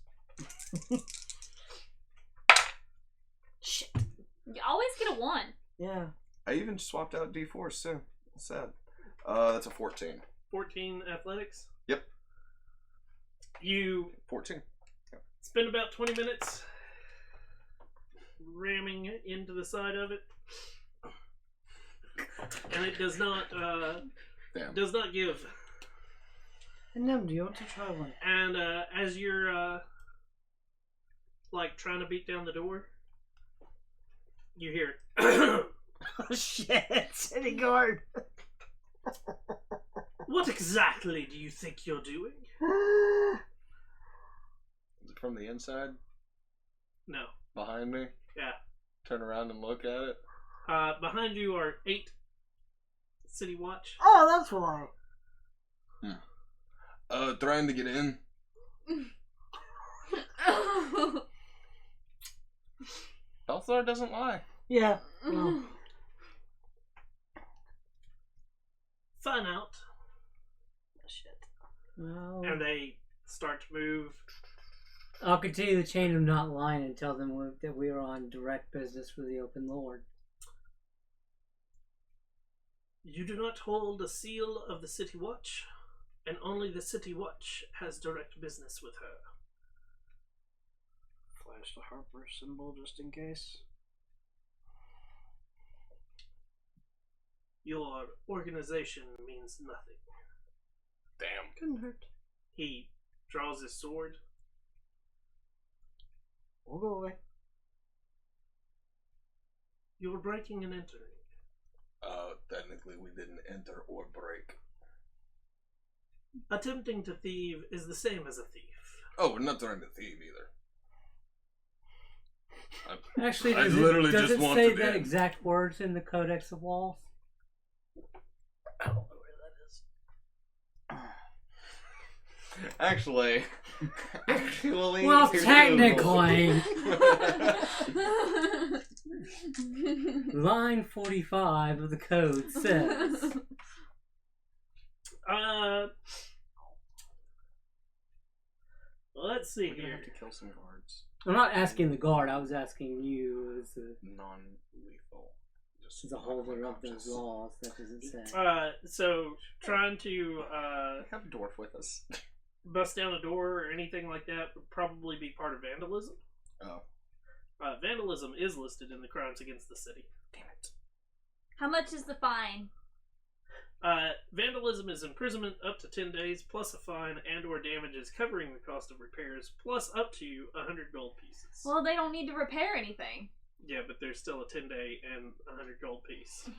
Shit. You always get a 1. Yeah. I even swapped out D4s too. That's sad. That's a 14. 14 athletics. Yep. You 14. spend about 20 minutes ramming into the side of it. And it does not Damn. give. And Nim, do you want to try one? And as you're like trying to beat down the door, you hear Oh shit, city guard. What exactly do you think you're doing? Is it from the inside? No. Behind me? Yeah. Turn around and look at it. Behind you are 8 City Watch. Oh, that's why. Trying to get in. Balthazar doesn't lie. Yeah. Well, Fun out. Shit. Well, And they start to move. I'll continue the chain of not lying and tell them that we are on direct business for the open lord. You do not hold a seal of the City Watch, and only the City Watch has direct business with her. Flash the Harper symbol just in case. Your organization means nothing. Damn. Couldn't hurt. He draws his sword. We'll go away. You're breaking and entering. Technically we didn't enter or break. Attempting to thieve is the same as a thief. Oh, we're not trying to thieve either. Actually, I does literally it, does just it wanted say in. that exact words in the Codex of Laws? I don't know where that is. Actually, Well, technically. Line 45 of the code says. Let's see We're gonna here. have to kill some guards. I'm not asking the guard, I was asking you as Non-lethal. Just a holder of those laws. That doesn't say. So trying to Have a dwarf with us. bust down a door or anything like that would probably be part of vandalism. Oh. Vandalism is listed in the crimes against the city. Damn it. How much is the fine? Vandalism is imprisonment up to 10 days, plus a fine and or damages covering the cost of repairs, plus up to 100 gold pieces. Well, they don't need to repair anything. Yeah, but there's still a 10-day and 100 gold piece.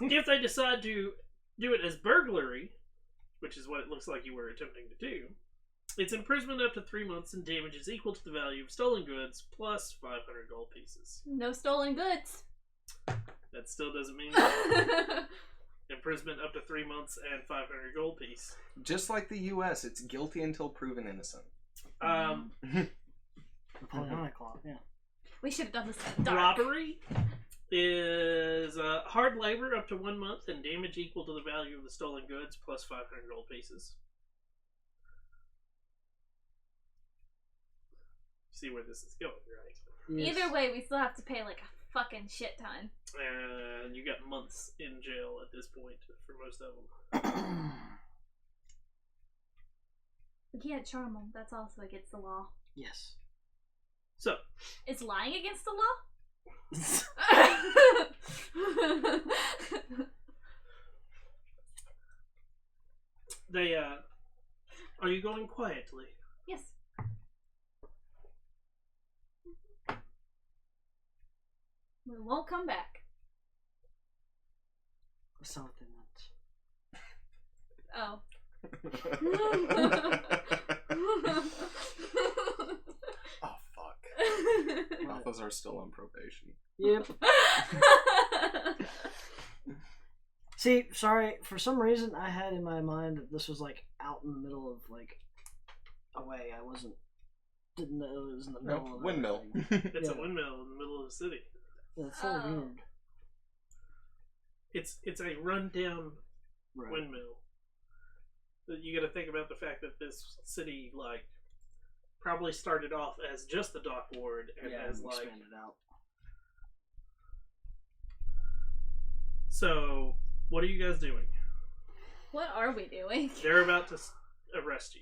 If they decide to do it as burglary, which is what it looks like you were attempting to do, it's imprisonment up to 3 months and damages equal to the value of stolen goods plus 500 gold pieces. No stolen goods. That still doesn't mean imprisonment up to 3 months and 500 gold piece. Just like the U.S., it's guilty until proven innocent. Napoleonic law, yeah. We should have done this in the dark. Robbery is hard labor up to 1 month and damage equal to the value of the stolen goods plus 500 gold pieces. See where this is going, right? Yes. Either way, we still have to pay like a fucking shit ton. And you got months in jail at this point for most of them. We can't charm them. That's also against the law. Yes. So, Is lying against the law? they, are you going quietly? Yes. We won't come back. That's not what they meant. Oh. Oh, fuck. Alphas are still on probation. Yep. See, sorry, for some reason I had in my mind that this was like out in the middle of like away. Didn't know it was in the middle No, of windmill. everything. It's a Yeah. windmill in the middle of the city. Yeah, it's so Oh. weird. It's a rundown Right. windmill. You got to think about the fact that this city, like, probably started off as just the dock ward and Yeah, as and like. expanded out. So, what are you guys doing? What are we doing? They're about to arrest you.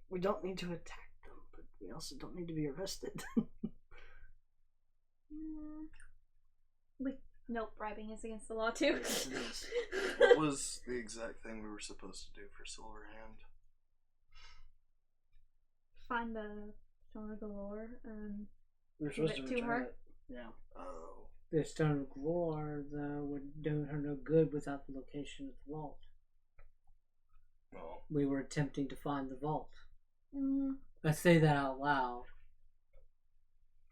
We don't need to attack them, but we also don't need to be arrested. Nope, bribing is against the law too. Yes, it is. What was the exact thing we were supposed to do for Silverhand? Find the Stone of Galore and We're Give supposed it to to return her? it. Yeah. Oh. The Stone of Glory would do her no good without the location of the vault. Well, We were attempting to find the vault. mm, I say that out loud.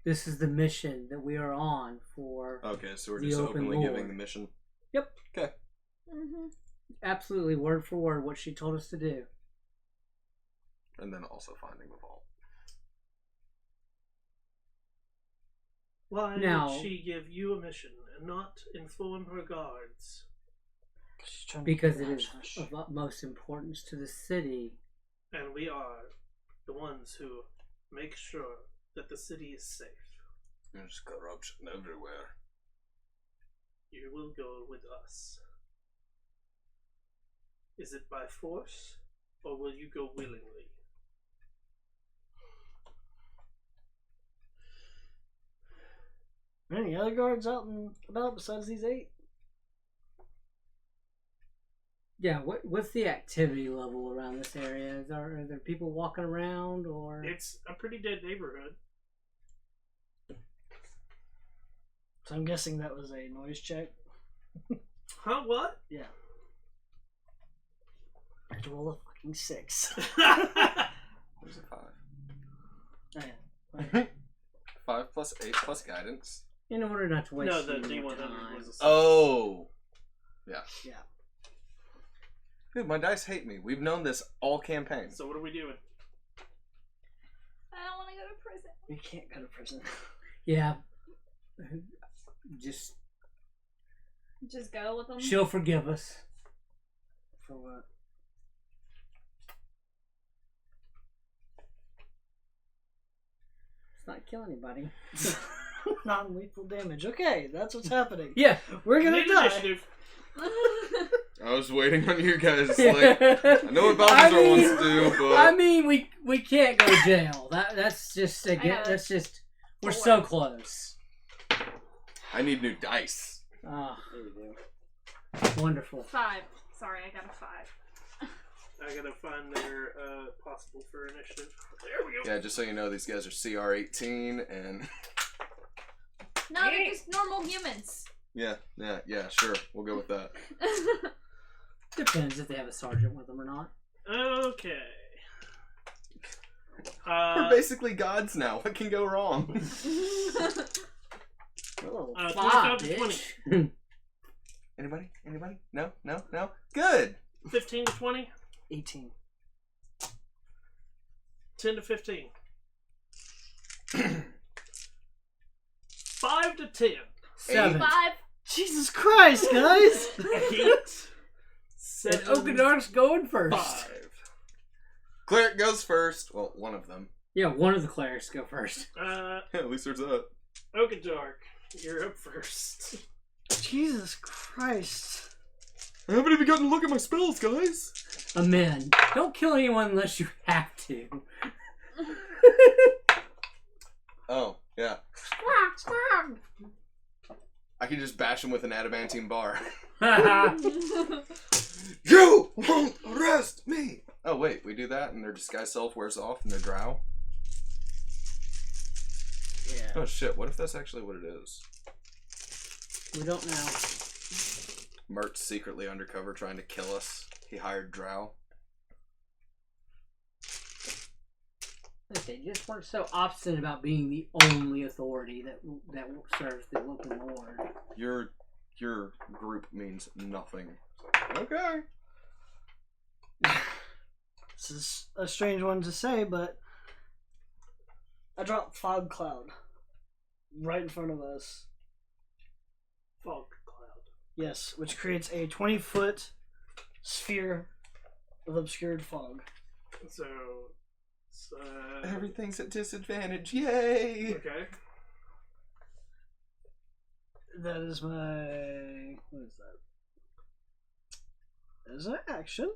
This is the mission that we are on for. okay, so we're The just open openly lore. giving the mission. Yep. Okay. mm-hmm. Absolutely word for word what she told us to do. And then also finding the vault. Why Now- did she give you a mission and not inform her guards? She's trying to Because keep it is hush-hush. of utmost importance to the city. And we are the ones who make sure that the city is safe. There's corruption everywhere. You will go with us. Is it by force, or will you go willingly? Are any other guards out and about besides these 8? Yeah, what's the activity level around this area? Are there people walking around or? It's a pretty dead neighborhood. So I'm guessing that was a noise check. Huh, what? Yeah. I had to roll a fucking 6. There's a 5. Oh, yeah. 5 plus 8 plus guidance. In order not to waste No, the any more D100 time. was a 6. Oh! Yeah. Yeah. Dude, my dice hate me. We've known this all campaign. So what are we doing? I don't want to go to prison. You can't go to prison. Yeah. Just Just go with them. she'll forgive us. For what? Let's not kill anybody. Non-lethal damage. Okay, that's what's happening. Yeah. We're gonna Need die. initiative. I was waiting on you guys. Like, I know what Balthazar wants to do, but I mean, we can't go to jail. That's just again. got That's just we're so close. I need new dice. Ah, There you go. wonderful. 5. Sorry, I got a 5. I gotta find their possible for initiative. There we go. Yeah, just so you know, these guys are CR18, and No, they're just normal humans. yeah, sure, we'll go with that. Depends if they have a sergeant with them or not. Okay. We're basically gods now. What can go wrong? Oh, 25 to 20. bitch. Anybody? Anybody? No? No? No? Good. 15 to 20. 18. 10 to 15. 5 to 10. 7. 5. Jesus Christ, guys! 8. And 7. Okadark's going first. 5. Cleric goes first. Well, one of them. Yeah, one of the clerics go first. At least there's that. Okadark, you're up first. Jesus Christ. I haven't even gotten to look at my spells, guys. Amen. Don't kill anyone unless you have to. Oh, yeah. I can just bash him with an adamantine bar. You won't arrest me! Oh, wait, we do that and their disguise self wears off and they're drow? Yeah. Oh shit, what if that's actually what it is? We don't know. Mert's secretly undercover trying to kill us. He hired drow. They just weren't so obstinate about being the only authority that serves the local lord. Your group means nothing. Okay. This is a strange one to say, but I dropped Fog Cloud right in front of us. Fog cloud. Yes, which creates a 20-foot sphere of obscured fog. So Everything's at disadvantage. Yay! okay. That is my... What is that? That is an action.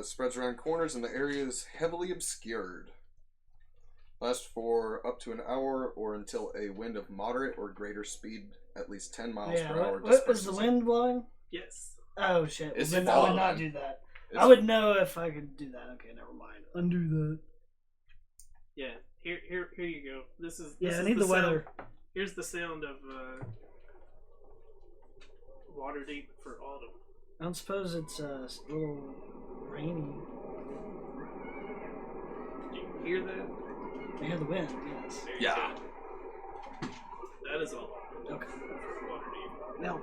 Spreads around corners and the area is heavily obscured. Lasts for up to an hour or until a wind of moderate or greater speed, at least 10 miles per hour. What is disperses the it. wind blowing? Yes. Oh shit! It's Then I would fog. not do that. It's- I would know if I could do that. Okay, never mind. Undo that. Yeah. Here you go. This is. Yeah, this I is need the sound- weather. Here's the sound of Waterdeep for autumn. I don't suppose it's a little rainy. Do you hear that? I hear the wind. Yes. There you Yeah. go. That is all. Okay. Waterdeep. No.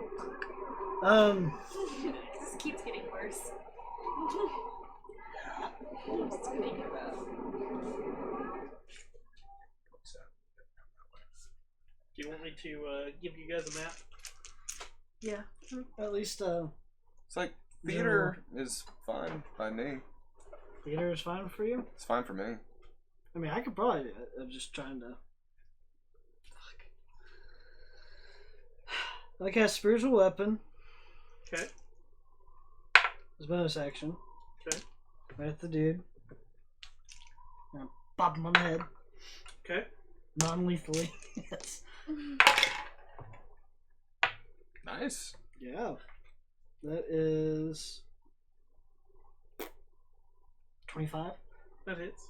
This keeps getting worse. Just thinking about. Do you want me to give you guys a map? Yeah. At least It's like, theater is fine by me. theater is fine for you. It's fine for me. I mean, I could probably do it. I'm just trying to. Fuck. I cast spiritual weapon. Okay. As bonus action. Okay. Right at the dude. And pop him on the head. Okay. Non-lethally. Yes. Nice. Yeah. That is 25. That hits.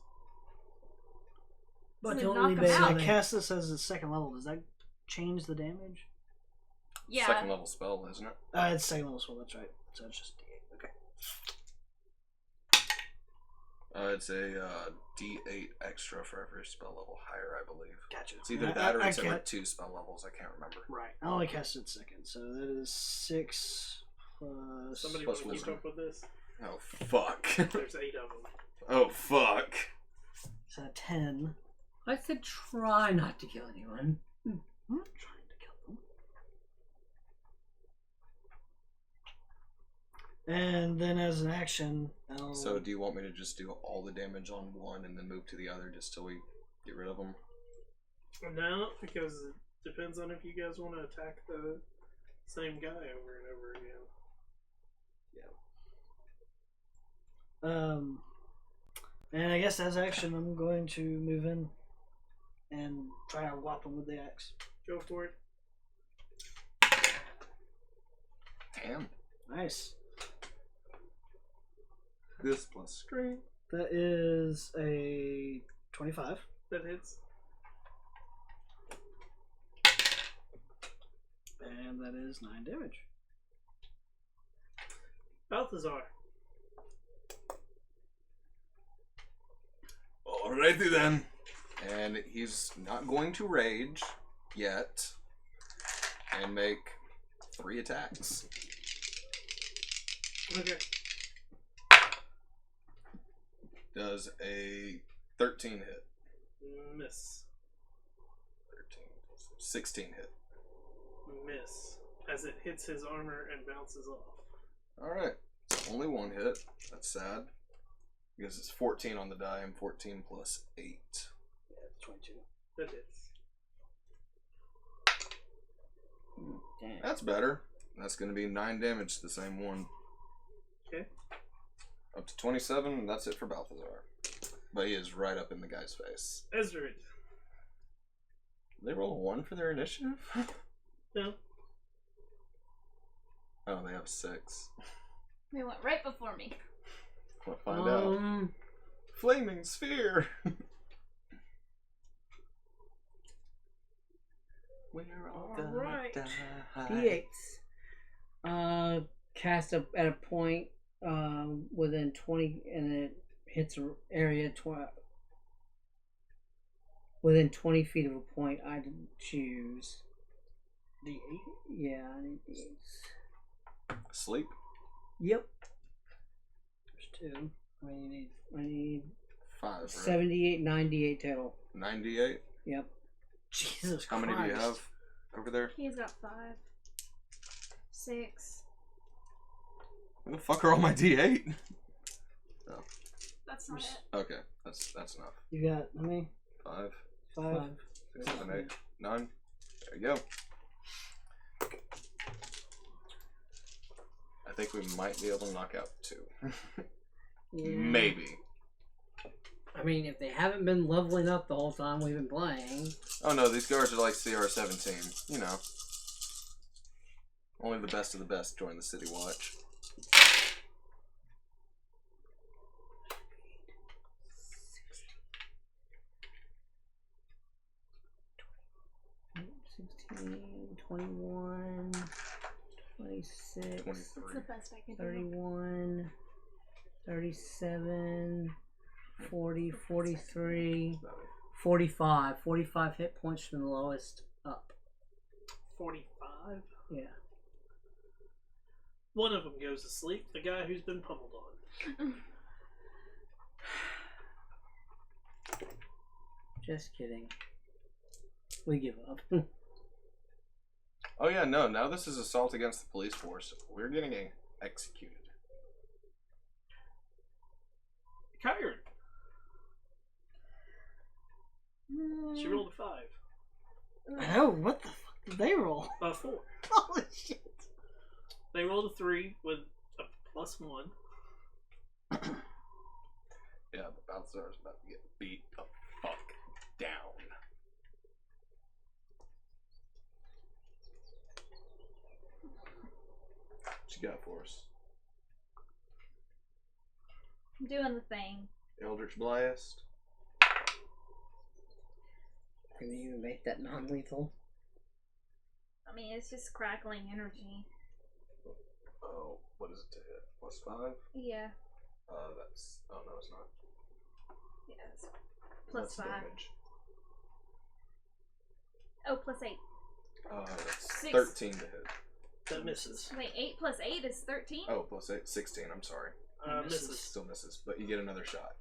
But But knock only him base. out. I cast this as a second level. Does that change the damage? Yeah. Second level spell, isn't it? It's second level spell. That's right. So it's just D8. Okay. It's a D8 extra for every spell level higher, I believe. Gotcha. It's either I- that or I it's every can't- 2 spell levels. I can't remember. Right. I only cast it second, so that is 6 plus. Somebody Plus want to keep wisdom. up with this? Oh, fuck. There's 8 of them. Oh, fuck. So 10. I said try not to kill anyone. I'm not trying to kill them. And then as an action, I'll. So, do you want me to just do all the damage on one and then move to the other just till we get rid of them? No, because it depends on if you guys want to attack the same guy over and over again. And I guess as action, I'm going to move in and try to whop him with the axe. Go for it. Damn. Nice. This plus strength. That is a 25. That hits. And that is 9 damage. Balthazar. Oh, Alrighty then. And he's not going to rage yet. And make 3 attacks. Okay. Does a 13 hit. Miss. 13. 16 hit. Miss. As it hits his armor and bounces off. Alright. Only 1 hit. That's sad. Because it's 14 on the die. I'm 14 plus 8. Yeah, 22. That hits. Damn. That's better. That's going to be 9 damage to the same one. Okay. Up to 27, and that's it for Balthazar. But he is right up in the guy's face. Ezra. They roll a 1 for their initiative? No. Oh, they have 6. They went right before me. We'll find out. Flaming sphere! We're all gonna Alright. die. D8s. Cast up at a point within 20, and it hits an area within 20 feet of a point I didn't choose. D8? Yeah, I need D8s. Sleep? Yep. There's 2. How many you need? I need 5, right? 78, 98 total. 98? Yep. Jesus How many do you have over there? He's got 5. 6. Where the fuck are all my D8? That's not it. Okay, that's enough. You got how many? 5, 5. 6, 7, 8, 9. There you go. I think we might be able to knock out 2. Yeah. Maybe. I mean, if they haven't been leveling up the whole time we've been playing. Oh no, these guards are like CR-17. You know. Only the best of the best join the City Watch. $16, 21, 26, 23. It's the best I can do. 31, 37, 40, 43, 45. 45 hit points from the lowest up. 45. Yeah. One of them goes to sleep. The guy who's been pummeled on. Just kidding. We give up. Oh yeah, no, now this is assault against the police force. We're getting executed. Kyron. She rolled a 5. Oh, what the fuck did they roll? A 4. Holy shit. They rolled a 3 with a +1. Yeah, but Balthazar's about to get beat the fuck down. What you got for us? I'm doing the thing. Eldritch Blast. Can you even make that non-lethal? I mean, it's just crackling energy. Oh, what is it to hit? +5? Yeah. That's... Oh, no, it's not. Yeah. It's What's +5. damage? Oh, +8. That's 6. 13 to hit. That misses. Wait, 8 + 8 is 13? Oh, +8, 16, I'm sorry. Misses. Still misses, but you get another shot.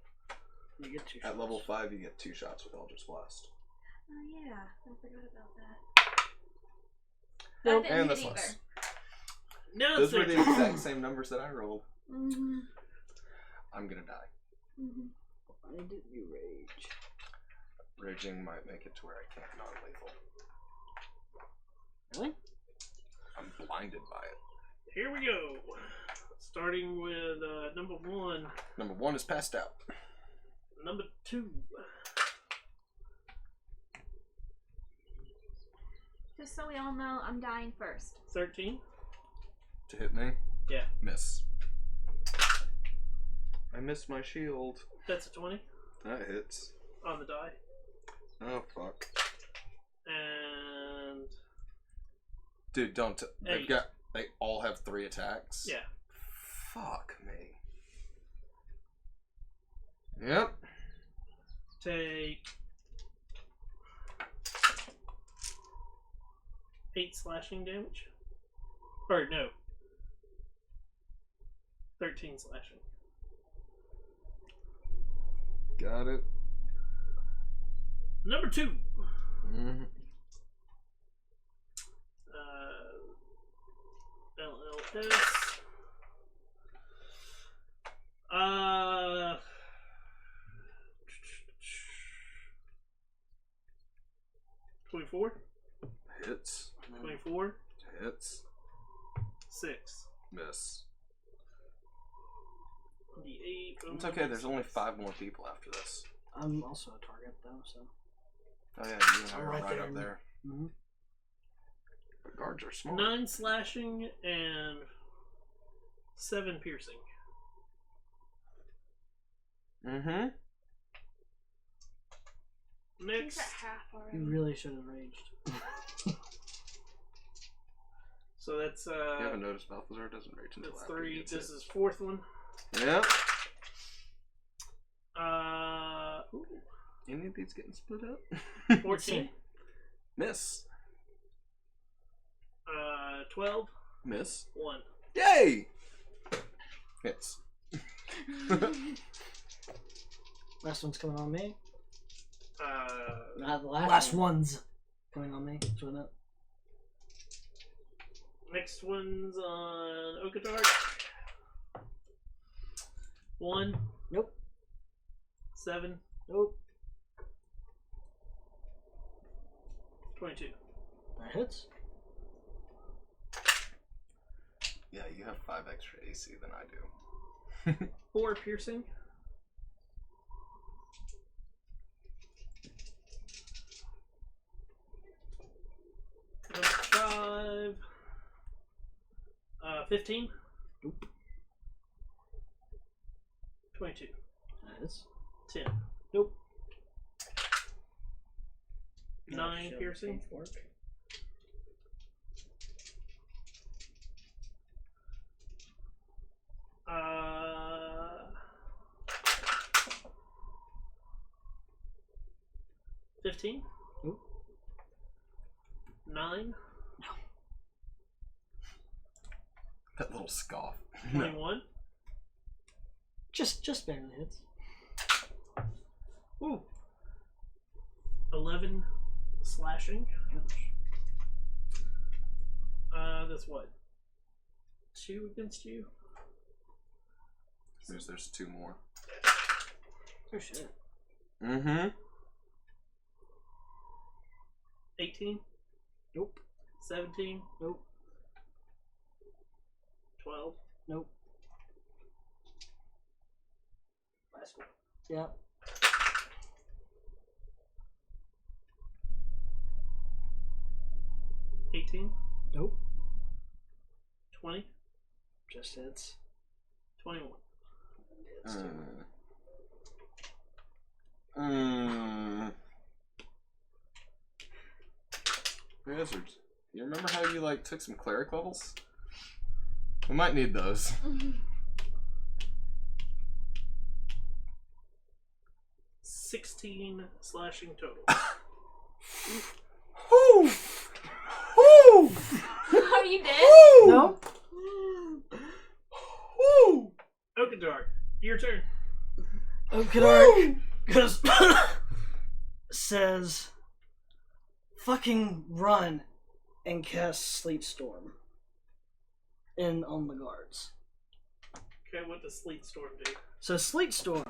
You get 2 At shots. level 5, you get 2 shots with Eldritch Blast. Oh, yeah. I forgot about that. Nope. That didn't And hit this either. last. Now Those it's were their the turn. exact same numbers that I rolled. Mm-hmm. I'm gonna die. Mm-hmm. Why did you rage? Raging might make it to where I can't non-lethal. Really? I'm blinded by it. Here we go. Starting with number 1. Number 1 is passed out. Number 2. Just so we all know, I'm dying first. 13. To hit me? Yeah. Miss. I missed my shield. That's a 20 That hits. on the die. Oh, fuck. And Dude, don't... They've 8. got... They all have 3 attacks? yeah. Fuck me. Yep. take 8 slashing damage. Or no, 13 slashing. Got it. Number 2. Mm-hmm. LLS. 24. Hits. 24. Hits. 6. Miss. D8. It's okay, there's only 5 more people after this. I'm also a target though, so. Oh yeah, you and I I'm are right right there. up there. Mm-hmm. The guards are smart. 9 slashing and 7 piercing. Mm-hmm. He's Next. at half already. You really should have raged. So that's You haven't noticed Balthazar doesn't rage until that's after 3. he gets This hit. is 4th one. Yep. Ooh, Any of these getting split up? 14. Miss. 12. Miss. 1. Yay! Hits. Last one's coming on me. Not the Last last one. one's coming on me. So that. Next one's on Okadark. 1. Nope. 7. Nope. 22. That hits. Yeah, you have 5 extra AC than I do. 4 piercing. Number 5. 15. Nope. 22. That hits. 10. Nope. 9 piercing. Work. 15. Nope. 9. That little scoff. 21. Just barely hits. Ooh. 11 slashing. That's what? 2 against you? There's 2 more. Oh shit. Mm-hmm. 18. Nope. 17. Nope. 12. Nope. Last one. Yeah. 18. Nope. 20. Just hits. 21. Hits too. Wizards. You remember how you took some cleric levels? We might need those. 16 slashing total. Whoo! Whoo! Are you dead? Nope. Whoo! Okadark, your turn. Okadark goes says fucking run and cast Sleet Storm in on the guards. Okay, what does Sleet Storm do? So Sleet Storm.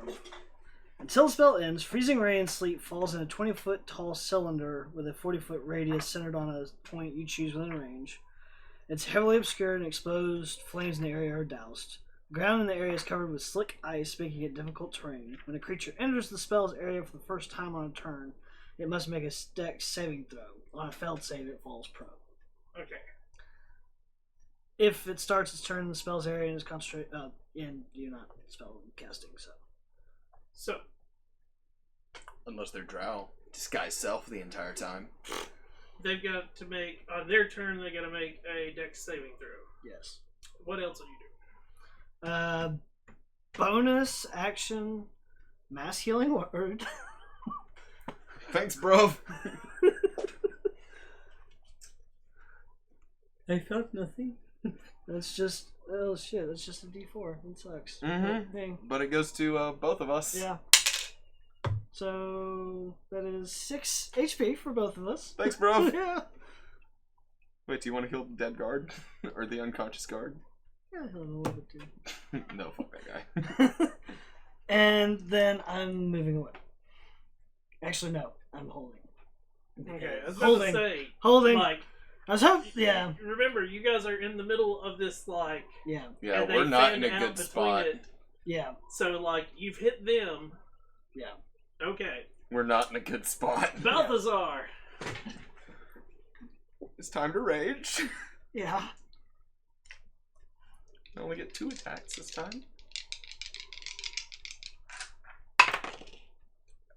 Until the spell ends, freezing rain and sleet falls in a 20-foot tall cylinder with a 40-foot radius centered on a point you choose within range. It's heavily obscured and exposed flames in the area are doused. The ground in the area is covered with slick ice, making it difficult terrain. When a creature enters the spell's area for the first time on a turn, it must make a dex saving throw. On a failed save, it falls prone. Okay. If it starts its turn in the spell's area and is concentrated, and you're not spell casting, so. So, Unless they're drow. Disguise self the entire time. they've got to make, on their turn, they got to make a dex saving throw. Yes. What else will you do? Bonus action, mass healing word. Thanks, bro. I felt nothing. That's just oh shit. That's just a D4. That sucks. Mm-hmm. Dang. But it goes to both of us. Yeah. So that is 6 HP for both of us. Thanks, bro. Yeah. Wait, do you want to heal the dead guard or the unconscious guard? Yeah, he'll know what to do. No, fuck that guy. And then I'm moving away. Actually, no. I'm holding. Okay, I was about to say, Holding. like, I was hoping. Yeah. remember, you guys are in the middle of this, like, Yeah. Yeah, and they we're not in fan a out good between spot. it. Yeah. So, like, you've hit them. Yeah. Okay. We're not in a good spot. Balthazar. It's time to rage. Yeah. I only get 2 attacks this time.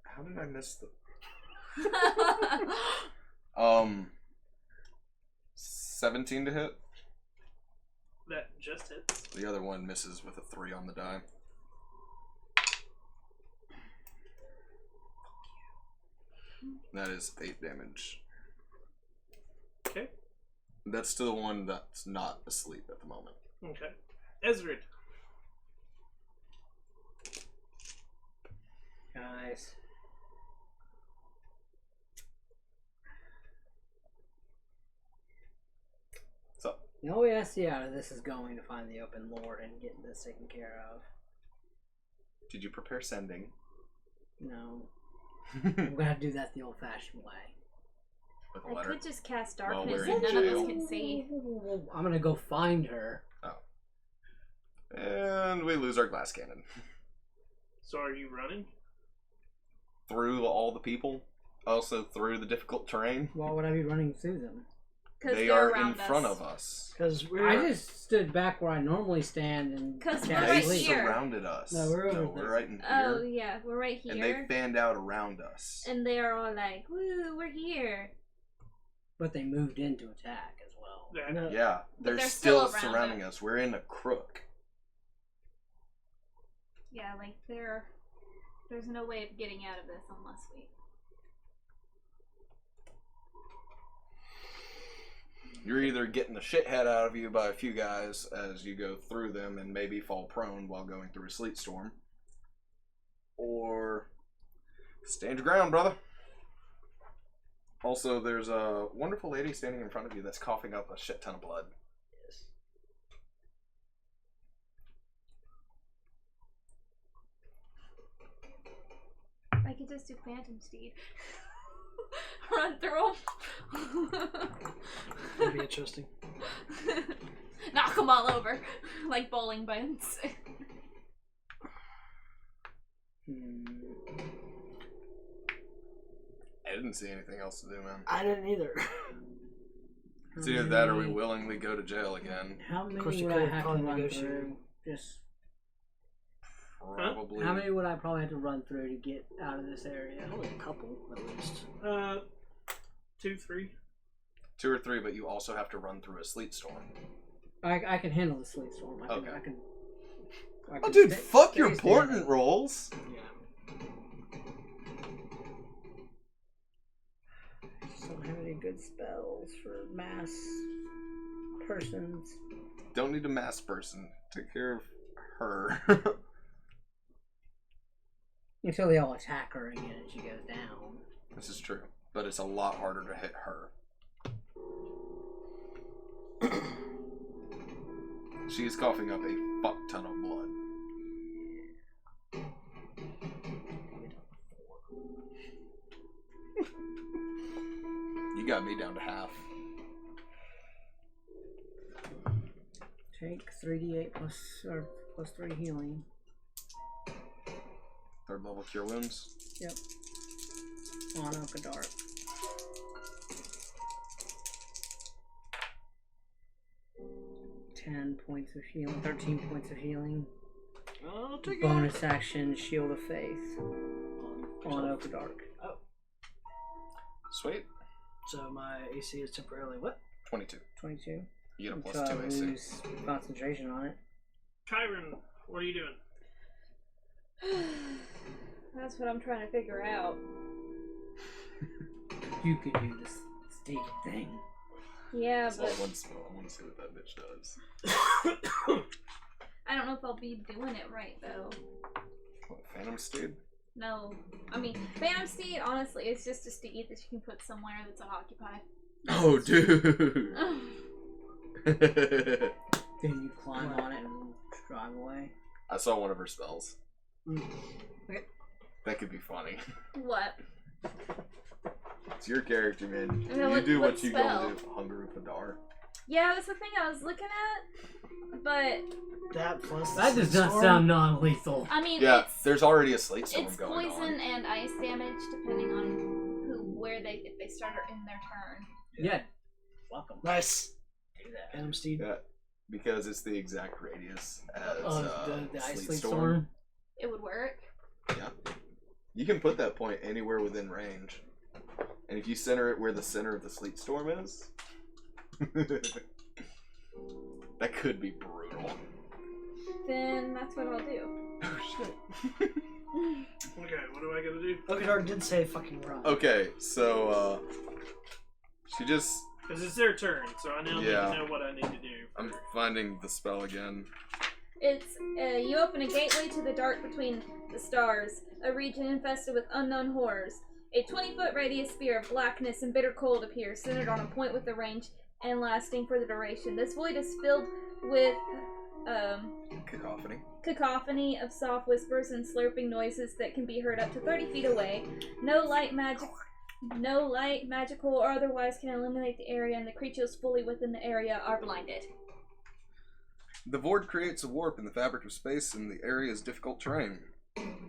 How did I miss the... 17 to hit. That just hits. The other one misses with a 3 on the die. That is 8 damage. Okay. That's to the one that's not asleep at the moment. Okay. Ezrid. Guys. So, The only way I see out of this is going to find the open lord and getting this taken care of. did you prepare sending? No. I'm gonna have to do that the old fashioned way. With a I letter? could just cast While darkness we're and in none of jail. us can see. I'm gonna go find her. And we lose our glass cannon. So are you running? Through all the people. Also through the difficult terrain. Why would I be running through them? Because They they're are around in us. front of us. Because we're. I just stood back where I normally stand and 'Cause we're cast They right sleep. here. surrounded us. No, we're over we're there. right in here. Oh yeah, we're right here. And they fanned out around us. And they are all like, "Woo, we're here." But they moved in to attack as well. Yeah. No. Yeah, they're they're still still around surrounding us. We're in a crook. Yeah, like there's no way of getting out of this unless we. You're either getting the shithead out of you by a few guys as you go through them and maybe fall prone while going through a sleet storm, or stand your ground, brother. Also, there's a wonderful lady standing in front of you that's coughing up a shit ton of blood. I could just do Phantom Steed. Run through them. That'd be interesting. Knock them all over like bowling pins. I didn't see anything else to do, man. I didn't either. It's either that or we willingly go to jail again. How many course, you would I could've have to probably run negotiated. through? Just Probably. how many would I probably have to run through to get out of this area? Only a couple, at least. 2, 3. 2 or 3, but you also have to run through a sleet storm. I can handle the sleet storm. I Okay. can Oh, dude, stay- fuck stay your standing. portent rolls. Yeah. Just don't have any good spells for mass persons. Don't need a mass person. Take care of her. Until they all attack her again and she goes down. This is true, but it's a lot harder to hit her. She's coughing up a fuck ton of blood. You got me down to half. Take 3d8 plus 3 healing. 3rd level cure wounds. Yep. On Okadark. $10 points of healing, 13 points of healing. I'll take Bonus action, Shield of Faith it. on Okadark. Oh, Sweet. so my AC is temporarily what? 22. 22. You get a Until plus I 2 AC. lose concentration on it. Kyron, what are you doing? That's what I'm trying to figure out. You could do this sneak thing. Yeah, It's all but one spell. I want to see what that bitch does. I don't know if I'll be doing it right though. What, Phantom Steed? No, I mean Phantom Steed. Honestly, it's just a steed that you can put somewhere that's unoccupied. Oh, dude. Then you climb on it and drive away. I saw one of her spells. Okay. That could be funny. What? It's your character, man. Yeah, You what- do what what you spell? gonna do. Hunger Padar. Yeah, that's the thing I was looking at, but That plus the That does sleep not storm? sound non-lethal. I mean, Yeah, there's already a sleet storm it's going poison on. and ice damage depending on if they start or in their turn. Yeah. Welcome. Nice. Do that. Phantom Steed. Yeah, because it's the exact radius as The ice sleet sleep storm. storm. It would work. Yeah. You can put that point anywhere within range. And if you center it where the center of the sleet storm is, that could be brutal. Then that's what I'll do. Oh shit. Okay, what am I gonna do? Okadar did say fucking run. Okay, so she just Because it's their turn, so I now Yeah. need to know what I need to do. I'm finding the spell again. It's you open a gateway to the dark between the stars, a region infested with unknown horrors. A 20-foot radius sphere of blackness and bitter cold appears, centered on a point with a range and lasting for the duration. This void is filled with cacophony of soft whispers and slurping noises that can be heard up to 30 feet away. No light, magical, or otherwise can illuminate the area, and the creatures fully within the area are blinded. The void creates a warp in the fabric of space, and the area is difficult terrain.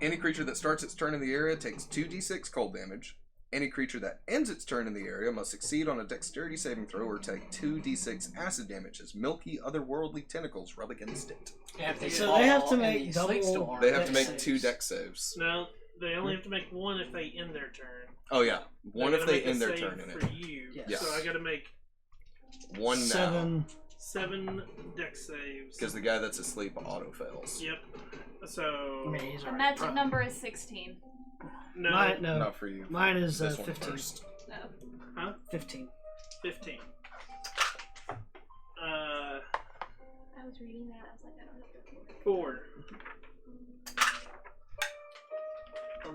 Any creature that starts its turn in the area takes 2d6 cold damage. Any creature that ends its turn in the area must succeed on a dexterity saving throw or take 2d6 acid damage as milky, otherworldly tentacles rub against it. Yeah, if So they have to fall make in the sleet double- storm. They have to Dex make saves. 2 dex saves. No, they only have to make one if they end their turn. Oh yeah, one They're if gonna they make a end their save turn in for it. you. Yes. So I gotta make 1 now. 7. 7 dex saves. Because the guy that's asleep auto fails. Yep. I So mean, he's The already magic prone. number is 16. no, Mine, no. Not for you. Mine is This one 15. first. Oh. 15. 15. I was reading that. I was like, I don't know if that's work. 4.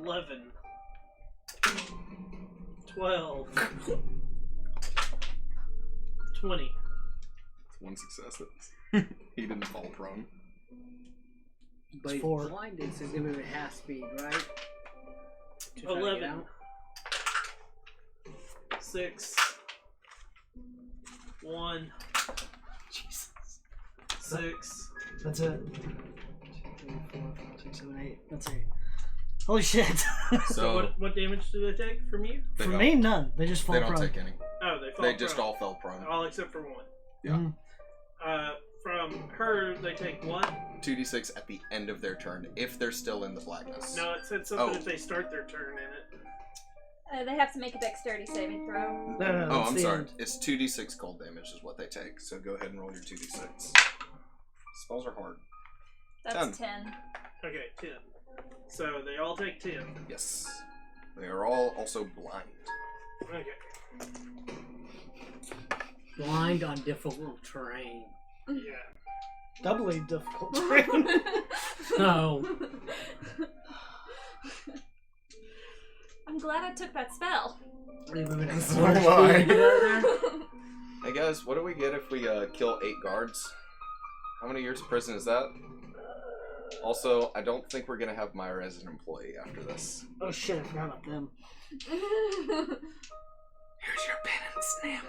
11. 12. 20. 1 success. He didn't fall prone. But he's 4. blinded, so he's gonna move at half speed, right? To try to get 11. out. 6. 1. Jesus. 6. That's it. 2, 3, 4, 5, 6, 7, 8. That's 8. Holy shit. So What damage do they take from you? they For don't- me, none. They just fall they don't prone. take any. Oh, they fall They just prone. all fell prone. All except for 1. Yeah. Mhm. From her, they take what? 2d6 at the end of their turn if they're still in the blackness. No, it said something Oh. if they start their turn in it. They have to make a dexterity saving throw. No, no, Oh, that's I'm the sorry. end. It's 2d6 cold damage is what they take. So go ahead and roll your 2d6. Spells are hard. That's 10. Okay, 10. So they all take 10. Yes. They are all also blind. Okay. Blind on difficult terrain. Yeah. Doubly difficult terrain. No. I'm glad I took that spell. Are you moving it? So am Get out of there. Hey guys, what do we get if we kill 8 guards? How many years of prison is that? Also, I don't think we're gonna have Myra as an employee after this. Oh shit, I forgot about them. Here's your penance, Nim.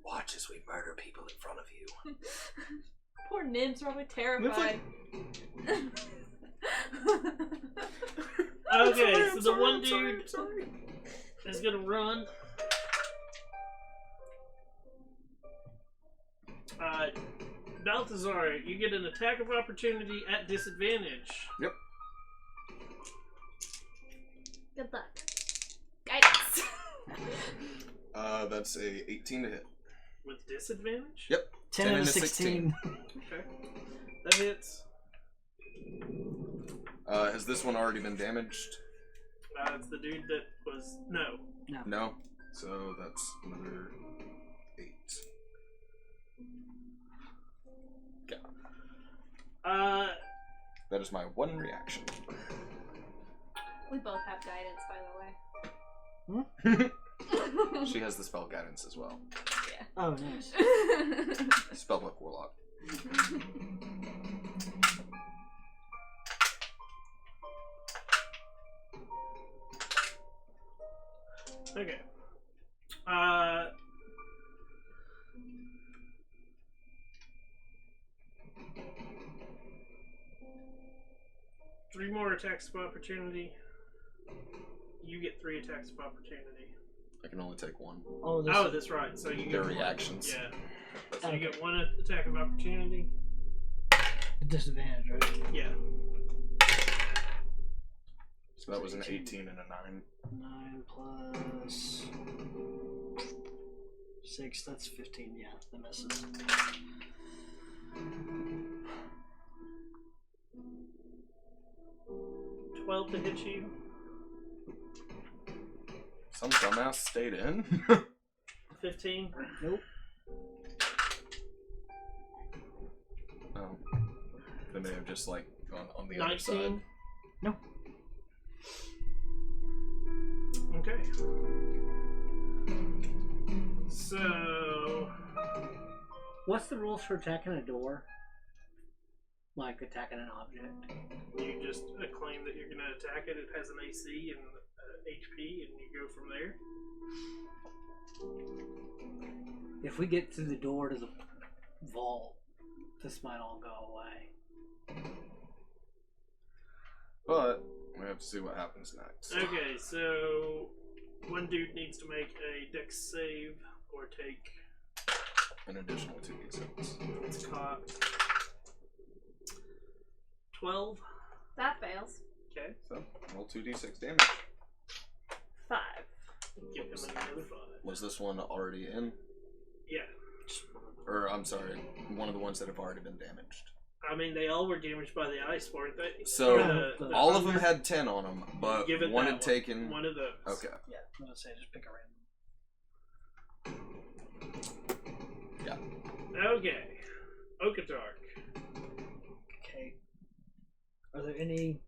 Watch as we murder people in front of you. Poor Nim's probably terrified. Okay, so the one dude is gonna run. Balthazar, you get an attack of opportunity at disadvantage. Yep. Good luck. Guidance. That's a 18 to hit. With disadvantage? Yep. 10 and a 16. Okay. That hits. Has this one already been damaged? It's the dude that was No. So that's another 8. Uh, That is my one reaction. We both have guidance, by the way. She has the spell guidance as well. Oh, nice. Spellbook warlock. Okay. 3 more attacks of opportunity. You get 3 attacks of opportunity. I can only take 1. Oh, this Oh, that's right. So you get Their one. reactions. Yeah. So you get 1 attack of opportunity. disadvantage, right? Yeah. So that was an 18 and a 9. 9 plus 6, that's 15. Yeah, that misses. $12 to hit you. Some dumbass stayed in. 15. Nope. Oh. They may have just like gone on the 19. other side. No. Okay. So What's the rules for attacking a door? Like attacking an object? you just claim that you're going to attack it. It has an AC and HP, and you go from there. If we get through the door to the vault, this might all go away. But we have to see what happens next. Okay, so one dude needs to make a dex save or take An additional 2d6. it's cocked. 12. That fails. Okay. So roll 2d6 damage. 5. Give him another 5. Was this one already in? Yeah. Or I'm sorry, one of the ones that have already been damaged. I mean, they all were damaged by the ice, weren't they? So Or the all of them hunger? had 10 on them, but Give it one that had taken. one of those. Okay. Yeah, I'm gonna say just pick a random. Yeah. Okay. Okatark. Okay. Are there any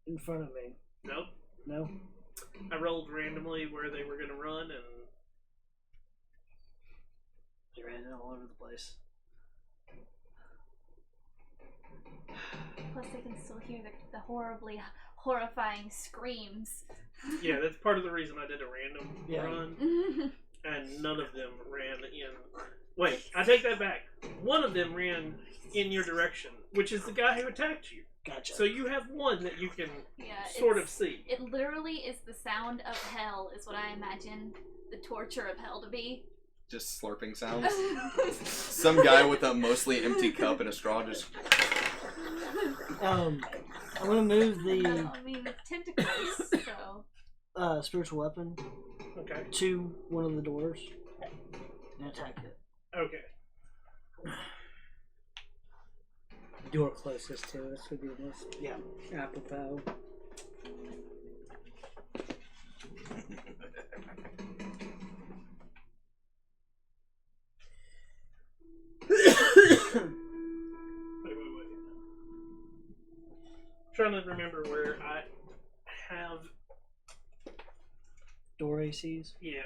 in front of me? Nope. No? I rolled randomly where they were going to run, and They ran all over the place. Plus, they can still hear the horribly horrifying screams. yeah, that's part of the reason I did a random Yeah. run, and none of them ran in. Wait, I take that back. One of them ran in your direction, which is the guy who attacked you. Gotcha. So you have one that you can Yeah, sort of see. It literally is the sound of hell, is what I imagine the torture of hell to be. Just slurping sounds. Some guy with a mostly empty cup and a straw just. I'm gonna move the I mean, with tentacles, so. spiritual weapon Okay. to one of the doors and attack it. Okay. Door closest to us would be the most Yeah. apropos. Wait. Trying to remember where I have. Door ACs. Yeah.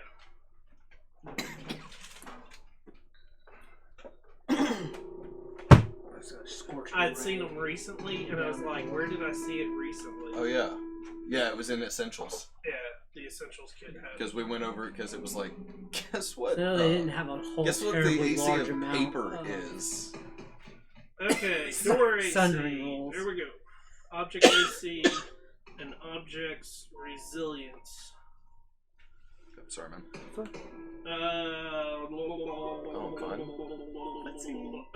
I'd seen them recently, and I was like, where did I see it recently? Oh yeah, yeah. It was in Essentials Yeah, the Essentials kit had it. because we went over it because it was like, guess what? No, they didn't have a whole Guess what the terribly AC large of amount paper of- is? Okay, door AC. Sundry rolls. There we go. Object AC and object's resilience. Sorry, man. Oh, fine.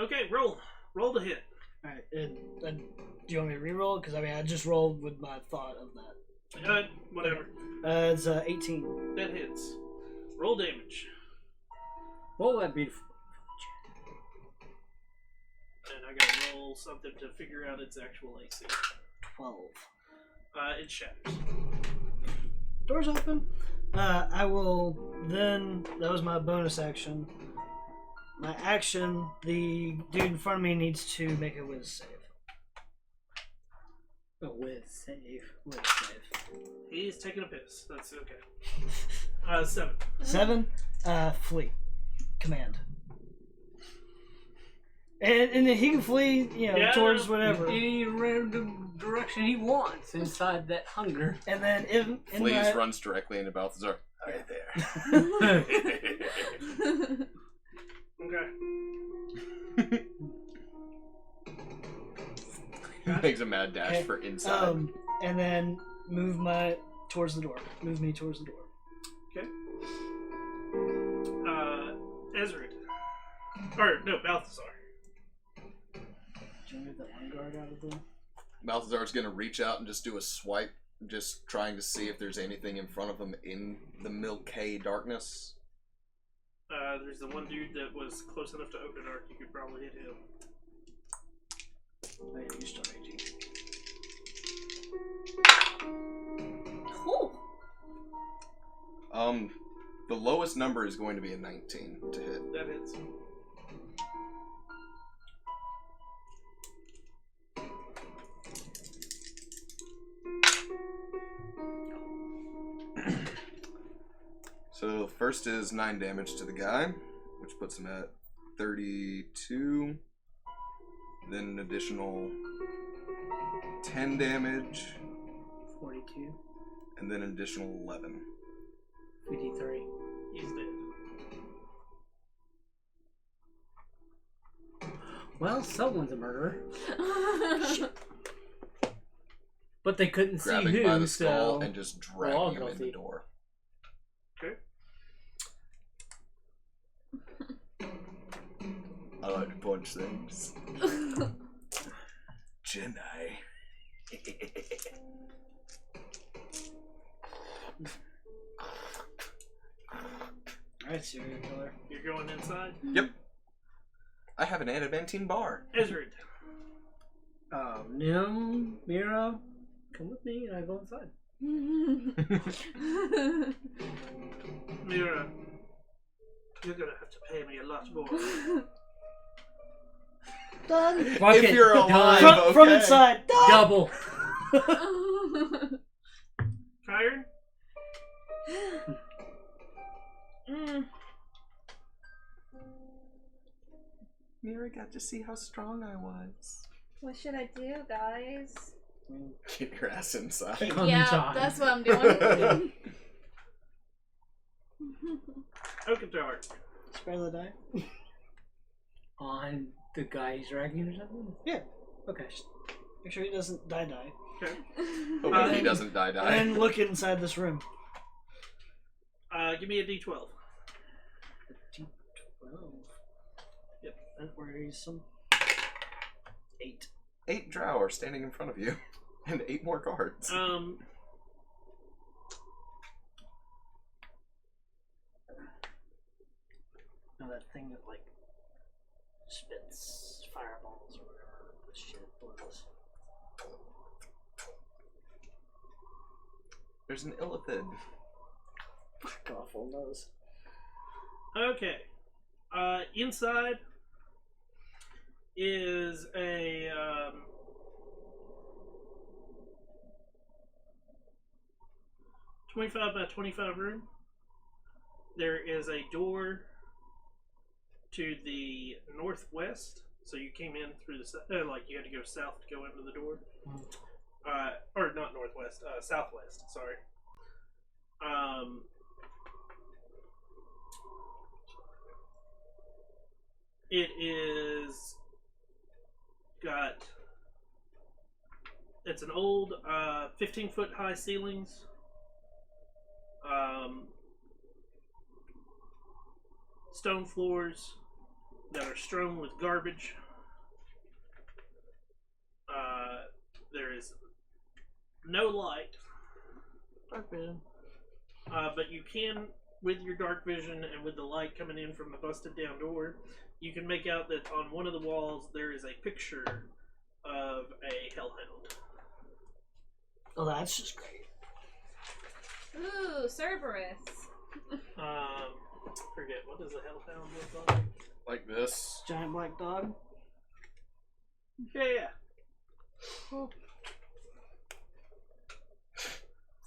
Okay, roll. Roll to hit. Alright, and do you want me to reroll? Because I mean, I just rolled with my thought of that. Whatever. It's 18. That hits. Roll damage. What would that be? And I gotta roll something to figure out its actual AC. 12. It shatters. Doors open. I will then. That was my bonus action. My action. The dude in front of me needs to make a whiz save. A whiz save. Whiz save. He's taking a piss. That's okay. 7. 7. Flee. Command. And then he can flee, towards whatever. Any random direction he wants inside that hunger. And then Fleas runs directly into Balthazar. Right there. Okay. He makes a mad dash for inside. And then move me towards the door. Okay. Ezra. Or, no, Balthazar. Did you move that one guard out of the... Balthazar's gonna reach out and just do a swipe, just trying to see if there's anything in front of him in the milky darkness. There's the one dude that was close enough to open arc. You could probably hit him. Oh, yeah, you're still raging. Cool. The lowest number is going to be a 19 to hit. That hits. So first is 9 damage to the guy, which puts him at 32. Then an additional 10 damage, 42. and then an additional 11. 53. He's dead. Well, someone's a murderer. But they couldn't Grabbing see who, by the skull so and just we're all dragging him in the guilty. door. Okay. I like to punch things. Jedi. Alright, serial killer. You're going inside? Yep. I have an adamantine bar. Ezra. Nim, Mira, come with me and I go inside. Mira, you're gonna have to pay me a lot more. Done. Fuck If it. you're Done. alive, From okay. inside. Done. Double. Kyron? Mira got to see how strong I was. What should I do, guys? Get your ass inside. Come Yeah, inside. that's what I'm doing. Okatar. Spare the die. On the guy he's dragging or something? Yeah. Okay. Make sure he doesn't die. Okay. Hoping he doesn't die. And then look inside this room. Give me a D12. 12. Yep. And where is some? 8. 8 drow are standing in front of you. And 8 more guards. Um, No, that thing that like spits fireballs or whatever the shit was. There's an illithid. Fuck off on those. okay. Inside is a 25 by 25 room. There is a door to the northwest, so you came in through the like you had to go south to go into the door. Or not northwest, southwest. Sorry. It is got. It's an old 15-foot high ceilings. Stone floors that are strewn with garbage. There is no light. Dark vision. But you can, with your dark vision and with the light coming in from the busted down door, you can make out that on one of the walls there is a picture of a hellhound. Oh, that's just great. Ooh, Cerberus. Forget, what does the hellhound look like? Like this. Giant black dog. Yeah.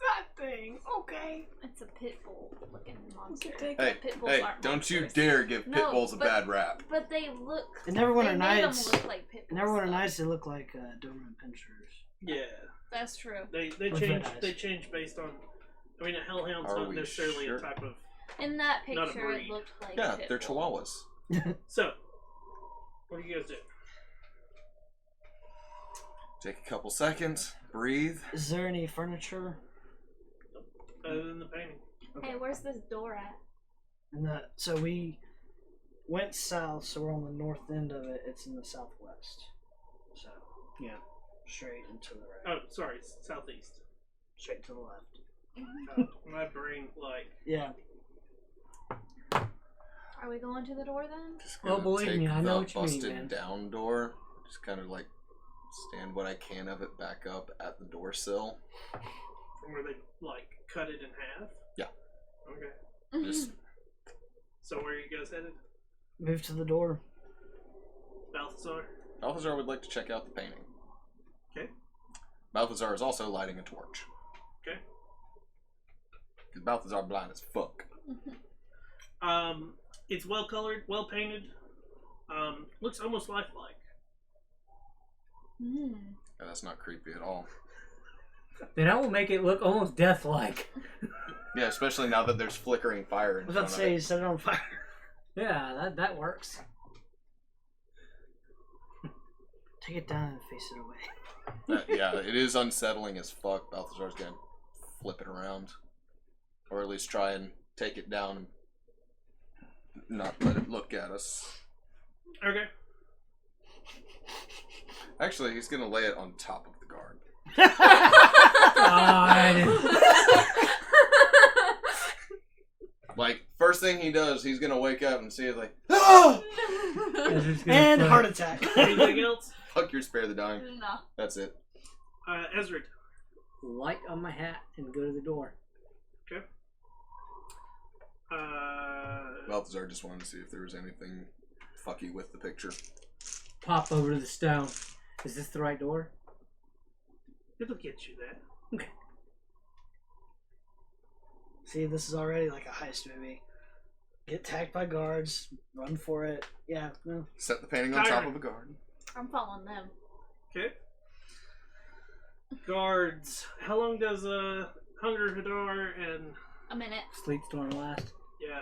That thing. Okay. It's a pit bull looking monster. Take Hey, Pit bulls hey, aren't don't you monsters. dare give pit No, bulls a but- bad rap. But they look. And Neverwinter They made Nights. them look like pit bulls. In Neverwinter though. Nights, they look like Doberman Pinschers. Yeah. That's true. They With red change eyes. they change based on. I mean, a hellhound's Are not we necessarily sure? a type of. In that Not a picture, it breed. looked like. Yeah, pit they're bull. chihuahuas. So, what do you guys do? Take a couple seconds, breathe. Is there any furniture? Other than the painting. Hey, where's this door at? So we went south, so we're on the north end of it. It's in the southwest. So, yeah, straight and to the right. Oh, sorry, southeast. Straight to the left. Oh, my brain, like. Yeah. Are we going to the door then? Just Oh, gonna believe take me, I know the what you mean, busted man. down door. Just kind of like stand what I can of it back up at the door sill. Where they, like, cut it in half? Yeah. Okay. Just So, where are you guys headed? Move to the door. Balthazar? Balthazar would like to check out the painting. Okay. Balthazar is also lighting a torch. Okay. Because Balthazar blind as fuck. It's well colored, well painted. Looks almost lifelike. Hmm. And that's not creepy at all. Then that will make it look almost death-like. Yeah, especially now that there's flickering fire in I was front about of to say, it. you set it on fire. Yeah, that works. Take it down and face it away. Yeah, it is unsettling as fuck. Balthazar's gonna flip it around. Or at least try and take it down and not let it look at us. Okay. Actually, he's gonna lay it on top of the guard. God. Like, first thing he does, he's gonna wake up and see it like, ah! It's just gonna And put- heart attack. Anything else? Fuck your spare the dying. No. That's it. Ezra. Light on my hat and go to the door. Okay. Balthazar just wanted to see if there was anything fucky with the picture. Pop over to the stone. Is this the right door? It'll get you there. Okay. See, this is already like a heist movie. Get attacked by guards, run for it. Yeah, no. Set the painting on top of a guard. I'm following them. Okay. Guards. How long does Hunger Hadar and A minute. Sleep storm last. yeah?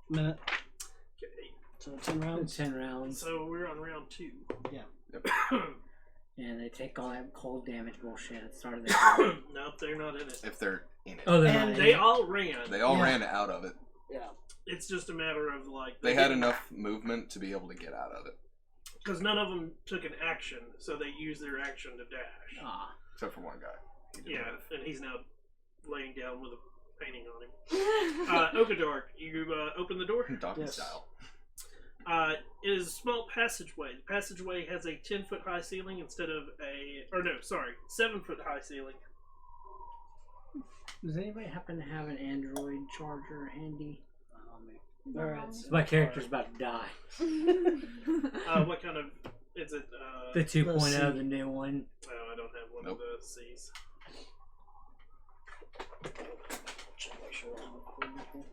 Minute. Okay. So 10 rounds. 10 rounds. So we're on round 2. Yep. And they take all that cold damage bullshit at the start of the Nope, they're not in it. If they're in it. Oh, they're And not. They all ran. They all Yeah. ran out of it. Yeah. It's just a matter of like They had enough movement to be able to get out of it. because none of them took an action, so they used their action to dash. Ah. Except for one guy. He didn't Yeah, have- and he's now laying down with a painting on him. Okadark, you open the door. Donkey Yes. style. It is a small passageway. The passageway has a 10-foot high ceiling instead of 7-foot high ceiling. Does anybody happen to have an Android charger handy? Alright. My character's about to die. What kind of is it? The 2.0, see. the new one. Oh, I don't have one Nope. of the C's. Check, make sure I'm recording.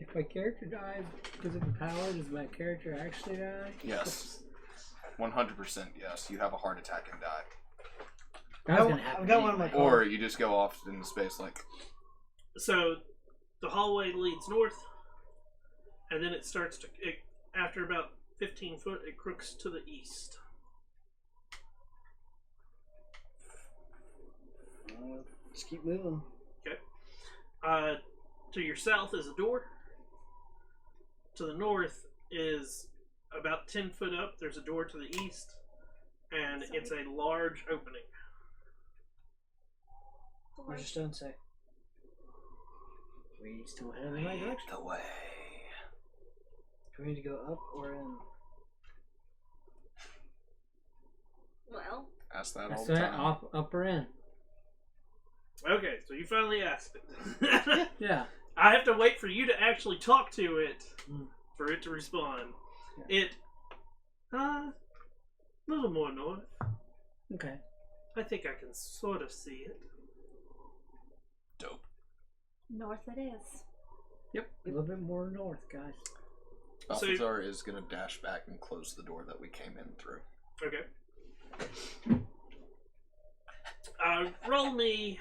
If my character dies because of the power, does my character actually die? Yes. 100% yes. You have a heart attack and die. That was gonna happen. I've got one in my anyway. car. Or you just go off into space like, So the hallway leads north, and then it starts to. After about 15 foot, it crooks to the east. Just keep moving. To your south is a door. To the north is about 10 foot up. There's a door to the east, and it's a large opening. What's your stone say? We still head in the right direction. the way. Do we need to go up or in? Well, Ask that all That's the that time. up or in. Okay, so you finally asked it. Yeah. I have to wait for you to actually talk to it Mm. for it to respond. It, little more north. Okay. I think I can sort of see it. Dope. north it is. Yep. A little bit more north, guys. So- Balthazar is going to dash back and close the door that we came in through. Okay. Roll me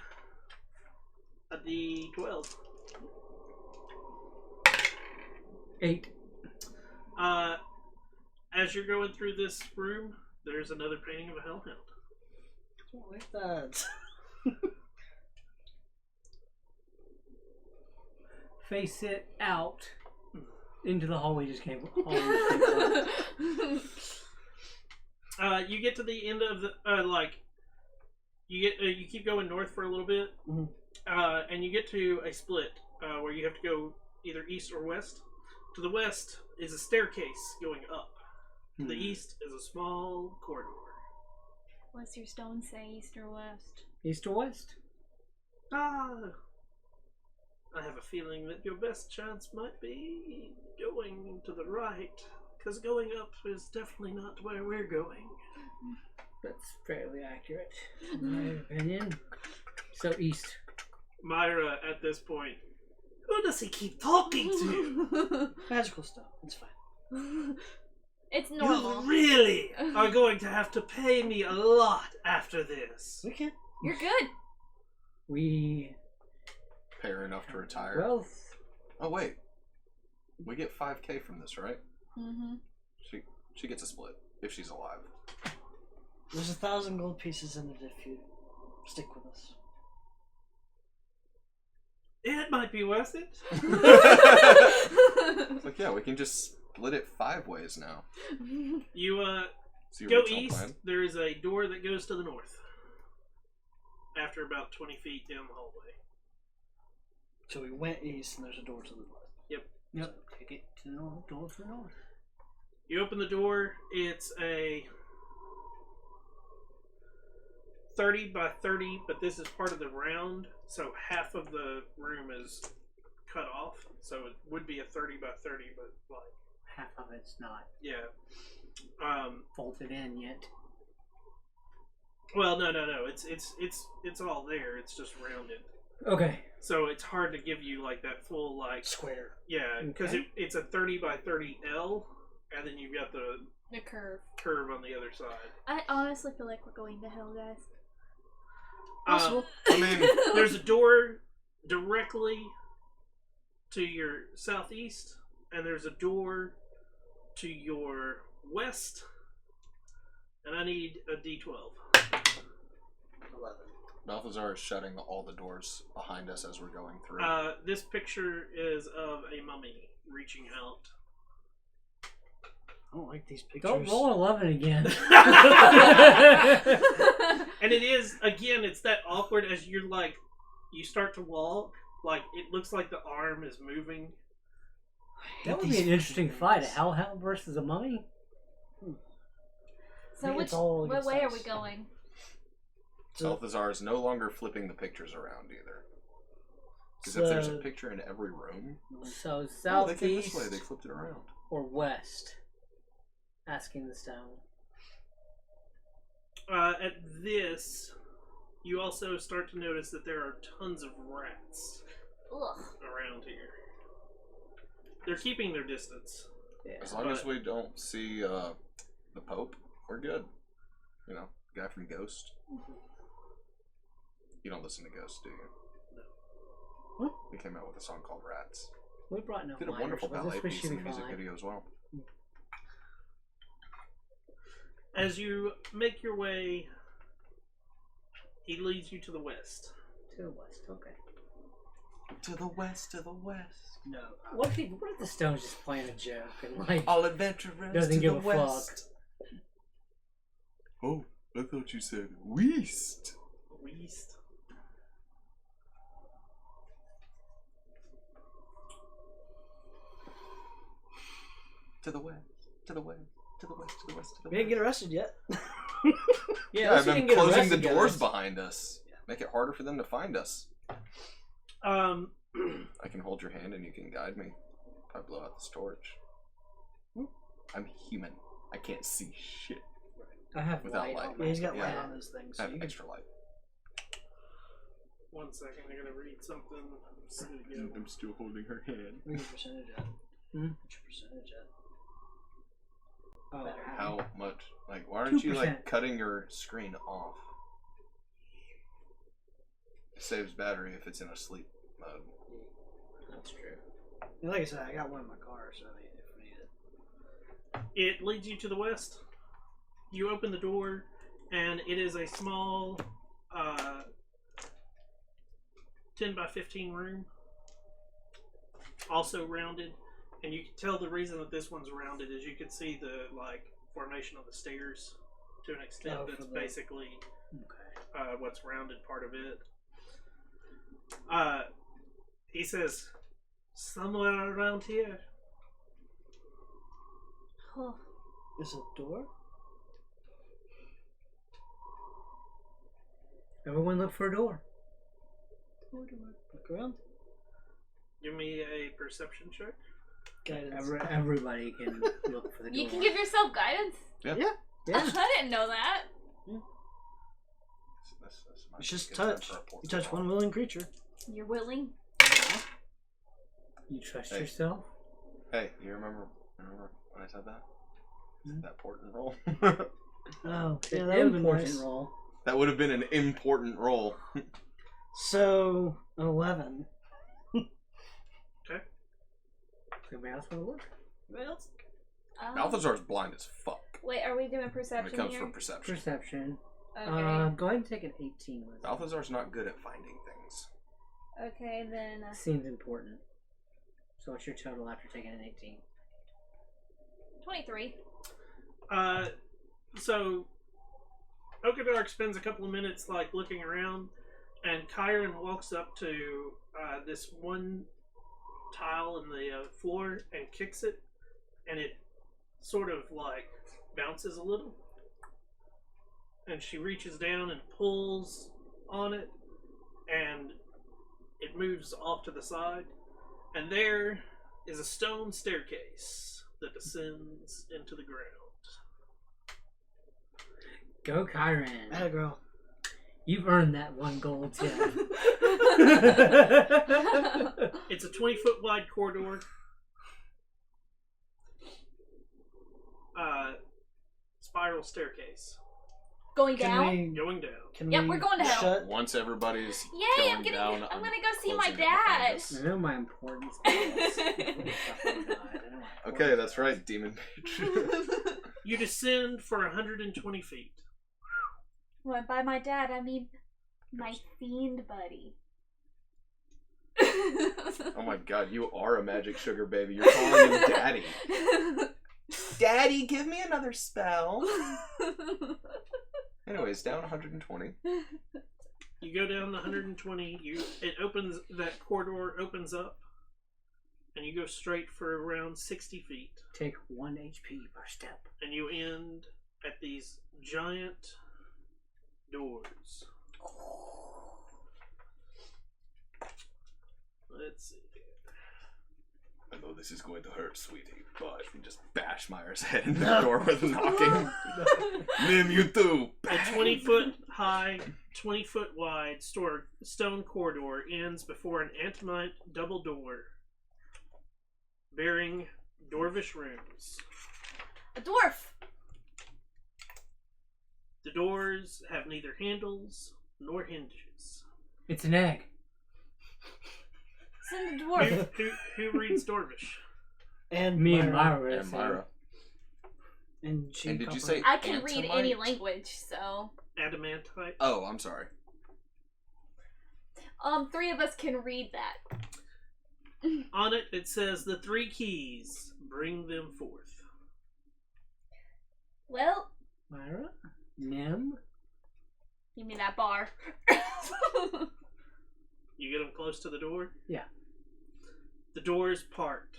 a d12. 8. As you're going through this room, there's another painting of a hellhound. I don't like that. Face it out into the hallway. Just came. You get to the end of the you keep going north for a little bit, Mhm. and you get to a split where you have to go either east or west. To the west is a staircase going up. To the east is a small corridor. What's your stone say, east or west? East or west? I have a feeling that your best chance might be going to the right, because going up is definitely not where we're going. That's fairly accurate, in my opinion. So east. Myra, at this point, who does he keep talking to? Magical stuff. It's fine. It's You normal. really are going to have to pay me a lot after this. We can. You're good. We Pay her enough to retire. wealth. Oh, wait. We get 5K from this, right? Mm-hmm. She gets a split if she's alive. There's 1,000 gold pieces in it if you stick with us. It might be worth it. It's like, yeah, we can just split it 5 ways now. You It's your go original east. plan. There is a door that goes to the north. After about 20 feet down the hallway. So we went east and there's a door to the north. Yep. Take it to the north. Door to the north. You open the door. It's a 30 by 30, but this is part of the round, so half of the room is cut off. So it would be a 30 by 30, but like, Half of it's not yeah. bolted in yet. Well, no. It's all there. It's just rounded. Okay. So it's hard to give you like that full like Square. yeah, because Okay. it's a 30 by 30 L, and then you've got the The curve. curve on the other side. I honestly feel like we're going to hell, guys. Possible. I mean, There's a door directly to your southeast, and there's a door to your west, and I need a D12. 11. Balthazar is shutting all the doors behind us as we're going through. This picture is of a mummy reaching out. I don't like these pictures. Don't roll an 11 again. And it is, again, it's that awkward as you're like, you start to walk, like, it looks like the arm is moving. That would be an interesting fight. A hellhound versus a mummy? So think which it's all what against way are us. we going? So, Balthazar is no longer flipping the pictures around either. Because if there's a picture in every room, So oh, they came southeast this way, they flipped it around. or west? Asking the stone. At this, you also start to notice that there are tons of rats Ugh. around here. They're keeping their distance. Yeah. As long as But- we don't see the Pope, we're good. You know, guy from Ghost. You don't listen to Ghost, do you? What? He came out with a song called Rats. We brought no Did a minors, wonderful but ballet this we piece should in be the music fine. video as well. As you make your way, he leads you to the west. To the west, okay. To the west, to the west. no. What if the stone's just playing a joke and like All adventurers doesn't to give the a fuck? west. Oh, I thought you said west. West. To the west, to the west, to the west, to the west, to the We didn't west. get arrested yet. Yeah, I've been closing the doors behind us. Make it harder for them to find us. I can hold your hand and you can guide me. If I blow out the storage. I'm human. I can't see shit. I have Without light. light. on Yeah, my he's got Yeah. light on his thing, I so have you can... extra light. 1 second, I'm gonna read something. So you go. I'm still holding her hand. Where's your percentage at? What's your percentage at? Oh, How much? Like, why aren't you 2%. like cutting your screen off? It saves battery if it's in a sleep mode. That's true. And like I said, I got one in my car, so if we need it. It leads you to the west. You open the door, and it is a small 10 by 15 room, also rounded. And you can tell the reason that this one's rounded is you can see the formation of the stairs to an extent. Oh, That's for the- basically Okay. what's rounded part of it. He says, somewhere around here. Oh, Is it a door? Everyone look for a door. Door, door. Look around. Give me a perception check. Guidance. Everybody can look for the door. you can give yourself guidance? Yeah. Yeah. I didn't know that. That's my It's just good time touch. for a portal You touch wall. one willing creature. You're willing? You trust Hey. yourself? Hey, you remember when I said that? That important roll. Oh, It's yeah, an that would have been important nice. roll. That would have been an important roll. So, an 11. Anybody else want to look? Well, Balthazar's blind as fuck Wait, are we doing when it perception comes here? for perception. Perception. Okay. Go ahead and take an 18. With it. Balthazar's not good at finding things. Okay, then. Seems important. So what's your total after taking an 18? 23. So Okadark spends a couple of minutes looking around, and Kyron walks up to this one tile in the floor and kicks it, and it sort of bounces a little. And she reaches down and pulls on it, and it moves off to the side. And there is a stone staircase that descends into the ground. Go, Kyron. atta girl. You've earned that one gold tip. It's a 20-foot wide corridor. Spiral staircase Going Can down? we... going down. Can Yep, we we're going to hell. shut... Once everybody's Yay, going down, I'm gonna go see my closing it behind dad. us. I know my important spells. Okay, that's right, demon mage. You descend for 120 feet. Well, by my dad, I mean my fiend buddy. Oh my god, you are a magic sugar baby. You're calling him daddy. Daddy, give me another spell. Anyways, down 120. You go down 120. It opens. That corridor opens up, and you go straight for around 60 feet, Take 1 HP per step. and you end at these giant doors. Let's see. I know this is going to hurt, sweetie, but you just bash Myra's head in the door with knocking. Nim, you too. A 20-foot high, 20-foot wide stone corridor ends before an antimite double door bearing dwarvish runes. A dwarf! The doors have neither handles nor hinges. It's an egg. Send a dwarf. Who reads dwarvish? And Me and Myra. Myra. And Myra. And she And did you comprehends. say I can read any Antimite? language, so. Adamantite. Oh, I'm sorry. 3 of us can read that. On it, it says the 3 keys. Bring them forth. Well, Myra? Nim? you mean that bar. You get them close to the door? Yeah. The doors part.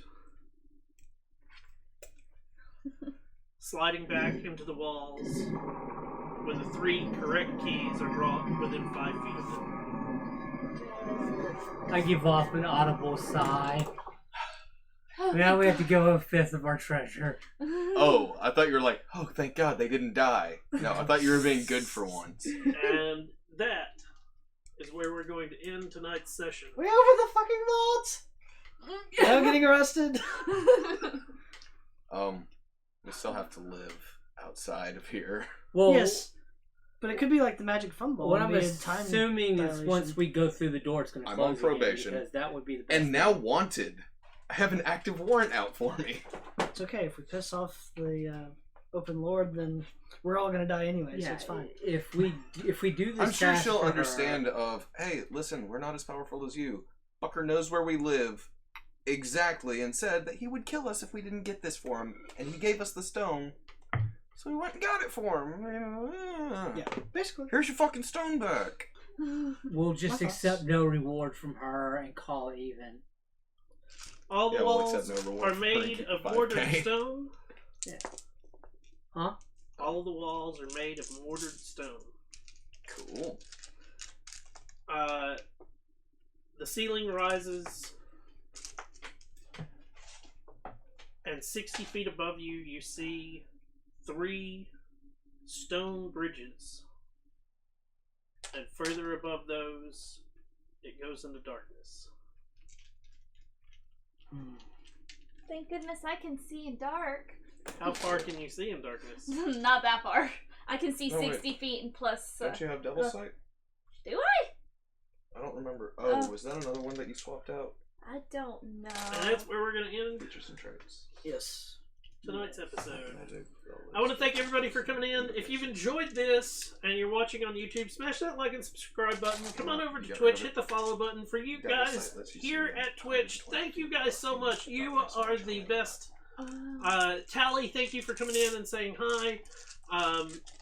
Sliding back into the walls when the 3 correct keys are brought within 5 feet of them. I give off an audible sigh. Now we have to go a fifth of our treasure. Oh, I thought you were like, oh, thank God they didn't die. No, I thought you were being good for once. And that is where we're going to end tonight's session. We opened the fucking vault! Now I'm getting arrested. We still have to live outside of here. Well, Yes. But it could be like the magic fun ball. what and I'm be a time assuming is dilation. once we go through the door, it's going to I'm close on probation. again, because that would be the best. And now wanted. I have an active warrant out for me. It's okay. If we piss off the open lord, then we're all gonna die anyway, so yeah, it's fine. if we do this, I'm sure task she'll for her- understand of, hey, listen, we're not as powerful as you. Fucker knows where we live exactly and said that he would kill us if we didn't get this for him. And he gave us the stone. So we went and got it for him. Yeah, basically. Here's your fucking stone back. We'll just My accept thoughts. no reward from her and call it even. All the Yeah, we'll walls accept no reward are for made breaking of 5K. mortared stone. Huh? All of the walls are made of mortared stone. Cool. The ceiling rises, and 60 feet above you, you see 3 stone bridges. And further above those, it goes into darkness. Thank goodness I can see in dark. How far can you see in darkness? Not that far. I can see Oh, wait. 60 feet and plus. Don't you have double sight? Do I? I don't remember. Oh, was that another one that you swapped out? I don't And know. that's where we're going to end Features and traits. Yes. tonight's episode. I do. I want to thank everybody for coming in. If you've enjoyed this and you're watching on YouTube, smash that like and subscribe button. Come on over to Get Twitch, rid of hit the follow button. For you Double guys sight lets you here see at Twitch, thank you guys so much. You are the best. Tally, thank you for coming in and saying hi.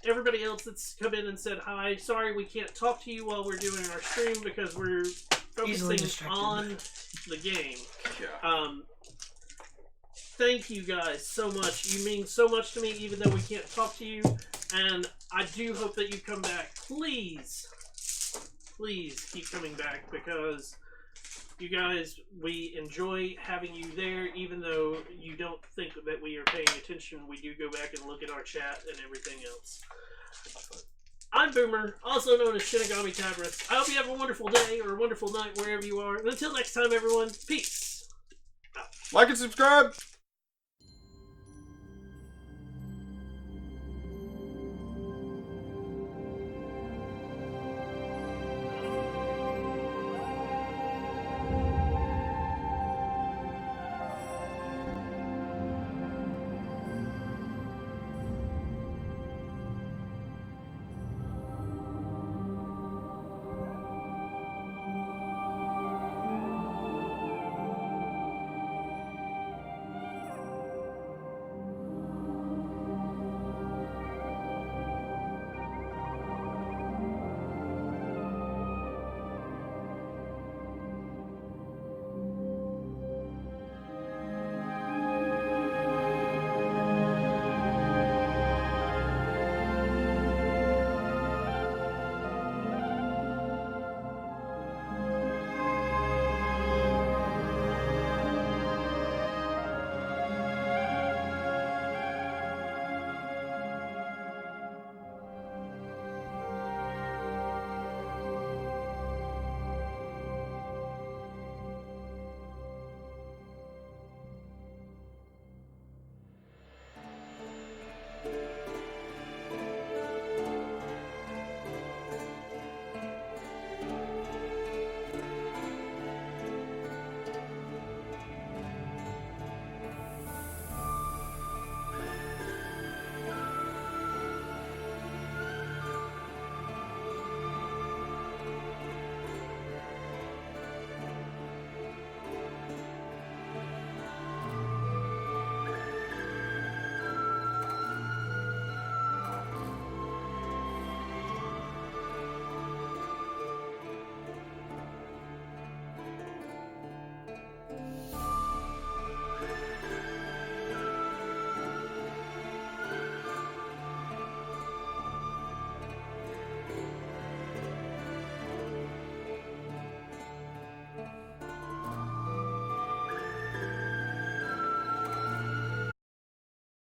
Everybody else that's come in and said hi, sorry we can't talk to you while we're doing our stream because we're Easily focusing distracted. on the game. Yeah. Thank you guys so much. You mean so much to me even though we can't talk to you. And I do hope that you come back. Please keep coming back because you guys, we enjoy having you there even though you don't think that we are paying attention. We do go back and look at our chat and everything else. I'm Boomer, also known as Shinigami Tabris. I hope you have a wonderful day or a wonderful night wherever you are. And until next time, everyone, peace. Like and subscribe!